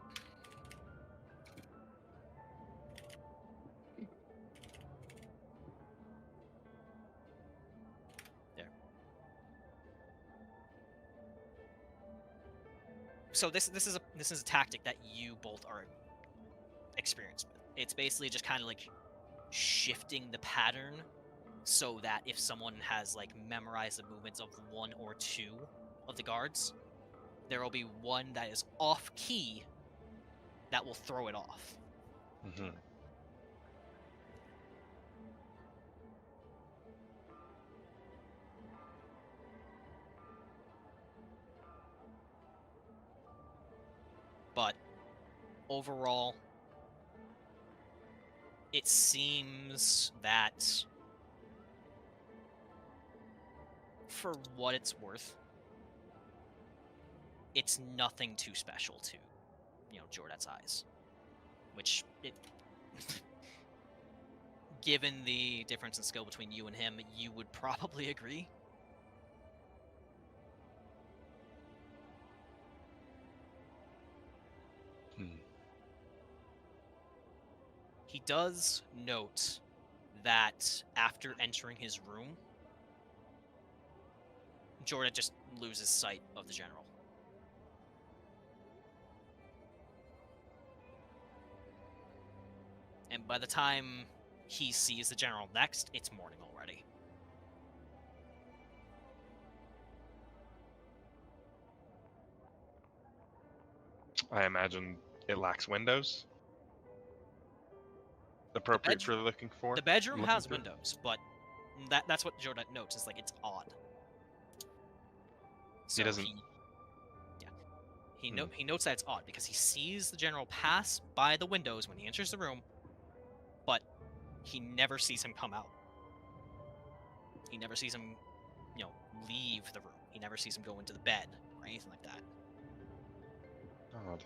There. So this is a tactic that you both are experienced with. It's basically just kind of like shifting the pattern so that if someone has like memorized the movements of one or two of the guards, there will be one that is off key that will throw it off. Mm-hmm. But overall, it seems that for what it's worth, it's nothing too special to, Jordat's eyes. Which, given the difference in skill between you and him, you would probably agree. He does note that after entering his room, Jordat just loses sight of the general. And by the time he sees the general next, it's morning already. I imagine it lacks windows. Appropriate for looking for. The bedroom looking has through. windows, but that's what Jordat notes. Is like it's odd. So He doesn't. He notes that it's odd because he sees the general pass by the windows when he enters the room, but he never sees him come out. He never sees him, leave the room. He never sees him go into the bed or anything like that. Odd.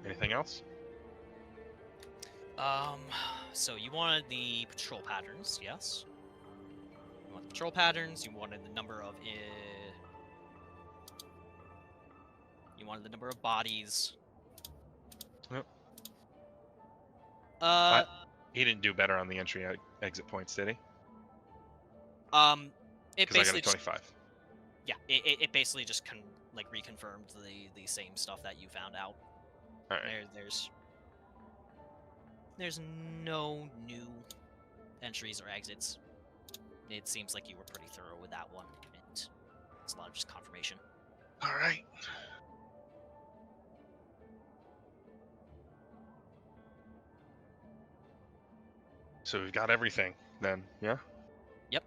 Anything else? So you wanted the patrol patterns, yes? You wanted the patrol patterns, you wanted the number of you wanted the number of bodies. Yep. He didn't do better on the entry exit points, did he? It Because I got basically a 25. it basically just reconfirmed the same stuff that you found out. All right. There's no new entries or exits. It seems like you were pretty thorough with that one, and it's a lot of just confirmation. All right. So we've got everything then, yeah? Yep.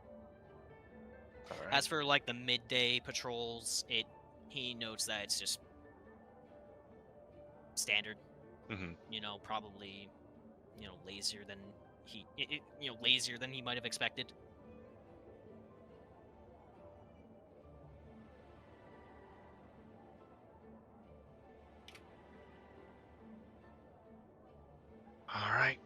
All right. As for the midday patrols, he notes that it's just standard. Mm-hmm. Probably lazier than lazier than he might have expected. All right.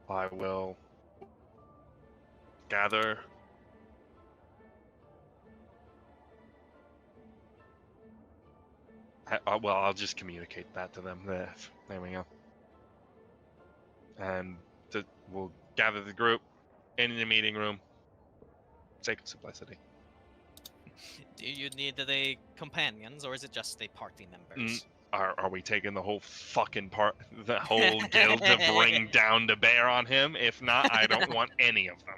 I will gather I'll just communicate that to them. There we go. And we'll gather the group in the meeting room. Sake of simplicity. Do you need the companions, or is it just the party members? Are we taking the whole the whole guild to bring down to bear on him? If not, I don't want any of them.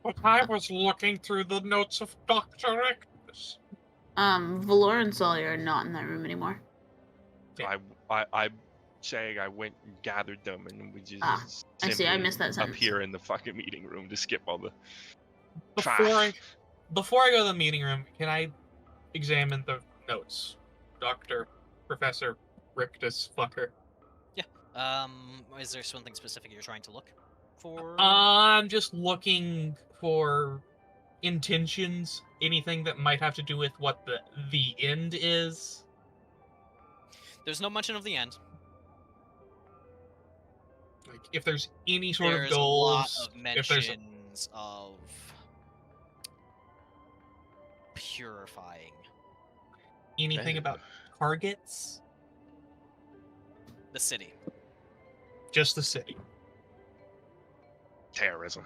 But I was looking through the notes of Dr. Rectus. Valor and Tsalia are not in that room anymore. I'm saying I went and gathered them, and we just I see. I simply missed that up sentence. here in the fucking meeting room to skip all the Before I go to the meeting room, can I examine the notes, Doctor, Professor, Rictus, fucker? Is there something specific you're trying to look for? I'm just looking for intentions, anything that might have to do with what the end is. There's no mention of the end. Like, if there's any sort There's of goals, a lot of if there's mentions of purifying. anything about targets, The city. just the city. terrorism.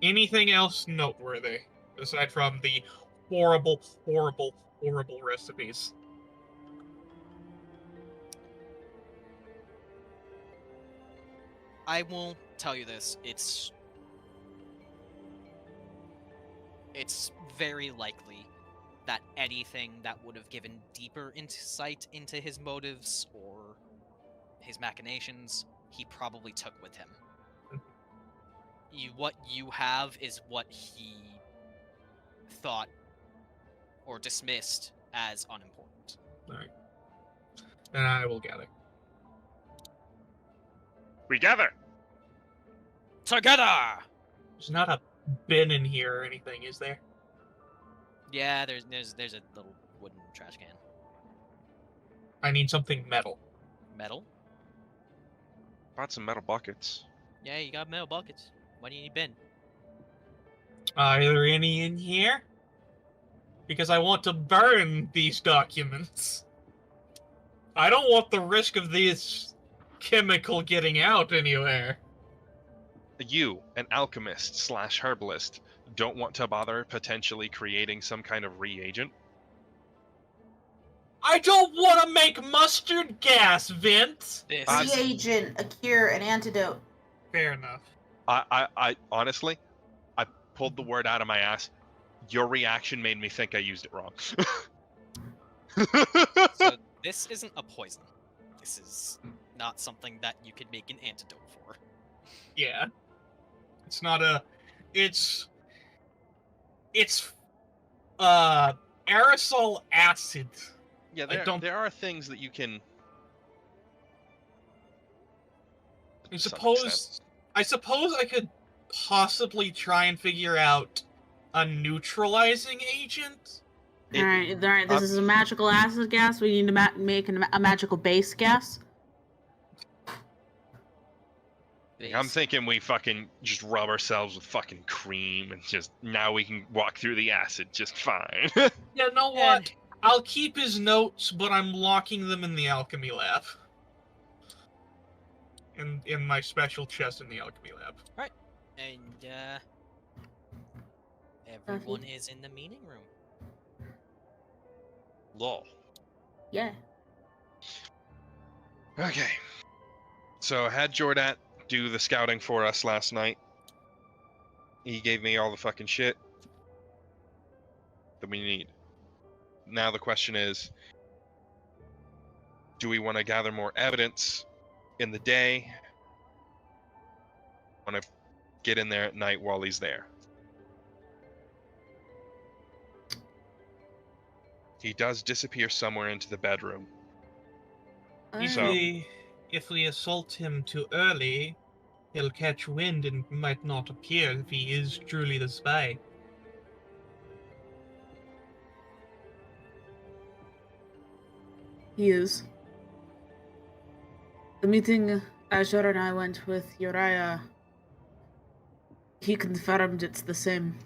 Anything else noteworthy aside from the horrible, horrible, horrible recipes? I will tell you this. It's very likely that anything that would have given deeper insight into his motives or his machinations, he probably took with him. What you have is what he thought or dismissed as unimportant. Alright. And I will gather. We gather. Together! There's not a bin in here or anything, is there? Yeah, there's a little wooden trash can. I need something metal. Metal? Bought some metal buckets. Yeah, you got metal buckets. Why do you need bin? Are there any in here? Because I want to burn these documents. I don't want the risk of this chemical getting out anywhere. You, an alchemist / herbalist, don't want to bother potentially creating some kind of reagent? I don't want to make mustard gas, Vint! This Reagent, a cure, an antidote. Fair enough. I honestly, I pulled the word out of my ass. Your reaction made me think I used it wrong. So this isn't a poison. This is not something that you could make an antidote for. Yeah. It's not a... It's aerosol acid. Yeah, I don't- there are things that you can... I to some suppose extent. I could possibly try and figure out a neutralizing agent. It- Alright, this is a magical acid gas. We need to make a magical base gas. I'm thinking we fucking just rub ourselves with fucking cream and just now we can walk through the acid just fine. You know what? I'll keep his notes, but I'm locking them in the alchemy lab. In my special chest in the alchemy lab. And everyone is in the meeting room. Lol. Yeah. Okay. So I had Jordat do the scouting for us last night. He gave me all the fucking shit that we need. Now the question is, do we want to gather more evidence in the day? Want to get in there at night while he's there? He does disappear somewhere into the bedroom. So- If we assault him too early, he'll catch wind and might not appear if he is truly the spy. He is. The meeting Azure and I went with Uriah, he confirmed it's the same.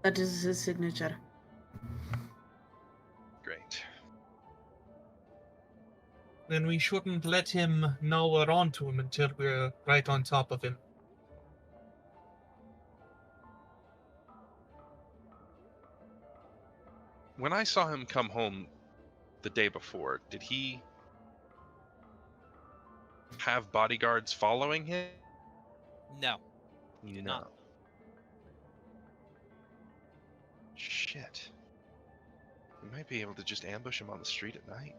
That is his signature. Great. Then we shouldn't let him know we're onto him until we're right on top of him. When I saw him come home the day before, did he have bodyguards following him? No. No. not. Shit. We might be able to just ambush him on the street at night.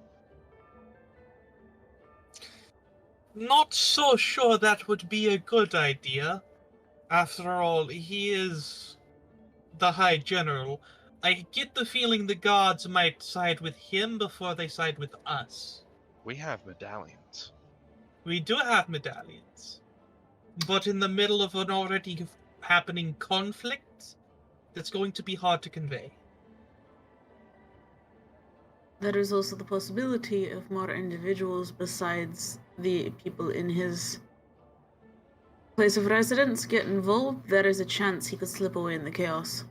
Not so sure that would be a good idea. After all, he is the High General. I get the feeling the gods might side with him before they side with us. We have medallions. We do have medallions. But in the middle of an already happening conflict, that's going to be hard to convey. There is also the possibility of more individuals besides the people in his place of residence get involved. There is a chance he could slip away in the chaos.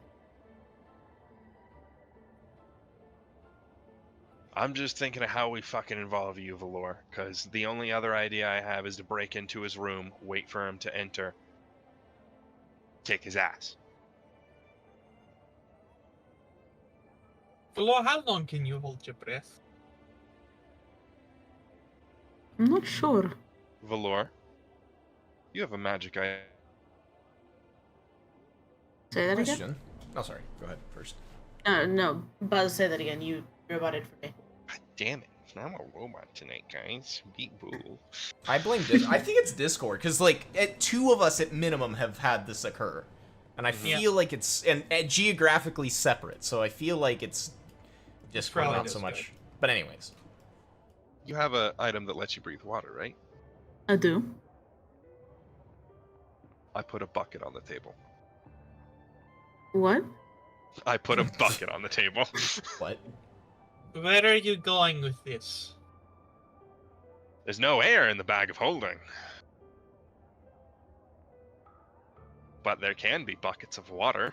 I'm just thinking of how we fucking involve you, Valor, because the only other idea I have is to break into his room, wait for him to enter, kick his ass. Valor, how long can you hold your breath? I'm not sure. Valor, you have a magic eye. Say that again? Question. Oh, sorry. Go ahead first. No. Buzz, say that again. You roboted for me. God damn it. I'm a robot tonight, guys. Beat bull. I blame I think it's Discord, because, like, two of us at minimum have had this occur. And I feel like it's and geographically separate, so I feel like it's Discord, Probably not so Discord. much. But anyways. You have an item that lets you breathe water, right? I do. I put a bucket on the table. What? I put a bucket on the table. What? Where are you going with this? There's no air in the bag of holding. But there can be buckets of water.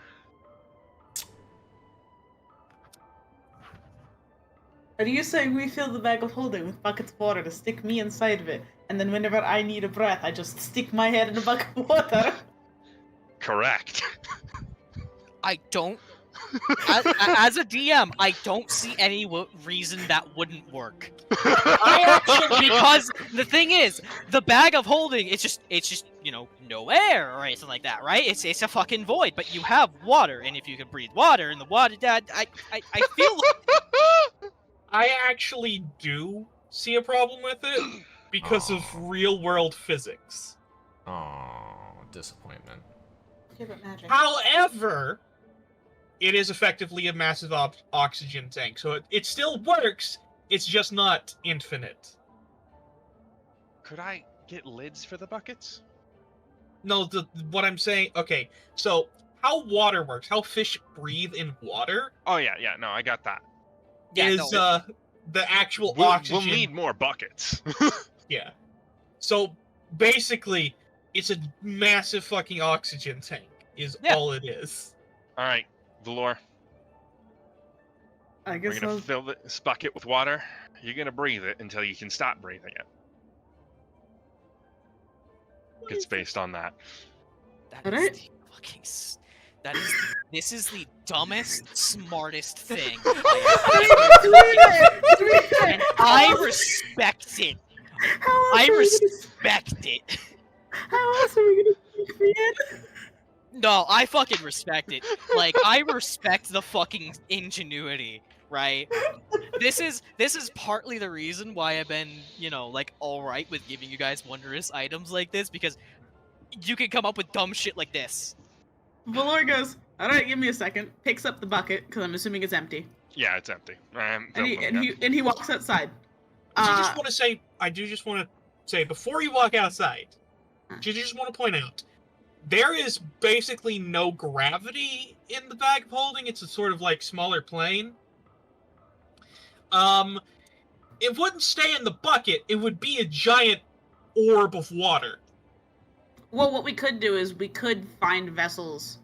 Are you saying we fill the bag of holding with buckets of water to stick me inside of it, and then whenever I need a breath, I just stick my head in a bucket of water? Correct. I don't. As a DM, I don't see any reason that wouldn't work. Because the thing is, the bag of holding, it's just no air or anything like that, right? It's a fucking void, but you have water, and if you can breathe water in the water, I feel like I actually do see a problem with it because of real-world physics. Oh, disappointment. Okay, but magic. However, it is effectively a massive oxygen tank, so it still works, it's just not infinite. Could I get lids for the buckets? No, what I'm saying... Okay, so how water works, how fish breathe in water, Oh, yeah, no, I got that. is no. the actual We'll oxygen... need more buckets. Yeah. So, basically, it's a massive fucking oxygen tank, is all it is. Alright, Valor, I we're guess gonna I'll... fill this bucket with water. You're gonna breathe it until you can stop breathing it. It's based on that. that is Alright. the fucking. This is the dumbest, smartest thing. And I respect it. I respect it. How else are we gonna keep me in? No, I fucking respect it. Like, I respect the fucking ingenuity, right? This is partly the reason why I've been, like, alright with giving you guys wondrous items like this, because you can come up with dumb shit like this. Valor goes, alright, give me a second. Picks up the bucket, because I'm assuming it's empty. Yeah, it's empty. And he walks outside. I do just want to say, before you walk outside, I just want to point out, there is basically no gravity in the bag of holding. It's a sort of like smaller plane. It wouldn't stay in the bucket. It would be a giant orb of water. Well, what we could do is we could find vessels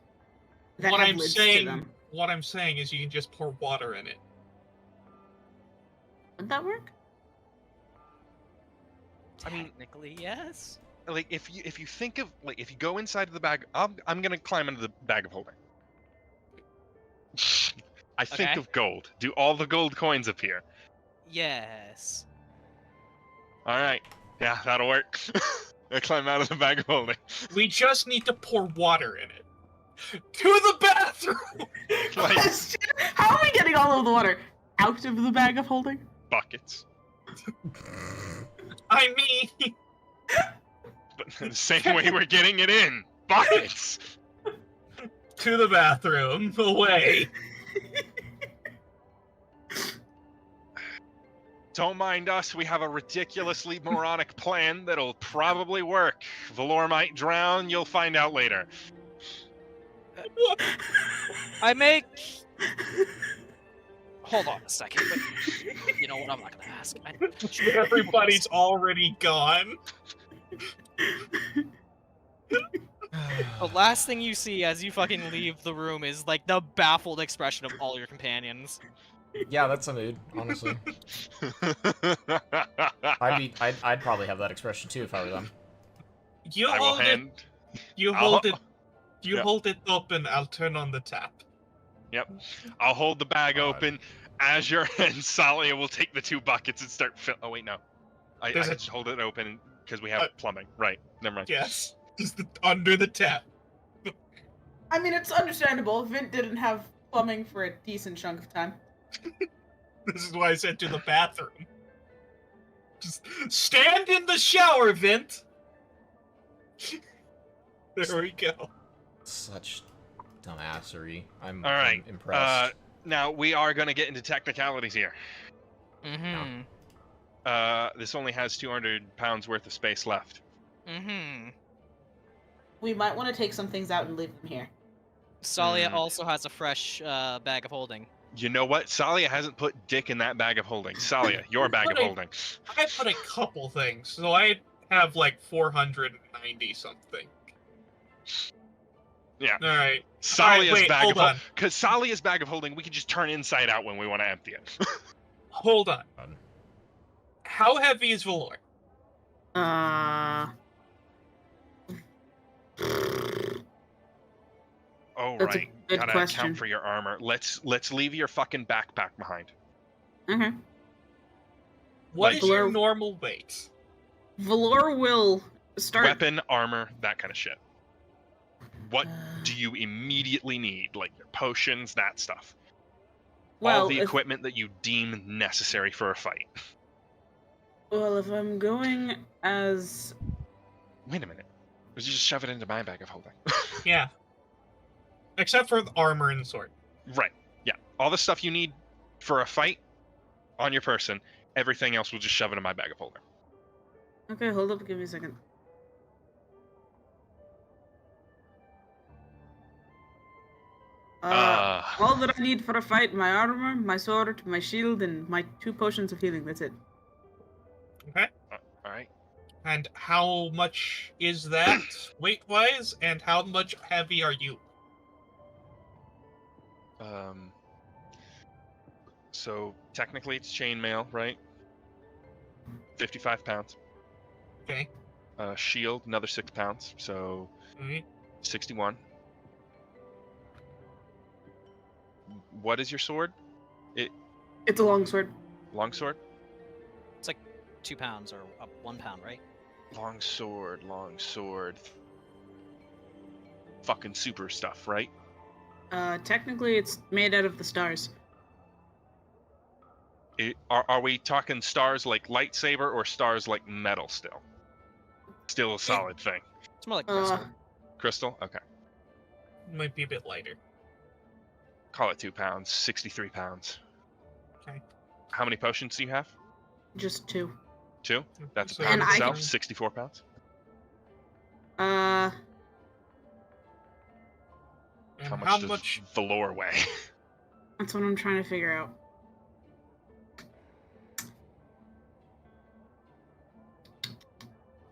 that have lids to them. What I'm saying is you can just pour water in it. Would that work? I mean, Technically, yes. like if you think of if you go inside of the bag, I'm gonna climb into the bag of holding. I think Okay. of gold. Do all the gold coins appear? Yes. All right. Yeah, that'll work. I climb out of the bag of holding. We just need to pour water in it. To the bathroom! Like, Question, how are we getting all of the water? out of the bag of holding? Buckets. I mean, But the same way we're getting it in. Buckets. to the bathroom, away. Don't mind us, we have a ridiculously moronic plan that'll probably work. Valor might drown, you'll find out later. I make. Hold on a second. But you know what? I'm not gonna ask. Everybody's already gone. The last thing you see as you fucking leave the room is like the baffled expression of all your companions. Yeah, that's a mood, honestly. I'd probably have that expression too if I were them. You I will hold it. hand. You I'll- hold it. You Yeah. hold it open. I'll turn on the tap. I'll hold the bag God. open. Azure and Tsalia will take the 2 buckets and start oh wait, no. I There's a- just hold it open because we have plumbing. Right, never mind. Yes, just under the tap. I mean, it's understandable. Vint didn't have plumbing for a decent chunk of time. This is why I said to the bathroom. Just stand in the shower, Vint. There we go. Such dumbassery. I'm, Alright, I'm impressed. Now, we are going to get into technicalities here. Mm-hmm. This only has 200 pounds worth of space left. Mm-hmm. We might want to take some things out and leave them here. Tsalia also has a fresh bag of holding. You know what? Tsalia hasn't put dick in that bag of holding. Tsalia, your bag of holding. I put a couple things, so I have like 490 something. Yeah. All right. Tsalia's wait, bag hold of on. because Tsalia's bag of holding, we can just turn inside out when we want to empty it. Hold on. How heavy is Valor? Oh That's a right, good gotta question. account for your armor. Let's leave your fucking backpack behind. Okay. What Like- is your Valor- normal weight? Valor will start. Weapon, armor, that kind of shit. What do you immediately need? Like your potions, that stuff. Well, All the if- equipment that you deem necessary for a fight. Well, if I'm going as Wait a minute. Would you just shove it into my bag of holding? Yeah. Except for the armor and sword. Right. Yeah. All the stuff you need for a fight on your person. Everything else we'll just shove it in my bag of holding. Okay, hold up, give me a second. All that I need for a fight, my armor, my sword, my shield, and my 2 potions of healing, that's it. Okay. All right. And how much is that weight-wise? And how much heavy are you? So technically it's chainmail, right? 55 pounds. Okay. Shield, another 6 pounds, so Alright. 61. What is your sword? It's a longsword. Longsword? 2 pounds or 1 pound, right? Longsword. Fucking super stuff, right? Technically it's made out of the stars. Are we talking stars like lightsaber or stars like metal still? Still a solid thing. It's more like crystal. Crystal? Okay. Might be a bit lighter. Call it 2 pounds, 63 pounds. Okay. How many potions do you have? Just 2. 2? That's a So- pound And I itself, can- 64 pounds. And How much how does much Valor weigh? That's what I'm trying to figure out.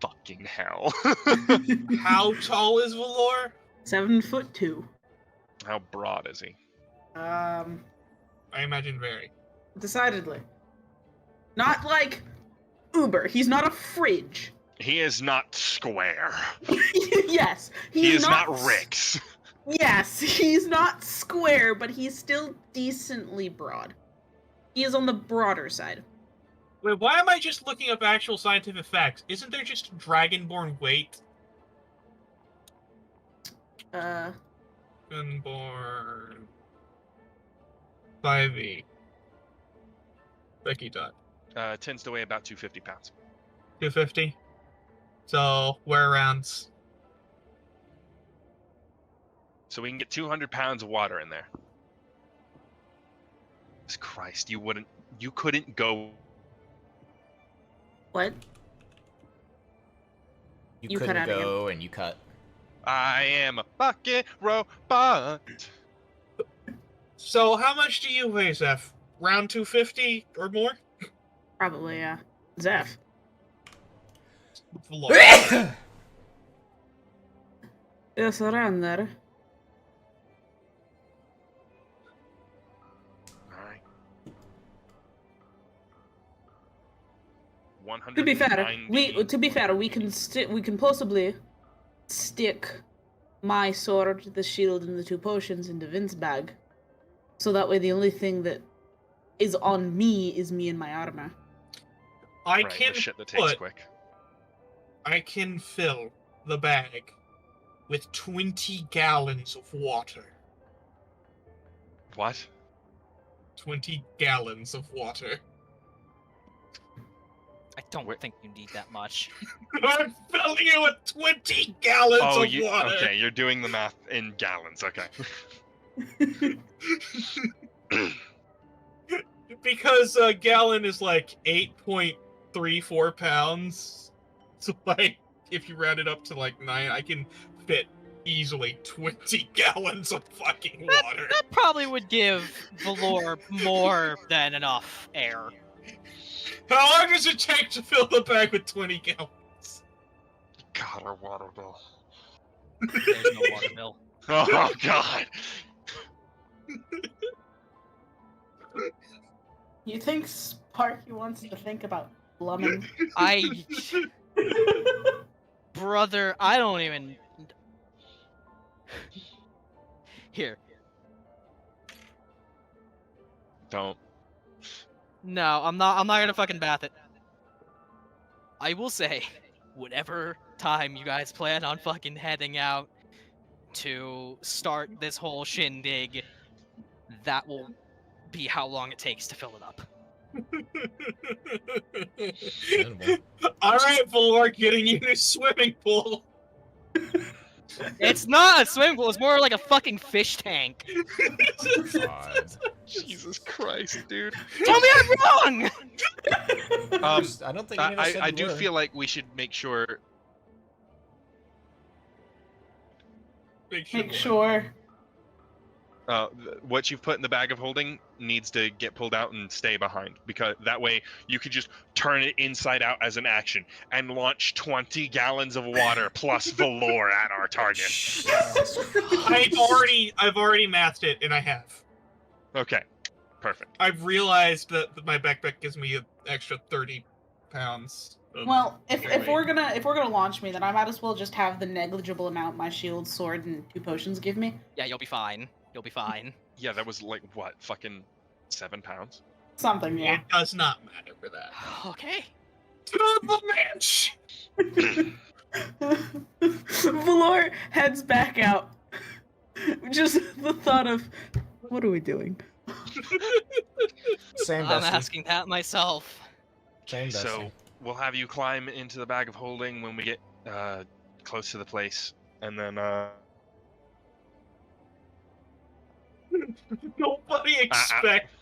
Fucking hell. how tall is Valor? 7'2". How broad is he? I imagine very. Decidedly. Not like Uber. He's not a fridge. He is not square. Yes. He He's is not Rick's. Yes, he's not square, but he's still decently broad. He is on the broader side. Wait, why am I just looking up actual scientific facts? Isn't there just dragonborn weight? Dragonborn 5e. Becky dot. Tends to weigh about 250 pounds. 250. So wear rounds. So we can get 200 pounds of water in there. Jesus Christ, you couldn't go. What? You cut couldn't out again. go and you cut. I am a fucking robot. So how much do you weigh, Zeph? Round 250 or more? Probably, yeah. Zeph. Yes, around there. All right. 100. To be fair, we can possibly stick my sword, the shield, and the 2 potions into Vint's bag, so that way the only thing that is on me is me and my armor. I Right, can the shit that takes quick. I can fill the bag with 20 gallons of water. What? 20 gallons of water. I don't think you need that much. I'm filling it with 20 gallons of water. Okay, you're doing the math in gallons. Okay. Because a gallon is like 8.34 pounds. So like, if you round it up to like 9, I can fit easily 20 gallons of fucking water. That probably would give Valor more than enough air. How long does it take to fill the bag with 20 gallons? God, our water bill. There's no water bill. Oh God. You think Sparky wants to think about plumbing? Brother, I don't even... Here. Don't. No, I'm not gonna fucking bath it. I will say, whatever time you guys plan on fucking heading out to start this whole shindig, that will be how long it takes to fill it up. Alright, Valor, getting you a swimming pool. It's not a swimming pool, it's more like a fucking fish tank. God. Jesus Christ, dude. Tell me I'm wrong! I don't think any of us said I you do were. feel like we should make sure. Make sure. What you've put in the bag of holding needs to get pulled out and stay behind, because that way you could just turn it inside out as an action and launch 20 gallons of water plus Valor at our target. I've already mathed it, and I have. Okay, perfect. I've realized that my backpack gives me an extra 30 pounds. Well, if we're gonna launch me, then I might as well just have the negligible amount my shield, sword, and 2 potions give me. Yeah, you'll be fine. You'll be fine. Yeah, that was like, what, fucking 7 pounds? Something, yeah. It does not matter for that. Okay. To the mansion! Valor heads back out. Just the thought of, what are we doing? Same I'm bestie. asking that myself. Same bestie. So we'll have you climb into the bag of holding when we get close to the place, and then Nobody expects.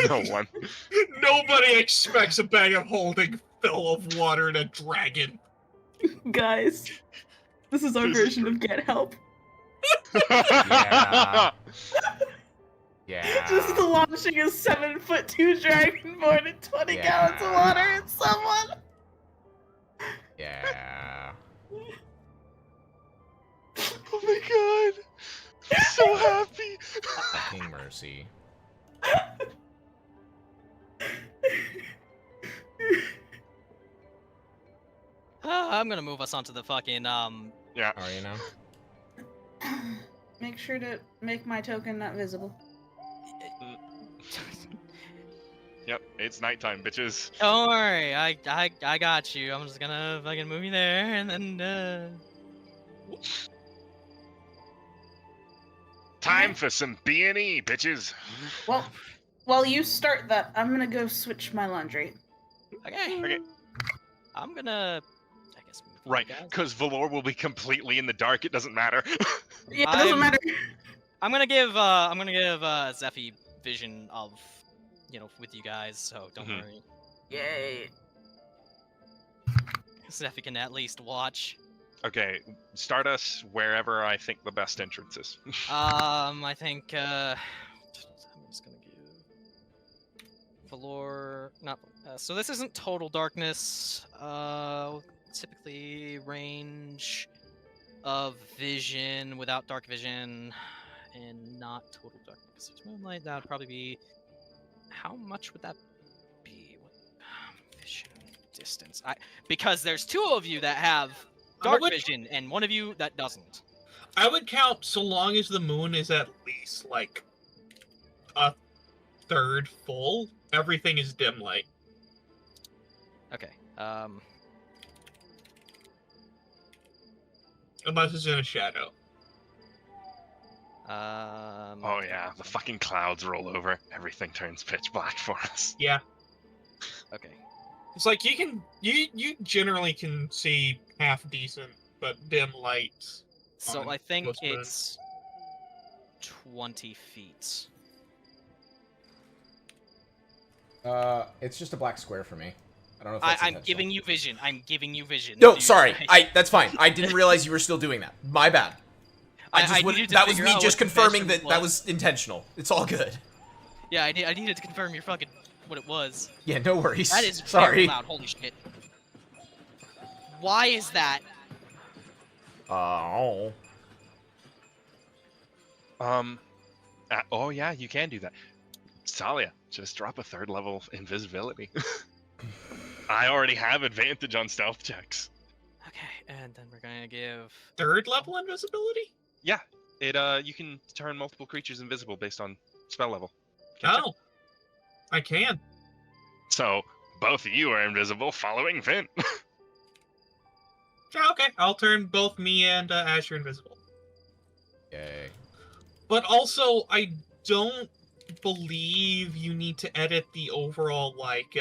no one. Nobody expects a bag of holding full of water and a dragon. Guys, this is our version of Get Help. Yeah. Yeah. Just launching a 7'2" dragonborn and 20 gallons of water at someone. Yeah. Oh my God. I'm so happy. Fucking mercy. I'm gonna move us onto the fucking, Yeah. Are you now? Make sure to make my token not visible. Yep, it's nighttime, bitches. Don't worry, I got you. I'm just gonna fucking move you there, and then, Time for some B&E, bitches. Well, While you start that, I'm gonna go switch my laundry. Okay. Okay. I'm gonna, I guess, move you Right, guys. because Valor will be completely in the dark. It doesn't matter. Yeah, it doesn't I'm- matter. I'm gonna give Zephy vision of, with you guys, so don't Mhm. worry. Yay. Zephy can at least watch. Okay, start us wherever I think the best entrance is. I think, I'm just gonna give Valor, not, so this isn't total darkness, typically range of vision without dark vision, and not total darkness. Moonlight, that would probably be, how much would that be? What, vision, distance, because there's 2 of you that have dark vision, and 1 of you that doesn't. I would count so long as the moon is at least like a third full. Everything is dim light. Okay, Unless it's in a shadow. Oh yeah, the fucking clouds roll over. Everything turns pitch black for us. Yeah. okay. It's like you generally can see half decent, but dim light. So on I think most moons. it's 20 feet. It's just a black square for me. I don't know if I'm that's intentional. giving you vision. I'm giving you vision. No, dude. sorry. That's fine. I didn't realize you were still doing that. My bad. That was me just confirming that was intentional. It's all good. Yeah, I needed to confirm your fucking what it was. Yeah, no worries. That is sorry. very loud. Holy shit. Why is that? Oh. Oh yeah, you can do that. Tsalia, just drop a 3rd level invisibility. I already have advantage on stealth checks. Okay, and then we're gonna give. 3rd level invisibility? Yeah, you can turn multiple creatures invisible based on spell level. Catch up. Oh. I can. So both of you are invisible following Vint. Yeah, okay. I'll turn both me and Azure invisible. Yay. But also, I don't believe you need to edit the overall, like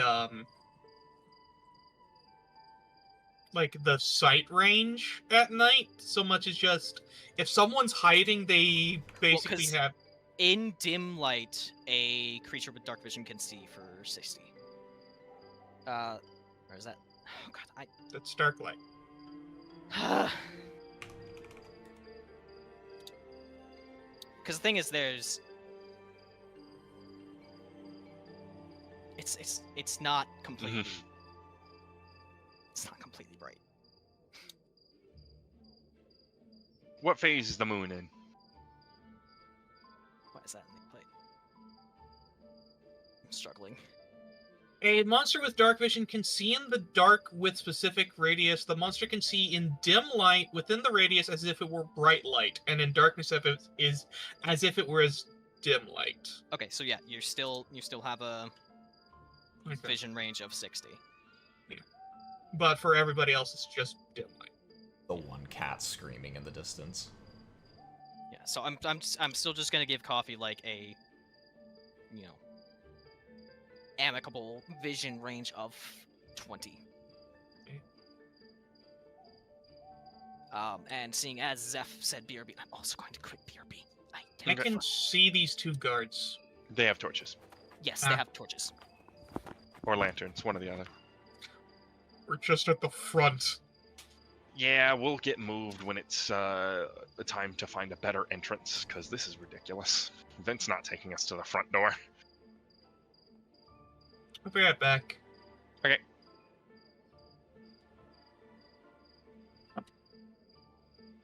the sight range at night, so much as just, if someone's hiding, they basically 'cause have... In dim light, a creature with dark vision can see for 60. Where is that? Oh god, That's dark light. Because the thing is, there's. It's not completely. It's not completely bright. What phase is the moon in? Why is that in the plate? I'm struggling. A monster with dark vision can see in the dark with specific radius. The monster can see in dim light within the radius as if it were bright light, and in darkness as if it were as dim light. Okay, so yeah, you still have a Okay. vision range of 60. But for everybody else, it's just dim light. The one cat screaming in the distance. Yeah, so I'm still just gonna give Coffee like a, amicable vision range of 20. Okay. And seeing as Zeph said BRB, I'm also going to click BRB. I can see these 2 guards. They have torches. Yes, they have torches. Or lanterns, one or the other. We're just at the front. Yeah, we'll get moved when it's time to find a better entrance, because this is ridiculous. Vint's not taking us to the front door. I'll be right back. Okay.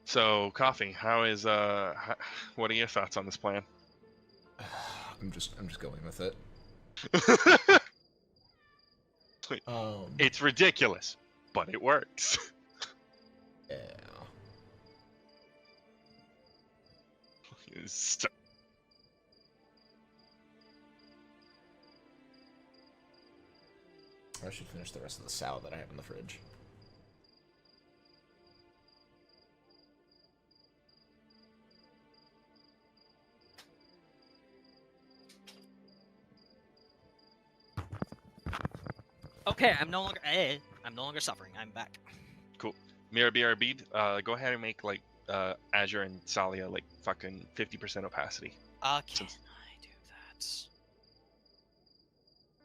So, Coffee, how is what are your thoughts on this plan? I'm just going with it. It's ridiculous, but it works. Yeah. So- I should finish the rest of the salad that I have in the fridge. Okay, I'm no longer suffering. I'm back. Cool. Myra BRB, go ahead and make like Azure and Tsalia like fucking 50% opacity. Can Since- I do that?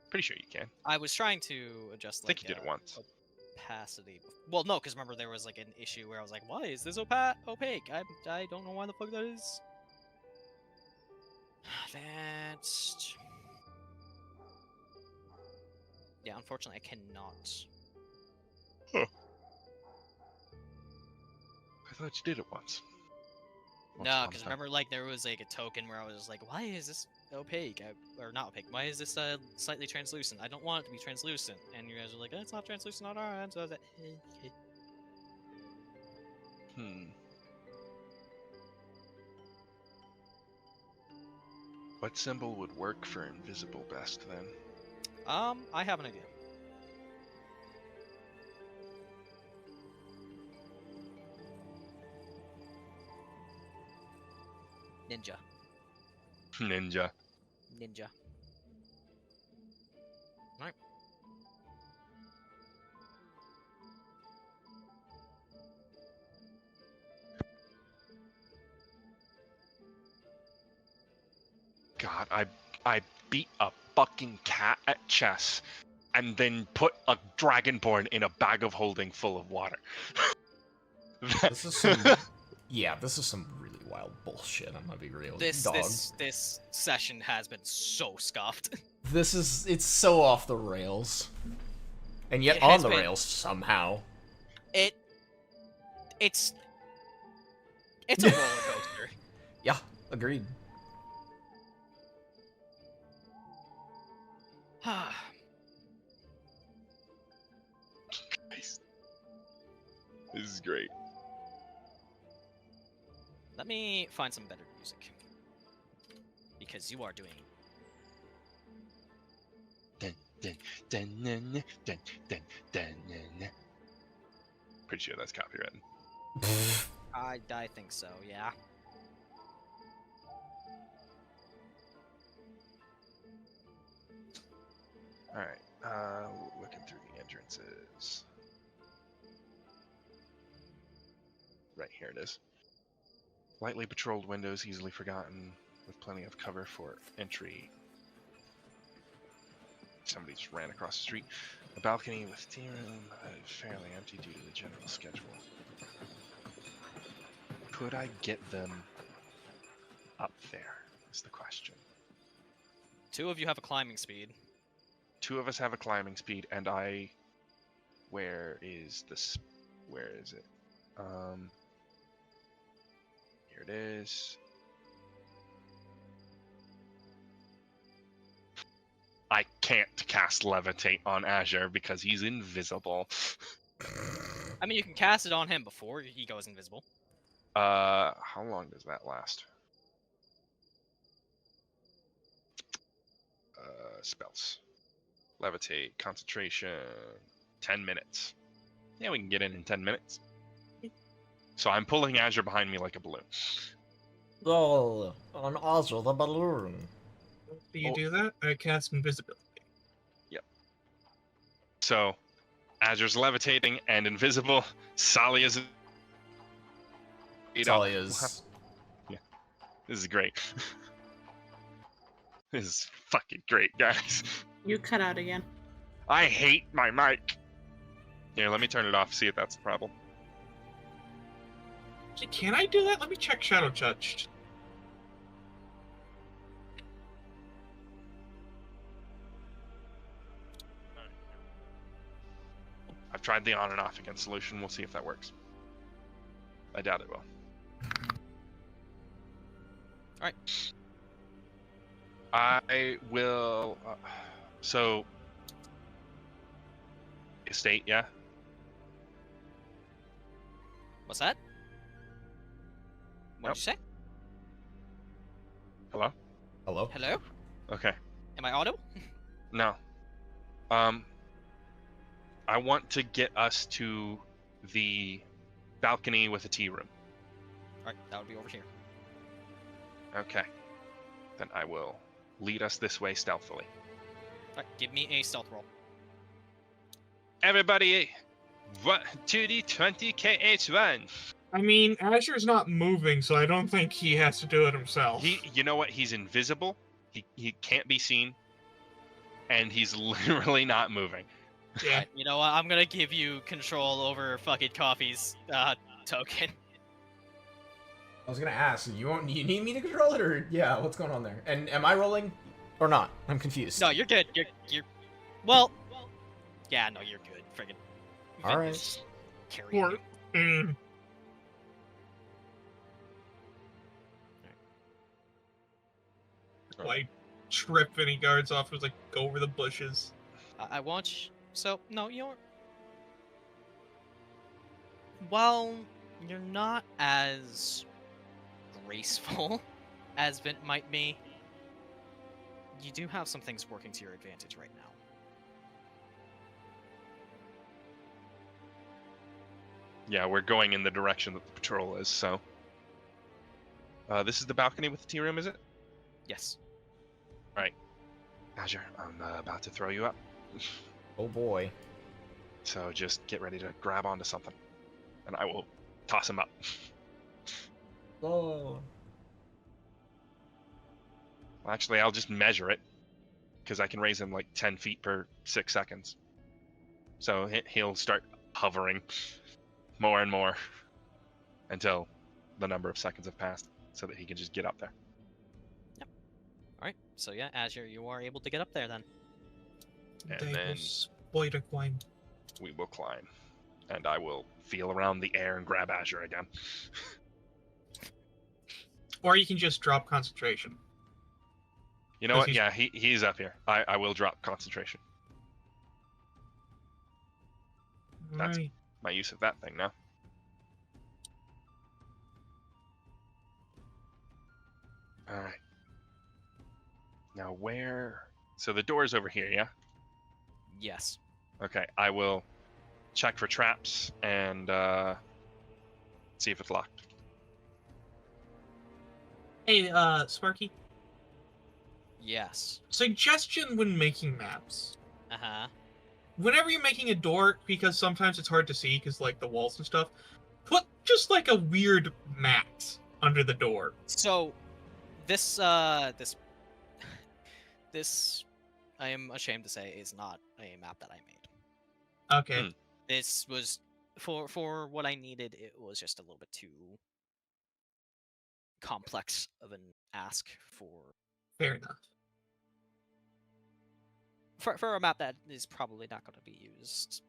Pretty sure you can. I was trying to adjust I like think you did it once. opacity. Well, no, because remember there was like an issue where I was like, why is this opaque? I don't know why the fuck that is. That's... Yeah, unfortunately I cannot. I thought you did it once. Once No, upon a because time. remember like there was like a token where I was just like, why is this opaque? Or not opaque, why is this slightly translucent? I don't want it to be translucent. And you guys are like, it's not translucent on our end. So I was like, okay. What symbol would work for invisible best then? I have an idea. Ninja. Ninja. Ninja. Alright. God, I beat a fucking cat at chess and then put a dragonborn in a bag of holding full of water. This is some... Yeah, this is some really wild bullshit, I'm gonna be real. Dog. This session has been so scuffed. It's so off the rails. And yet It on has the been. rails somehow. It's a roller coaster. Yeah, agreed. Nice. This is great. Let me find some better music. Because you are doing... Dun, dun, dun, dun, dun, dun, dun, dun. Pretty sure that's copyrighted. I think so, yeah. Alright, looking through the entrances. Right, here it is. Lightly patrolled windows, easily forgotten, with plenty of cover for entry. Somebody just ran across the street. A balcony with tea room, fairly empty due to the general schedule. Could I get them up there, is the question. 2 of you have a climbing speed. 2 of us have a climbing speed, and where is it? Here it is. I can't cast Levitate on Azure because he's invisible. I mean, you can cast it on him before he goes invisible. How long does that last? Spells. Levitate, concentration, 10 minutes. Yeah, we can get in 10 minutes. So I'm pulling Azure behind me like a balloon. Oh, on Azure the balloon. Do you do that? I cast invisibility. So Azure's levitating and invisible. Tsalia's... Tsalia's... Yeah. This is great. This is fucking great, guys. You cut out again. I hate my mic. Here, let me turn it off, see if that's the problem. Can I do that? Let me check Shadow Judged. I've tried the on and off again solution. We'll see if that works. I doubt it will. Alright. I will... so... Estate, yeah? What's that? What Nope. did you say? Hello? Hello? Hello? Okay. Am I audible? No. I want to get us to the balcony with a tea room. Alright, that would be over here. Okay. Then I will lead us this way stealthily. Alright, give me a stealth roll. everybody, what 2d20 KH1. I mean, Azure's not moving, so I don't think he has to do it himself. You know what? He's invisible. He can't be seen, and he's literally not moving. Yeah. Alright, you know what? I'm gonna give you control over fucking Coffee's token. I was gonna ask, you need me to control it, or yeah, what's going on there? And am I rolling or not? I'm confused. No, you're good. You're. Well. Yeah, no, you're good. Friggin'. All Vint right. is carrying Or, you. like, trip any guards off. It was like, go over the bushes. I want you. So, no, you're. While you're not as graceful as Vint might be, you do have some things working to your advantage right now. Yeah, we're going in the direction that the patrol is, so. This is the balcony with the tea room, is it? Yes. Azure, I'm about to throw you up. Oh boy. So just get ready to grab onto something, and I will toss him up. Oh. Well, actually, I'll just measure it, because I can raise him like 10 feet per 6 seconds. So he'll start hovering more and more until the number of seconds have passed, so that he can just get up there. Alright, so yeah, Azure, you are able to get up there then. And They then- will spider climb. We will climb, and I will feel around the air and grab Azure again. Or you can just drop concentration. You know Because what? he's- Yeah, he's up here. I will drop concentration. That's- Right. My use of that thing now. Alright. Now where... So the door's over here, yeah? Yes. Okay, I will check for traps and see if it's locked. Hey, Sparky. Yes. Suggestion when making maps. Uh-huh. Whenever you're making a door, because sometimes it's hard to see because like the walls and stuff, put just like a weird mat under the door. So, this, this, I am ashamed to say, is not a map that I made. Okay, Hmm. This was, for what I needed, it was just a little bit too complex of an ask for fair enough. a map that is probably not going to be used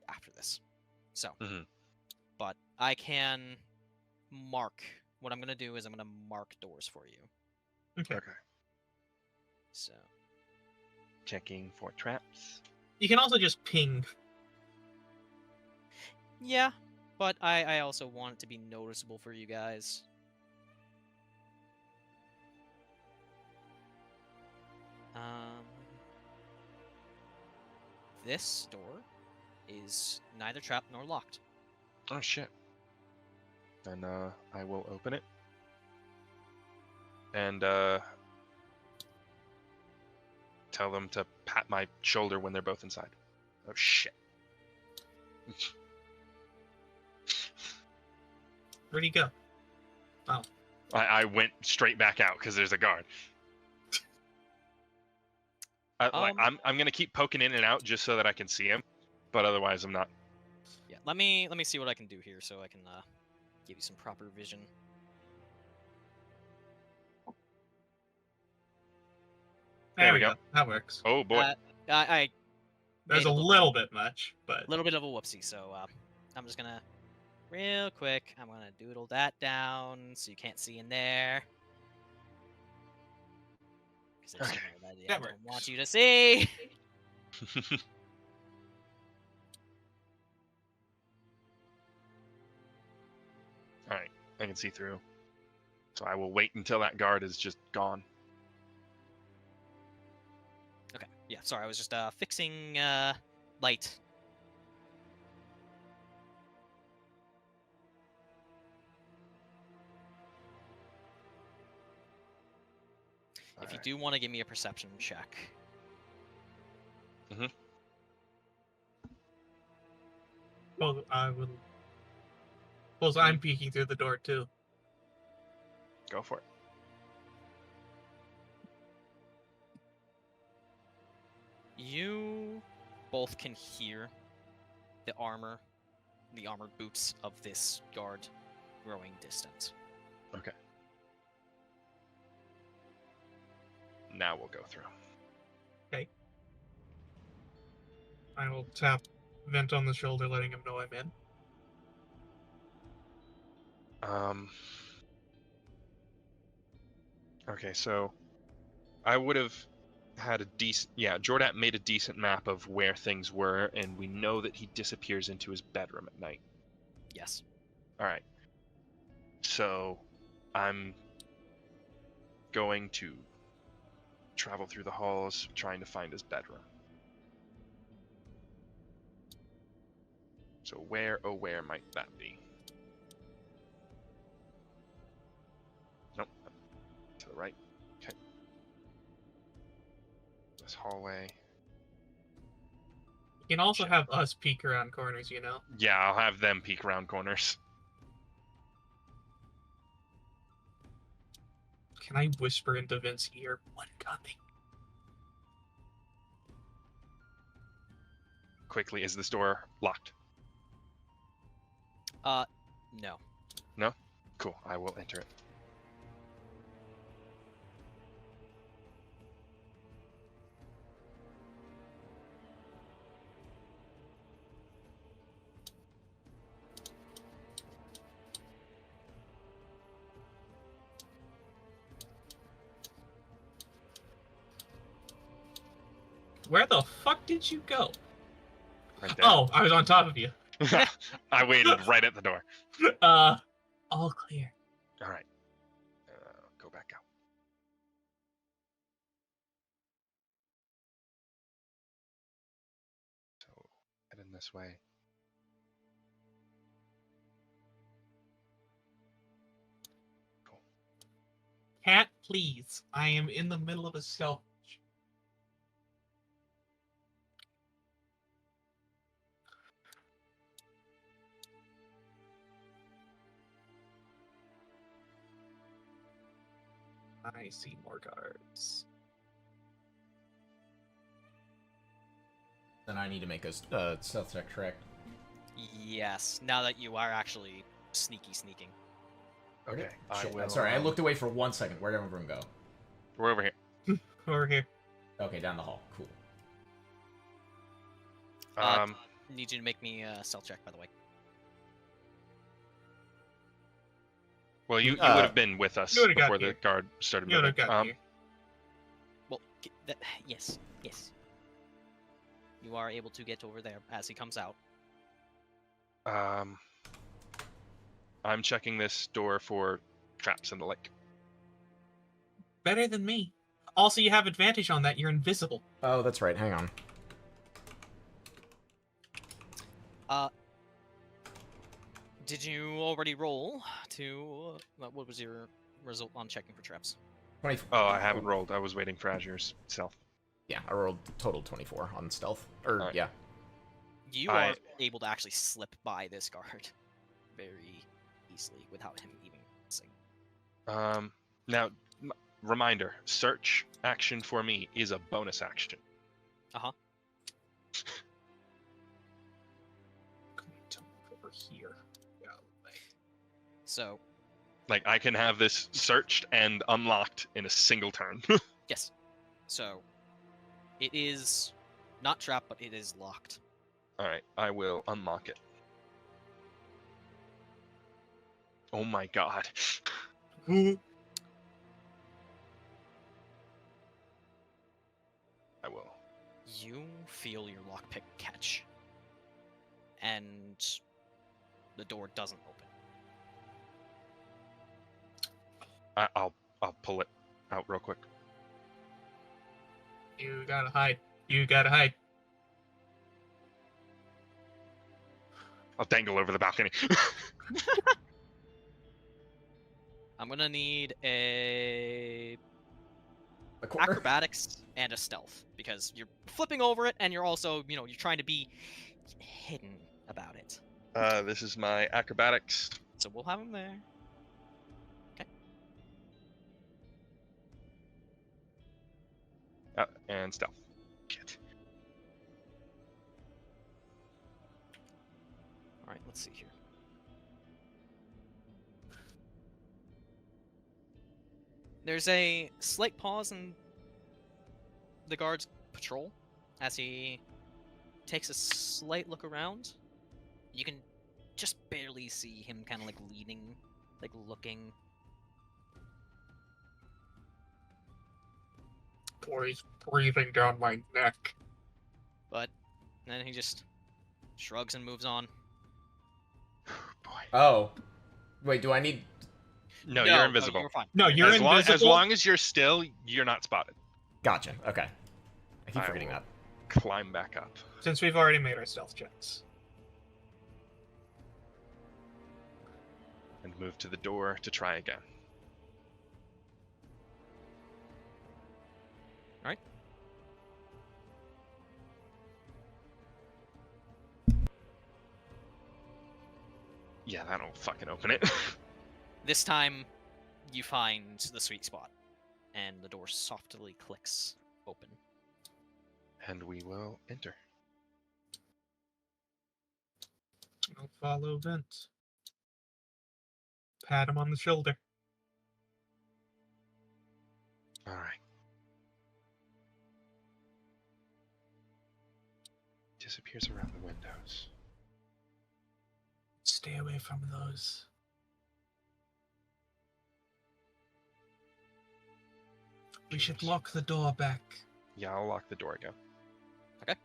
after this. So, Mhm. but I can mark. What I'm going to do is I'm going to mark doors for you. Okay. Okay. So, Checking for traps. You can also just ping. yeah, but I also want it to be noticeable for you guys. This door is neither trapped nor locked. Oh shit. Then I will open it. And tell them to pat my shoulder when they're both inside. Oh shit. Where'd he go? I went straight back out because there's a guard. I'm gonna keep poking in and out just so that I can see him, but otherwise I'm not. Yeah, let me see what I can do here so I can give you some proper vision. There we go. That works. Oh boy. I There's made a a little little bit much, but little bit of a whoopsie, so I'm just gonna real quick. I'm gonna doodle that down so you can't see in there. Because it's Okay. somewhere that I That don't works. want you to see. All right, I can see through. So I will wait until that guard is just gone. Okay. Yeah. Sorry, I was just fixing light. If you Alright. do want to give me a perception check. Well, I will. Well, I'm peeking through the door too. Go for it. You both can hear the armored boots of this guard growing distant. Okay. Now we'll go through. I will tap Vint on the shoulder, letting him know I'm in. Okay, so I would have had a decent... Yeah, Jordat made a decent map of where things were, and we know that he disappears into his bedroom at night. Yes. Alright. So, I'm going to travel through the halls, trying to find his bedroom. So where, oh where might that be? Nope. To the right. Okay. This hallway. You can also have us peek around corners, you know? Yeah, I'll have them peek around corners. Can I whisper into Vint's ear, one coming? Quickly, is this door locked? No. No? Cool, I will enter it. Where the fuck did you go? Right there. Oh, I was on top of you. I waited right at the door. All clear. All right. Go back out. So, head in this way. Cool. Cat, please. I am in the middle of a stealth. I see more guards. Then I need to make a stealth check, correct? Yes. Now that you are actually sneaking. Okay. Shit, I'm sorry, I looked away for 1 second. Where'd everyone go? We're over here. Over here. Okay, down the hall. Cool. Need you to make me a stealth check, by the way. Well, you would have been with us you would've got before the here. guard started You would moving. have got here. Well, yes. You are able to get over there as he comes out. I'm checking this door for traps and the like. Better than me. Also, you have advantage on that. You're invisible. Oh, that's right. Hang on. Did you already roll to... what was your result on checking for traps? 24. Oh, I haven't rolled. I was waiting for Azure's self. Yeah, I rolled total 24 on stealth. Or, Alright. yeah. You are able to actually slip by this guard very easily without him even missing. Now, reminder, search action for me is a bonus action. Uh-huh. Over here. So, Like, I can have this searched and unlocked in a single turn. yes. So, it is not trapped, but it is locked. Alright, I will unlock it. Oh my god. I will. You feel your lockpick catch. And the door doesn't open. I'll pull it out real quick. You gotta hide. You gotta hide. I'll dangle over the balcony. I'm gonna need a corner. acrobatics and a stealth because you're flipping over it and you're also, you're trying to be hidden about it. This is my acrobatics. So we'll have him there. And stealth. Shit. All right, let's see here. There's a slight pause in the guard's patrol as he takes a slight look around. You can just barely see him kind of like leaning, like looking. Boy, he's breathing down my neck. But then he just shrugs and moves on. Boy. Oh. Wait, do I need... No, you're invisible. You're fine. No, you're invisible. As long as you're still, you're not spotted. Gotcha, okay. I keep I forgetting will that. Climb back up. Since we've already made our stealth checks. And move to the door to try again. Alright. Yeah, that'll fucking open it. This time, you find the sweet spot, and the door softly clicks open. And we will enter. I'll follow Vint. Pat him on the shoulder. All right. Disappears around the windows. Stay away from those. We should lock the door back. Yeah, I'll lock the door again. Okay.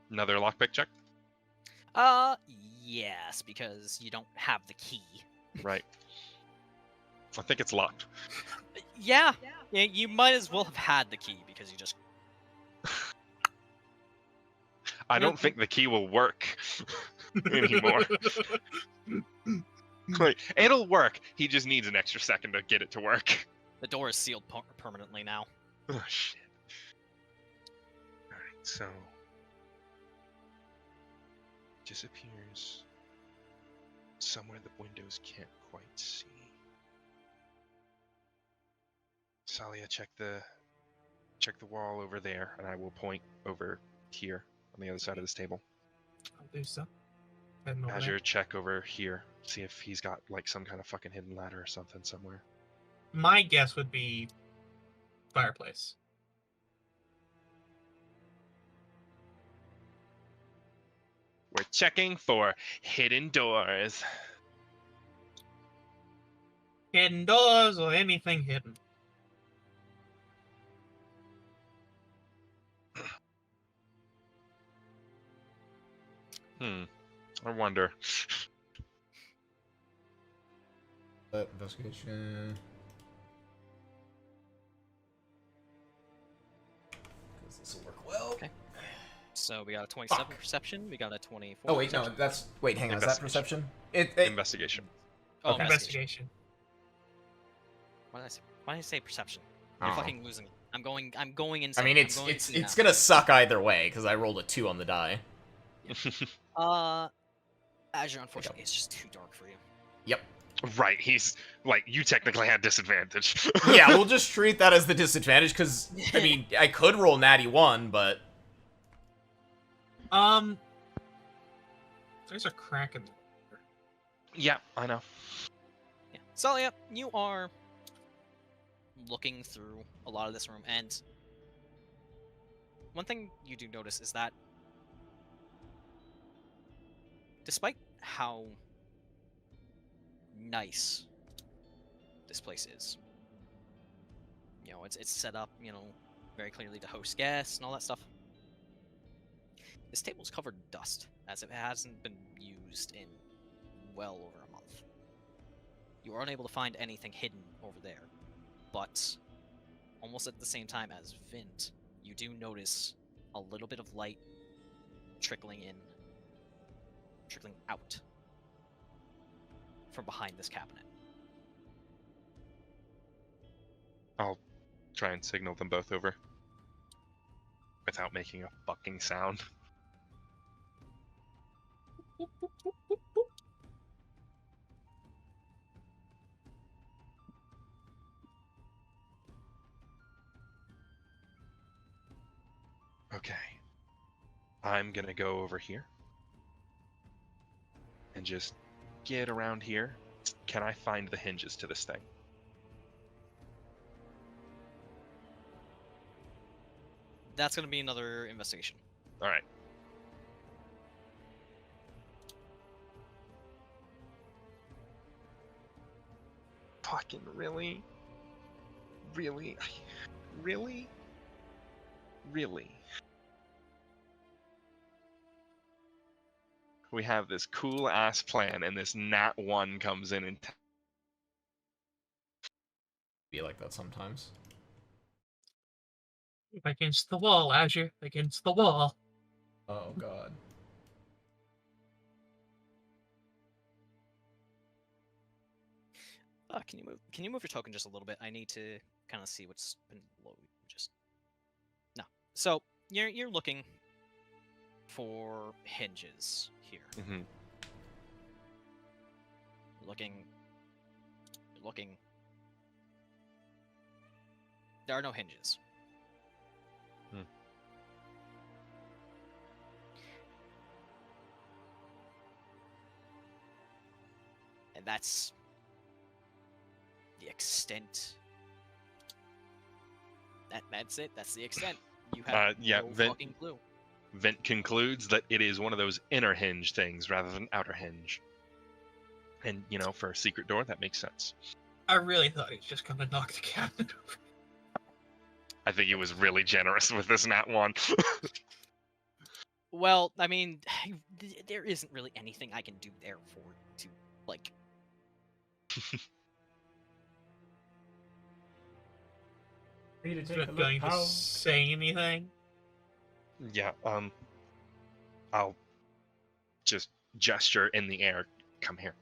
Another lockpick check? Yes, because you don't have the key. Right. I think it's locked. Yeah, you might as well have had the key because you just... I don't think the key will work anymore. Like, it'll work. He just needs an extra second to get it to work. The door is sealed permanently now. Oh, shit. Alright, so... disappears somewhere the windows can't quite see. Tsalia, check the wall over there, and I will point over here on the other side of this table. I'll do so. Heading over Azure, there. check over here. See if he's got like some kind of fucking hidden ladder or something somewhere. My guess would be fireplace. We're checking for hidden doors. Hidden doors or anything hidden. I wonder. Investigation. Because this will work well. Okay. So we got a 27 Fuck. perception, we got a 24 Oh wait, no, perception. that's... Wait, hang on, is that Investigation. perception? Investigation. Oh, Okay. Investigation. Why did I say perception? You're Oh. fucking losing it. I'm going insane. I mean, I'm it's going insane now. gonna suck either way, because I rolled a 2 on the die. Azure, unfortunately, it's just too dark for you. Yep. Right, he's like, you technically had disadvantage. Yeah, we'll just treat that as the disadvantage, because, I mean, I could roll natty 1, but... There's a crack in the door. Yeah, I know. Yeah. Tsalia, you are looking through a lot of this room, and one thing you do notice is that despite how nice this place is, you know, it's set up, you know, very clearly to host guests and all that stuff. This table's covered in dust, as if it hasn't been used in well over a month. You are unable to find anything hidden over there, but almost at the same time as Vint, you do notice a little bit of light trickling out from behind this cabinet. I'll try and signal them both over without making a fucking sound. Okay. I'm gonna go over here. And just get around here. Can I find the hinges to this thing? That's gonna be another investigation. Alright. Fucking really? Really? Really? Really? We have this cool ass plan and this nat 1 comes in and Be like that sometimes. Against the wall, Azure. Against the wall. Oh god. Can you move your token just a little bit? I need to kind of see what's been low. Just no. So you're looking for hinges here. Mhm. You're looking. There are no hinges. Hmm. And that's the extent. That's it. That's the extent. You have yeah, no Vint- fucking clue. Vint concludes that it is one of those inner hinge things rather than outer hinge. And, you know, for a secret door, that makes sense. I really thought he was just gonna knock the cabinet over. I think he was really generous with this nat 1. Well, I mean, there isn't really anything I can do there to, like... Need to He's take a not look going to how. say anything. Yeah, I'll just gesture in the air, come here.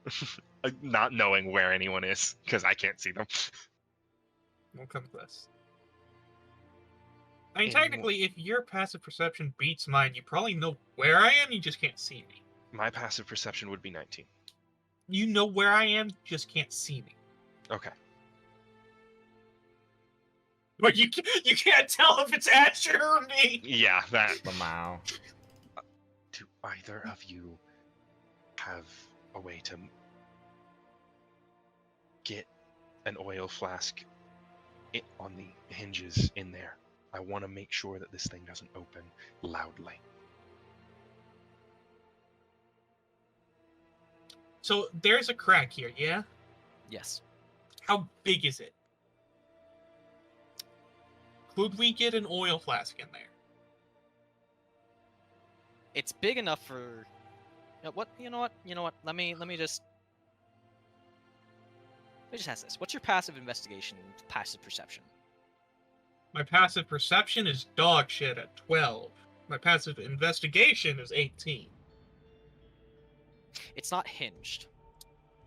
Not knowing where anyone is, because I can't see them. We'll come to this. I mean, Anyone- technically, if your passive perception beats mine, you probably know where I am, you just can't see me. My passive perception would be 19. You know where I am, just can't see me. Okay. But you can't tell if it's Azure or me! Yeah, that. Lamau. Do either of you have a way to get an oil flask on the hinges in there? I want to make sure that this thing doesn't open loudly. So, there's a crack here, yeah? Yes. How big is it? Could we get an oil flask in there? It's big enough for... You know what? Let me just ask this. What's your passive investigation, passive perception? My passive perception is dog shit at 12. My passive investigation is 18. It's not hinged.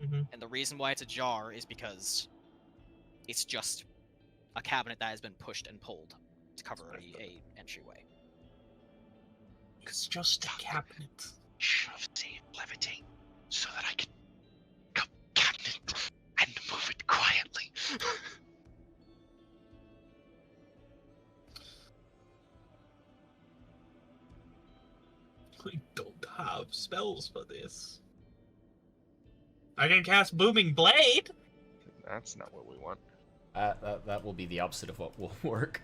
Mhm. And the reason why it's ajar is because it's just a cabinet that has been pushed and pulled to cover a entryway. It's just a cabinet. Should have saved levitate so that I could go cabinet and move it quietly. I don't have spells for this. I can cast Booming Blade! That's not what we want. That will be the opposite of what will work,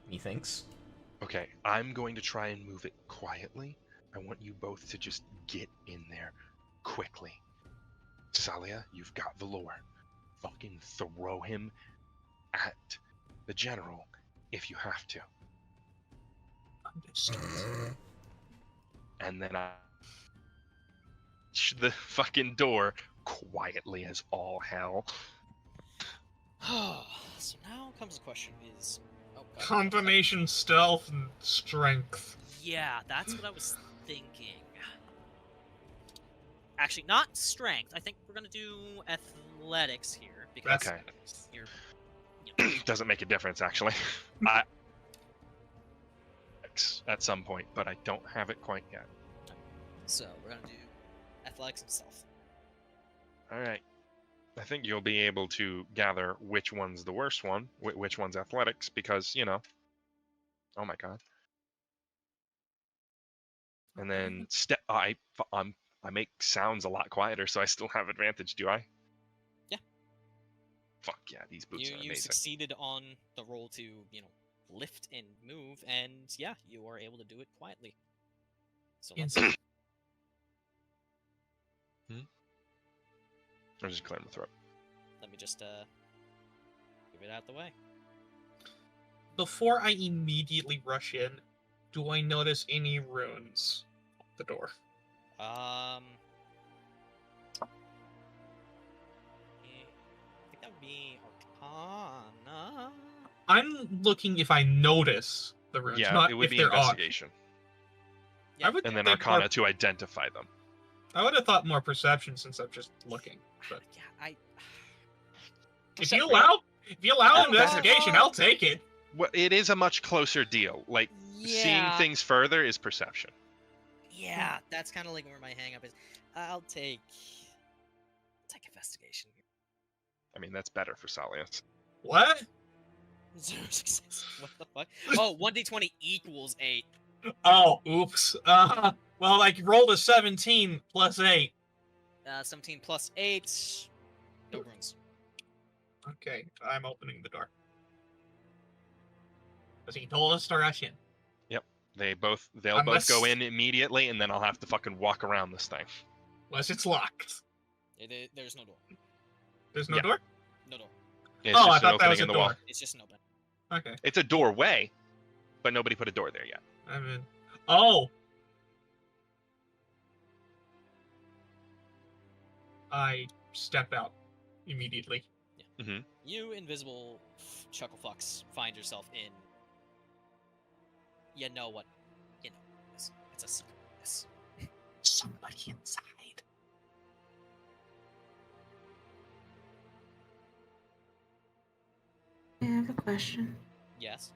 methinks. Okay, I'm going to try and move it quietly. I want you both to just get in there quickly. Tsalia, you've got Valor. Fucking throw him at the general if you have to. Understood. And then I the fucking door quietly as all hell. So now comes the question is... Oh, God. Combination stealth and strength. Yeah, that's what I was thinking. Actually, not strength. I think we're gonna do athletics here because Okay. you're. Doesn't make a difference, actually. At some point, but I don't have it quite yet. So we're gonna do athletics and stealth. All right. I think you'll be able to gather which one's the worst one, which one's athletics, because, you know. Oh my god. And then I make sounds a lot quieter, so I still have advantage. Do I? Yeah. Fuck yeah, these boots are You amazing. succeeded on the roll to, lift and move, and yeah, you are able to do it quietly. So let's Insane. I'm just clearing my throat. let me just give it out the way. Before I immediately rush in, do I notice any runes on the door? I think that would be Arcana. I'm looking if I notice the runes, Yeah, not it would if be there investigation, Yeah. I would and then think Arcana more- to identify them. I would have thought more perception since I'm just looking. But Yeah, if you allow investigation, I'll take it. Well, it is a much closer deal. Like seeing things further is perception. Yeah, that's kind of like where my hang-up is. I'll take investigation here. I mean, that's better for Tsalia. What? 0 success. What the fuck? Oh, 1d20 equals 8. Oh, oops. Well, I rolled a 17 plus 8. 17 plus 8. No runes. Okay, I'm opening the door. Because he told us to rush in. They'll both Unless- go in immediately, and then I'll have to fucking walk around this thing. Unless it's locked. There's no door. There's no Yeah. door? No door. It's Oh, just I an thought that opening was a in the wall. door. It's just an open. Okay. It's a doorway, but nobody put a door there yet. I'm in. Oh! I step out immediately. You, invisible chucklefucks, find yourself in. You know what? You know, it's a secret. This. Somebody inside. I have a question. Yes.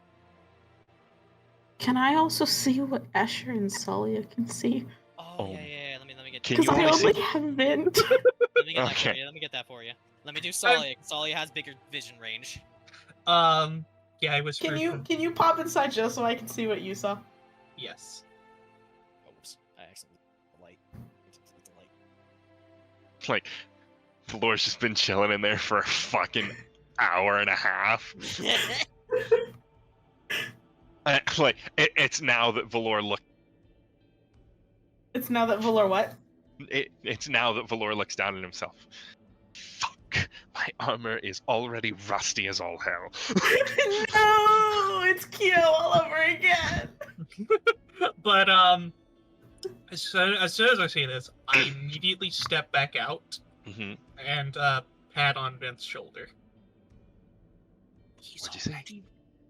Can I also see what Asher and Tsalia can see? Oh, yeah. Let me get. Can Because you I only see- only have Vint. Let me get that for Okay. you. Let me get that for you. Let me do Tsalia. Tsalia has bigger vision range. Yeah, I whispered. Can you pop inside just so I can see what you saw? Yes. Oops. I accidentally light. Like, Valor's just been chilling in there for a fucking hour and a half. It's now that Valor It's now that Valor what? It's now that Valor looks down at himself. Fuck, my armor is already rusty as all hell. No, it's Kyo all over again. But as soon as I see this, I immediately step back out Mm-hmm. and pat on Vint's shoulder. What'd you say?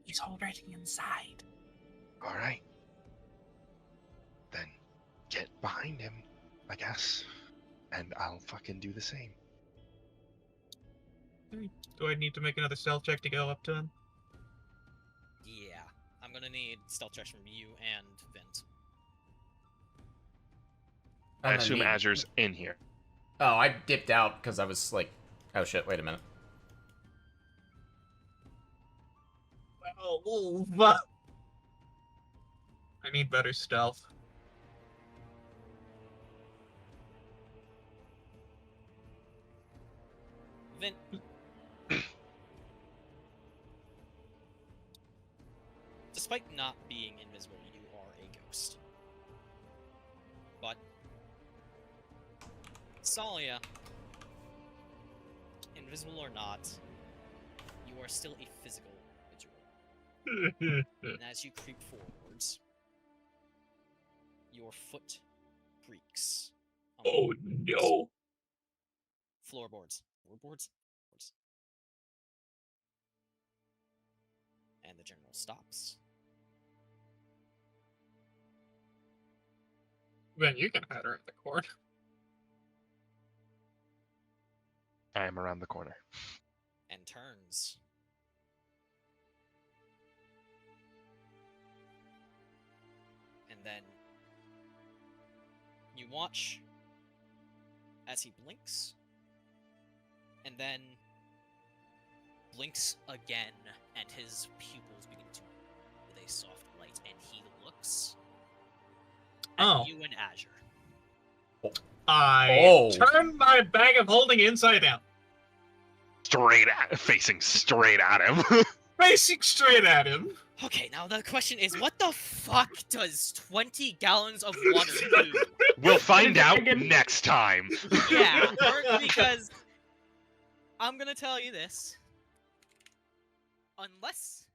He's already inside. All right. Then get behind him, I guess, and I'll fucking do the same. Do I need to make another stealth check to go up to him? Yeah. I'm gonna need stealth checks from you and Vint. I assume Azure's in here. Oh, I dipped out because I was like, oh shit, wait a minute. Oh, I need better stealth. Vint. Despite not being invisible, you are a ghost. But Tsalia, invisible or not, you are still a physical individual. And as you creep forwards, your foot creaks. on Oh no. Floorboards. Floorboards? Floorboards. And the general stops. Then you can hide around the corner. I am around the corner. And turns. And then you watch as he blinks, and then blinks again, and his pupils begin to with a soft light, and he looks at you and Azure. I turn my bag of holding inside out. Facing straight at him. Facing straight at him. Okay, now the question is, what the fuck does 20 gallons of water do? We'll find out next time. Yeah, because I'm gonna tell you this. Unless